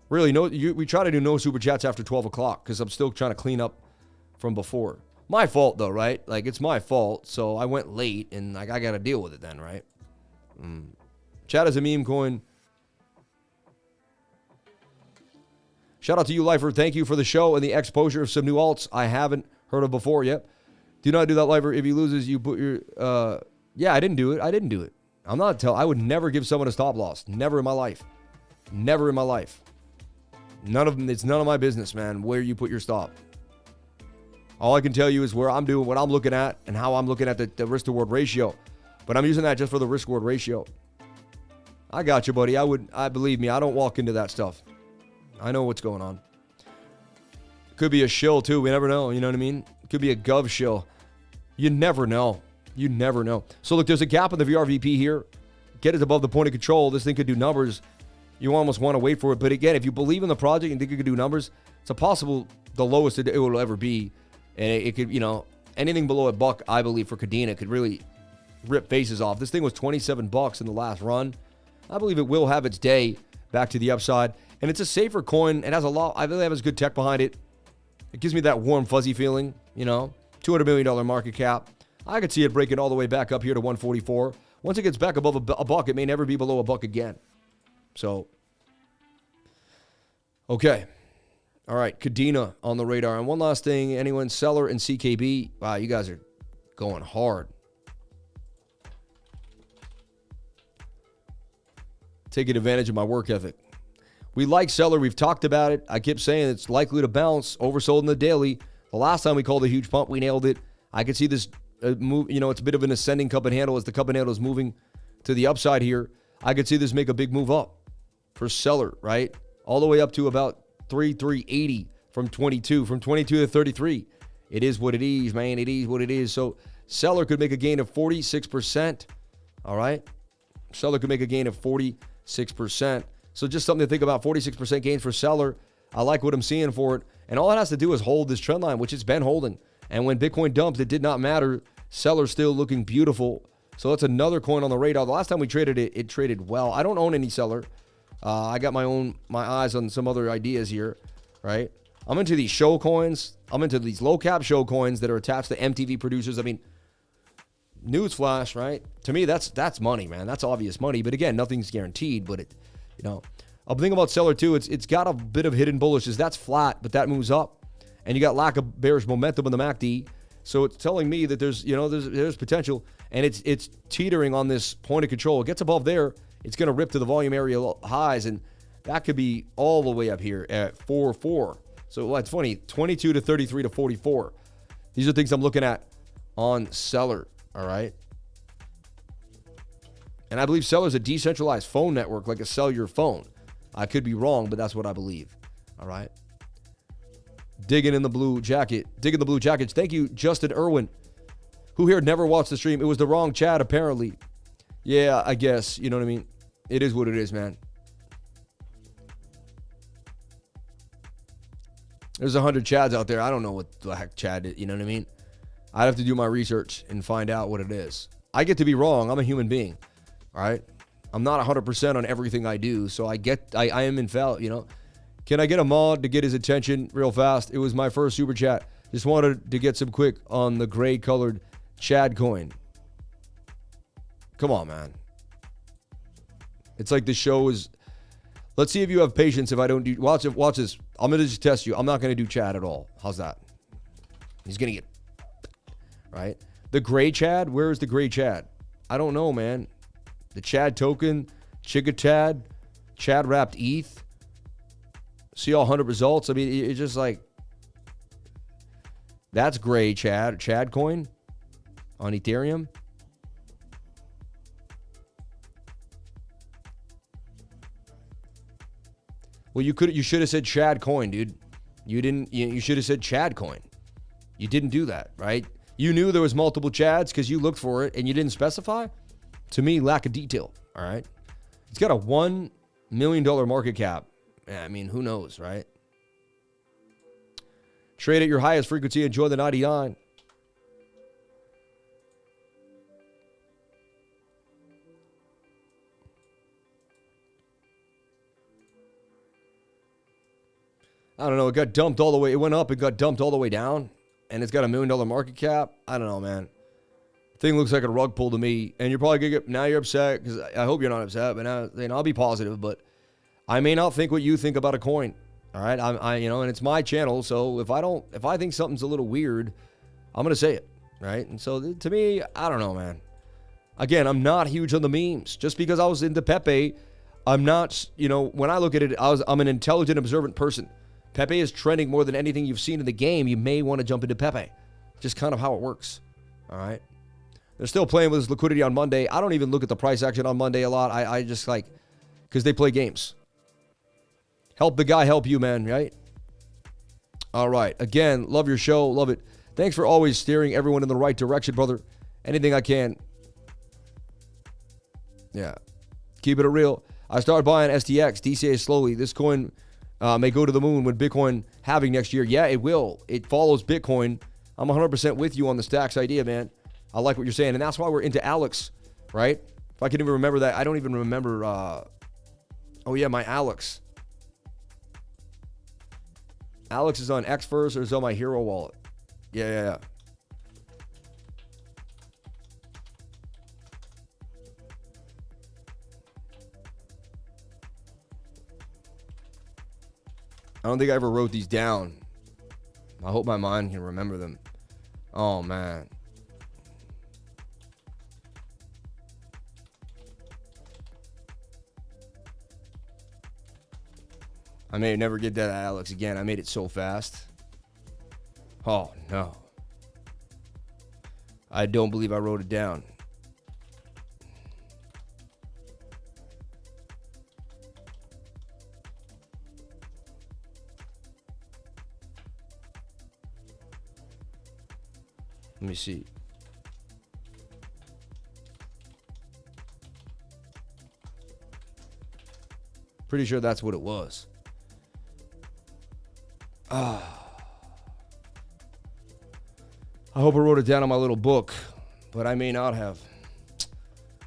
Really, we try to do no super chats after 12 o'clock because I'm still trying to clean up from before. My fault, though, right? Like, it's my fault. So I went late, and like I got to deal with it then, right? Chat is a meme coin. Shout out to you, Lifer. Thank you for the show and the exposure of some new alts I haven't heard of before yet. Do not do that, Lifer. If he loses, you put your... yeah, I didn't do it. I would never give someone a stop loss. Never in my life. Never in my life. It's none of my business, man, where you put your stop. All I can tell you is where I'm doing, what I'm looking at, and how I'm looking at the risk-to-reward ratio. But I'm using that just for the risk-reward ratio. I got you, buddy. Believe me, I don't walk into that stuff. I know what's going on. Could be a shill, too. We never know. You know what I mean? Could be a gov shill. You never know. You never know. So, look, there's a gap in the VRVP here. Get it above the point of control. This thing could do numbers. You almost want to wait for it. But, again, if you believe in the project and think it could do numbers, it's a possible the lowest it will ever be. And it could, anything below $1, I believe, for Kadena could really rip faces off. This thing was $27 in the last run. I believe it will have its day back to the upside. And it's a safer coin. It has a lot. I really have a good tech behind it. It gives me that warm, fuzzy feeling, $200 million market cap. I could see it breaking all the way back up here to 144. Once it gets back above $1, it may never be below $1 again. So, okay. All right, Kadena on the radar. And one last thing, anyone, CELR and CKB. Wow, you guys are going hard. Taking advantage of my work ethic. We like CELR. We've talked about it. I kept saying it's likely to bounce. Oversold in the daily. The last time we called a huge pump, we nailed it. I could see this move. You know, it's a bit of an ascending cup and handle as the cup and handle is moving to the upside here. I could see this make a big move up for CELR, right? All the way up to about 380 from 22. From 22 to 33. It is what it is, man. It is what it is. So CELR could make a gain of 46%. All right? CELR could make a gain of 46%. So just something to think about. 46% gains for CELR. I like what I'm seeing for it. And all it has to do is hold this trend line, which it's been holding. And when Bitcoin dumped, it did not matter. CELR's still looking beautiful. So that's another coin on the radar. The last time we traded it, it traded well. I don't own any CELR. I got my eyes on some other ideas here, right? I'm into these show coins. I'm into these low cap show coins that are attached to MTV producers. I mean, newsflash, right? To me, that's money, man. That's obvious money. But again, nothing's guaranteed. But it, you know, I'm thinking about CELR too. It's got a bit of hidden bullishness. That's flat, but that moves up, and you got lack of bearish momentum in the MACD. So it's telling me that there's potential, and it's teetering on this point of control. It gets above there, it's going to rip to the volume area highs, and that could be all the way up here at 4.4. So well, it's funny, 22 to 33 to 44. These are things I'm looking at on CELR. All right. And I believe CELR is a decentralized phone network, like a sell your phone. I could be wrong, but that's what I believe. All right. Digging in the blue jacket. Digging the blue jackets. Thank you, Justin Irwin. Who here never watched the stream? It was the wrong chat, apparently. Yeah, I guess. You know what I mean? It is what it is, man. There's 100 chads out there. I don't know what the heck chad is. You know what I mean? I'd have to do my research and find out what it is. I get to be wrong. I'm a human being. All right? I'm not 100% on everything I do, so I am infallible, you know? Can I get a mod to get his attention real fast? It was my first super chat. Just wanted to get some quick on the gray colored Chad coin. Come on, man. It's like the show is... Let's see if you have patience if I don't do... Watch this. I'm going to just test you. I'm not going to do Chad at all. How's that? He's going to get... Right? The gray Chad? Where is the gray Chad? I don't know, man. The Chad token, Chicka Chad, Chad wrapped ETH. See all 100 results. I mean, it's just like, that's gray Chad coin on Ethereum. Well, you should have said Chad coin, dude. You didn't. You should have said Chad coin. You didn't do that, right? You knew there was multiple Chads because you looked for it and you didn't specify. To me, lack of detail. All right, it's got a $1 million market cap. I mean, who knows, right? Trade at your highest frequency. Enjoy the 99. I don't know. It got dumped all the way. It went up. It got dumped all the way down. And it's got a $1 million market cap. I don't know, man. Thing looks like a rug pull to me. And you're probably going to get... Now you're upset because I hope you're not upset. But now, I'll be positive. But I may not think what you think about a coin. All right? And it's my channel. So if I think something's a little weird, I'm going to say it. Right? And so to me, I don't know, man. Again, I'm not huge on the memes. Just because I was into Pepe, I'm not... when I look at it, I'm an intelligent, observant person. Pepe is trending more than anything you've seen in the game. You may want to jump into Pepe. Just kind of how it works. All right. They're still playing with this liquidity on Monday. I don't even look at the price action on Monday a lot. I just because they play games. Help the guy help you, man, right? All right. Again, love your show. Love it. Thanks for always steering everyone in the right direction, brother. Anything I can. Yeah. Keep it real. I started buying STX, DCA slowly. This coin... may go to the moon when Bitcoin halving next year. Yeah, it will. It follows Bitcoin. I'm 100% with you on the stacks idea, man. I like what you're saying. And that's why we're into AGIX, right? If I can even remember that. I don't even remember. Oh, yeah, my AGIX. AGIX is on X first or is on my Hero wallet? Yeah. I don't think I ever wrote these down. I hope my mind can remember them. Oh, man. I may never get that Alex again. I made it so fast. Oh, no. I don't believe I wrote it down. Let me see. Pretty sure that's what it was. I hope I wrote it down on my little book, but I may not have.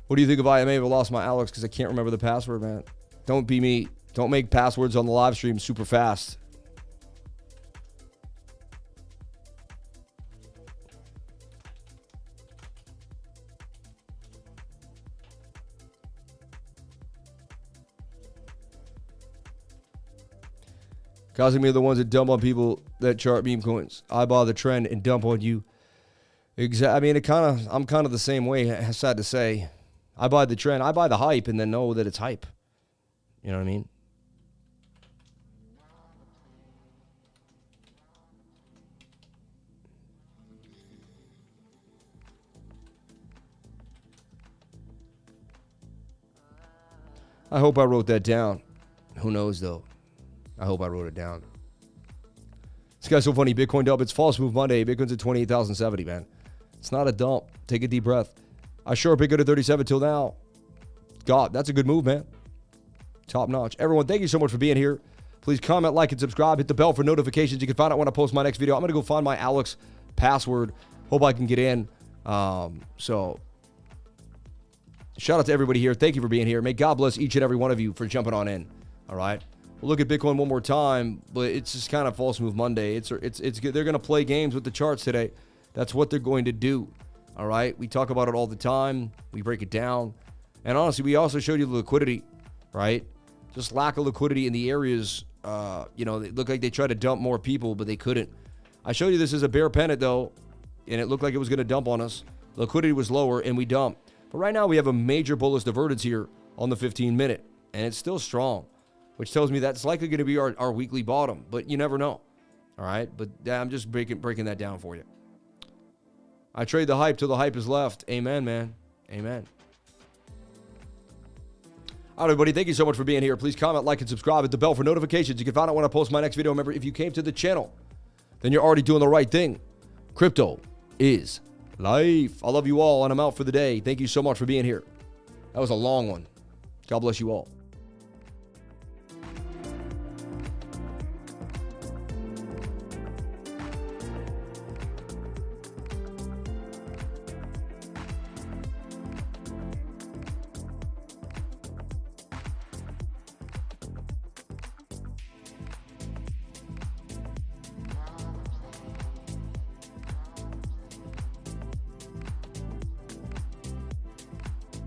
What do you think if I may have lost my Alex because I can't remember the password, man? Don't be me. Don't make passwords on the live stream super fast. Causing me the ones that dump on people that chart meme coins. I buy the trend and dump on you. I mean, I'm kind of the same way. Sad to say, I buy the trend, I buy the hype, and then know that it's hype. You know what I mean? I hope I wrote that down. Who knows though? I hope I wrote it down. This guy's so funny. Bitcoin dump. It's false move Monday. Bitcoin's at 28,070, man. It's not a dump. Take a deep breath. I sure Bitcoin at 37 till now. God, that's a good move, man. Top notch. Everyone, thank you so much for being here. Please comment, like, and subscribe. Hit the bell for notifications. You can find out when I post my next video. I'm going to go find my Alex password. Hope I can get in. So, shout out to everybody here. Thank you for being here. May God bless each and every one of you for jumping on in. All right. We'll look at Bitcoin one more time, but it's just kind of false move Monday. It's good. They're going to play games with the charts today. That's what they're going to do. All right. We talk about it all the time. We break it down. And honestly, we also showed you the liquidity, right? Just lack of liquidity in the areas, they look like they tried to dump more people, but they couldn't. I showed you this as a bear pennant, though, and it looked like it was going to dump on us. Liquidity was lower, and we dumped. But right now, we have a major bullish divergence here on the 15-minute, and it's still strong, which tells me that's likely going to be our weekly bottom, but you never know. All right? But I'm just breaking that down for you. I trade the hype till the hype is left. Amen, man. Amen. All right, everybody, thank you so much for being here. Please comment, like, and subscribe. Hit the bell for notifications. You can find out when I post my next video. Remember, if you came to the channel, then you're already doing the right thing. Crypto is life. I love you all, and I'm out for the day. Thank you so much for being here. That was a long one. God bless you all.